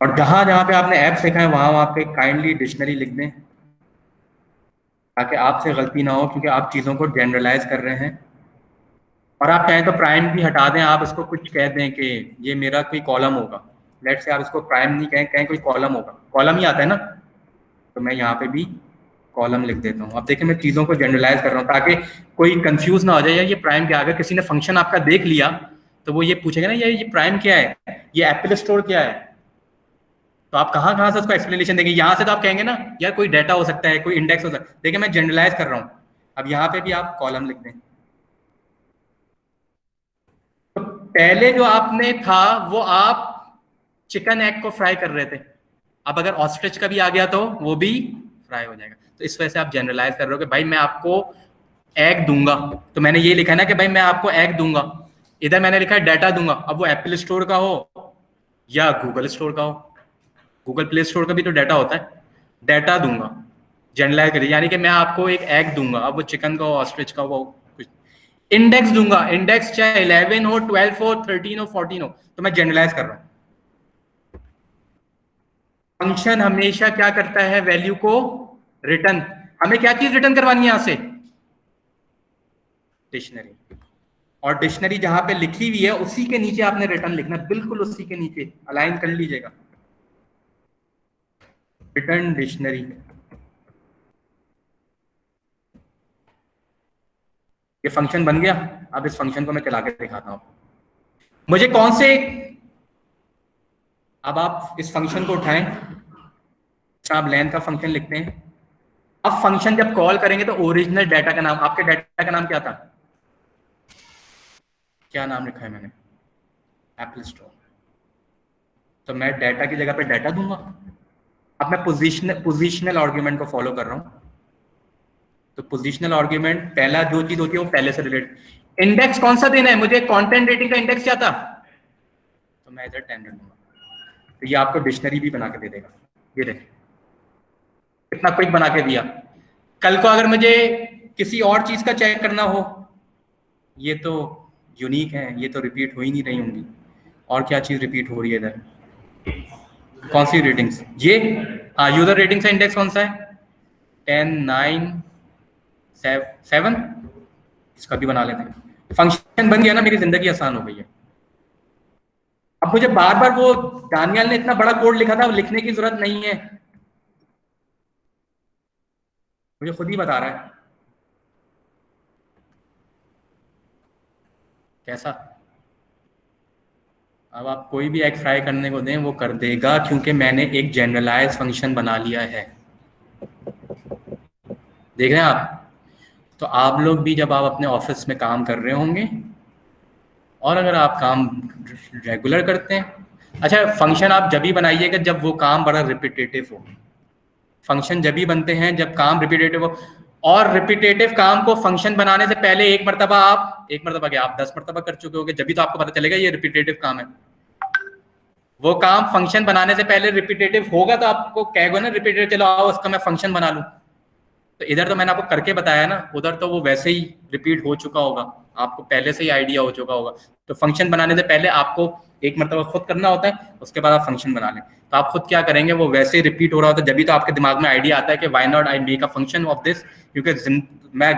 और जहां जहां पे आपने ऐप्स लिखा है वहां पे काइंडली डिक्शनरी लिख दें, ताकि आपसे गलती ना हो, क्योंकि आप चीज़ों को जनरलाइज कर रहे हैं। और आप चाहें तो प्राइम भी हटा दें, आप इसको कुछ कह दें कि ये मेरा कोई कॉलम होगा। लेट से आप इसको प्राइम नहीं कहें कोई कॉलम होगा, कॉलम ही आता है ना, तो मैं यहाँ पे भी कॉलम लिख देता हूँ। अब देखिए मैं चीज़ों को जनरलाइज कर रहा हूँ ताकि कोई कंफ्यूज ना हो जाए, ये प्राइम क्या। अगर किसी ने फंक्शन आपका देख लिया तो वो ये पूछेगा ना ये प्राइम क्या है, ये एप्पल स्टोर क्या है, तो आप कहाँ से उसको एक्सप्लेनेशन देंगे। यहाँ से तो आप कहेंगे ना यार कोई डाटा हो सकता है, कोई इंडेक्स हो सकता है। देखिए मैं जनरलाइज कर रहा हूँ, अब यहाँ पे भी आप कॉलम लिख दें। तो पहले जो आपने था वो आप चिकन एग को फ्राई कर रहे थे, अब अगर ऑस्ट्रिच का भी आ गया तो वो भी फ्राई हो जाएगा। तो इस वजह से आप जनरलाइज कर रहे हो कि भाई मैं आपको एग दूंगा, तो मैंने ये लिखा है ना कि भाई मैं आपको एग दूंगा। इधर मैंने लिखा है डाटा दूंगा, अब वो एप्पल स्टोर का हो या गूगल स्टोर का हो, गूगल प्ले स्टोर का भी तो डाटा होता है। डाटा दूंगा, जनरलाइज करिए, यानी कि मैं आपको एक एग दूंगा, अब वो चिकन का हो, ऑस्ट्रिच का हो, कुछ। इंडेक्स दूंगा, इंडेक्स चाहे 11 हो, 12 हो, 13 हो, 14 हो, तो मैं जनरलाइज कर रहा हूं। फंक्शन हमेशा क्या करता है, वैल्यू को रिटर्न। हमें क्या चीज रिटर्न करवानी है यहां से, डिक्शनरी। और डिक्शनरी जहां पे लिखी हुई है उसी के नीचे आपने रिटर्न लिखना, बिल्कुल उसी के नीचे अलाइन कर लीजिएगा, रिटर्न डिक्शनरी। ये फंक्शन बन गया। अब इस फंक्शन को मैं चला के दिखाता हूं मुझे कौन से। अब आप इस फंक्शन को उठाएं, आप लेंथ का फंक्शन लिखते हैं। अब फंक्शन जब कॉल करेंगे तो ओरिजिनल डाटा का नाम, आपके डाटा का नाम क्या था, क्या नाम लिखा है मैंने, एप्पल स्टोर। तो मैं डाटा की जगह पे डाटा दूंगा। अब मैं पोजिशनल आर्ग्यूमेंट को फॉलो कर रहा हूं, तो पोजिशनल आर्ग्यूमेंट पहला जो चीज होती है वो पहले से रिलेटेड। इंडेक्स कौन सा देना है मुझे, कंटेंट रेटिंग का इंडेक्स क्या था, तो मैं इधर 10 दूंगा, तो ये आपको डिक्शनरी भी बना के दे देगा। ये देखिए कितना क्विक बना के दिया। कल को अगर मुझे किसी और चीज का चेक करना हो, ये तो यूनिक है, ये तो रिपीट हो ही नहीं रही होंगी। और क्या चीज रिपीट हो रही है इधर, कौन सी रेटिंग्स, ये हाँ यूजर रेटिंग का इंडेक्स कौन सा है, 10, 9, 7, इसका भी बना लेते हैं। फंक्शन बन गया ना, मेरी जिंदगी आसान हो गई है। अब मुझे बार बार वो दानियाल ने इतना बड़ा कोड लिखा था, लिखने की जरूरत नहीं है, मुझे खुद ही बता रहा है। कैसा? अब आप कोई भी एग फ्राई करने को दें वो कर देगा, क्योंकि मैंने एक जनरलाइज फंक्शन बना लिया है। देख रहे हैं आप? तो आप लोग भी जब आप अपने ऑफिस में काम कर रहे होंगे, और अगर आप काम रेगुलर करते हैं, अच्छा फंक्शन आप जब ही बनाइएगा जब वो काम बड़ा रिपीटेटिव हो। फंक्शन जब ही बनते हैं जब काम रिपीटेटिव हो, और रिपीटेटिव काम को फंक्शन बनाने से पहले एक मरतबा क्या आप 10 मरतबा कर चुके होंगे, जब भी तो आपको पता चलेगा ये रिपीटेटिव काम है। वो काम फंक्शन बनाने से पहले रिपीटेटिव होगा तो आपको कहेगा ना रिपीटेटिव, चलो आओ उसका मैं फंक्शन बना लूं। तो इधर तो मैंने आपको करके बताया ना, उधर तो वो वैसे ही रिपीट हो चुका होगा, आपको पहले से ही आइडिया हो चुका होगा। तो फंक्शन बनाने से पहले आपको एक मरतबा खुद करना होता है, उसके बाद आप फंक्शन बना लें। तो आप खुद क्या करेंगे, वो वैसे ही रिपीट हो रहा होता है, जब भी तो आपके दिमाग में आइडिया आता है कि why not I make a function of this, क्योंकि मैं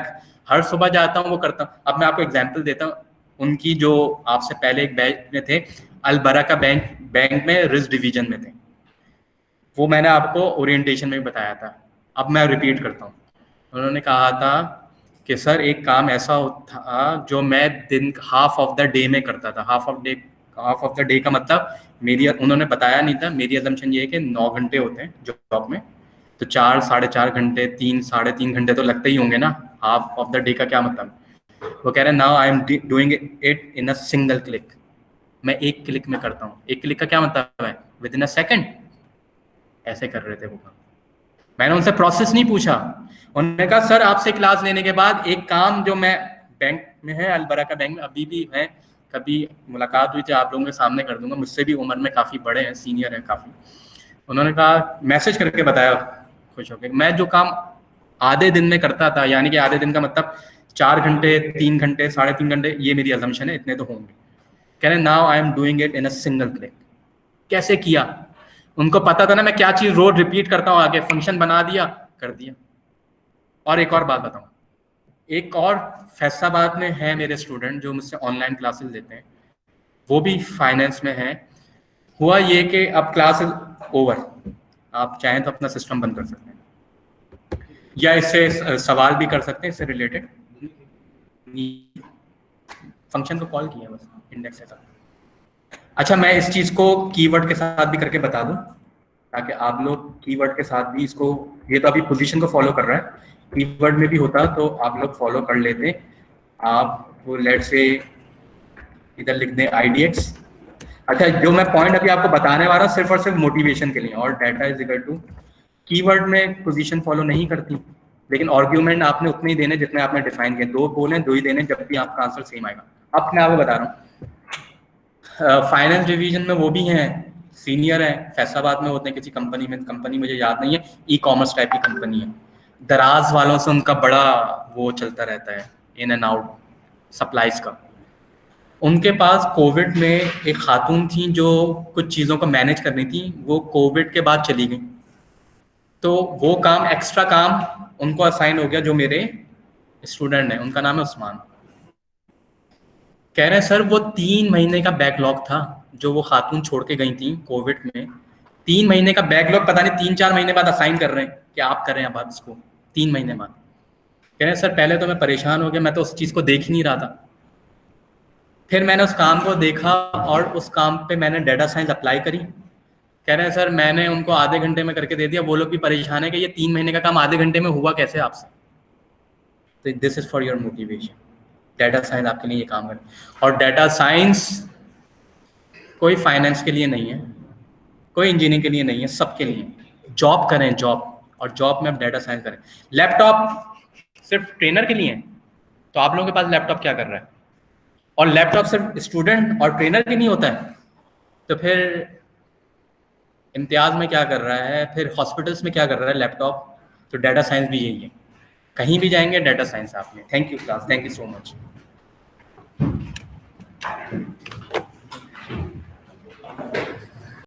हर सुबह जाता हूँ वो करता हूँ। अब मैं आपको एग्जाम्पल देता हूँ, उनकी जो आपसे पहले एक बैच में थे अलबरका बैंक में रिस्क डिवीजन में थे, वो मैंने आपको ओरिएंटेशन में भी बताया था, अब मैं रिपीट करता हूँ। उन्होंने कहा था कि सर एक काम ऐसा था जो मैं दिन हाफ ऑफ द डे में करता था। हाफ ऑफ द डे का मतलब मेरी, उन्होंने बताया नहीं था, मेरी असम्पशन ये है कि 9 घंटे होते हैं जॉब में, तो 4 साढ़े 4 घंटे 3 साढ़े 3 घंटे तो लगते ही होंगे ना। हाफ ऑफ द डे का क्या मतलब? वो कह रहे हैं now I am doing it in a single click. मैं एक क्लिक में करता हूँ। एक क्लिक का क्या मतलब है? With in a second. ऐसे कर रहे थे वो काम। मैंने उनसे प्रोसेस नहीं पूछा। उन्होंने कहा सर आपसे क्लास लेने के बाद एक काम जो मैं बैंक में है, अलबरका बैंक में अभी भी है, कभी मुलाकात हुई थी आप लोगों के सामने कर दूंगा, मुझसे भी उम्र में काफ़ी बड़े हैं, सीनियर हैं काफ़ी। उन्होंने कहा मैसेज करके बताया खुश होकर, मैं जो काम आधे दिन में करता था, यानी कि आधे दिन का मतलब 4 घंटे 3 घंटे साढ़े 3 घंटे, ये मेरी असम्पशन है, इतने तो होंगे। कह रहे now I am doing it in a single click. कैसे किया? उनको पता था ना मैं क्या चीज़ रोज रिपीट करता हूँ, आगे फंक्शन बना दिया, कर दिया। और एक और बात बताऊँ, एक और फैसलाबाद में है मेरे स्टूडेंट जो मुझसे ऑनलाइन क्लासेस लेते हैं, वो भी फाइनेंस में है। हुआ ये कि अब क्लास ओवर, आप चाहें तो अपना सिस्टम बंद कर सकते हैं, या इससे सवाल भी कर सकते हैं इससे रिलेटेड। फंक्शन को कॉल किया बस, इंडेक्स है तक। अच्छा मैं इस चीज़ को कीवर्ड के साथ भी करके बता दूं, ताकि आप लोग कीवर्ड के साथ भी इसको, ये तो अभी पोजीशन को फॉलो कर रहा है, कीवर्ड में भी होता तो आप लोग फॉलो कर लेते। आप वो लेट से इधर लिख दें IDX। अच्छा जो मैं पॉइंट अभी आपको बताने वाला हूँ सिर्फ और सिर्फ मोटिवेशन के लिए, और data is equal to keyword में पोजीशन फॉलो नहीं करती, लेकिन आर्ग्यूमेंट आपने उतने ही देने जितने आपने डिफाइन किए, 2 बोले 2 ही देने, जब भी आपका आंसर सेम आएगा। अब मैं आपको बता रहा हूँ फाइनेंस डिवीजन में वो भी हैं, सीनियर है, फैसलाबाद में होते हैं किसी कंपनी में, कंपनी मुझे याद नहीं है, ई-कॉमर्स टाइप की कंपनी है। दराज वालों से उनका बड़ा वो चलता रहता है, इन एंड आउट सप्लाईज का। उनके पास कोविड में एक खातून थी जो कुछ चीज़ों को मैनेज करनी थी, वो कोविड के बाद चली गई, तो वो काम एक्स्ट्रा काम उनको असाइन हो गया, जो मेरे स्टूडेंट हैं, उनका नाम है उस्मान। कह रहे हैं सर वो 3 महीने का बैकलॉग था जो वो खातून छोड़ के गई थी कोविड में। 3 महीने का बैकलॉग, पता नहीं 3-4 महीने बाद असाइन कर रहे हैं कि आप करें अब आप इसको, 3 महीने बाद। कह रहे हैं सर पहले तो मैं परेशान हो गया, मैं तो उस चीज़ को देख ही नहीं रहा था। फिर मैंने उस काम को देखा और उस काम पे मैंने डेटा साइंस अप्लाई करी। कह रहे हैं सर मैंने उनको आधे घंटे में करके दे दिया, वो लोग भी परेशान है कि ये 3 महीने का काम आधे घंटे में हुआ कैसे आपसे। तो this is for your motivation, data science आपके लिए ये काम करे। और डेटा साइंस कोई फाइनेंस के लिए नहीं है, कोई इंजीनियरिंग के लिए नहीं है, सबके लिए। जॉब करें जॉब, और जॉब में आप डेटा साइंस करें। लैपटॉप सिर्फ ट्रेनर के लिए है, तो आप लोगों के पास लैपटॉप क्या कर रहा है? और लैपटॉप सिर्फ स्टूडेंट और ट्रेनर के नहीं होता है, तो फिर इम्तियाज में क्या कर रहा है, फिर हॉस्पिटल्स में क्या कर रहा है लैपटॉप? तो डेटा साइंस भी यही है, कहीं भी जाएंगे डेटा साइंस आपने। Thank you class, thank you so much.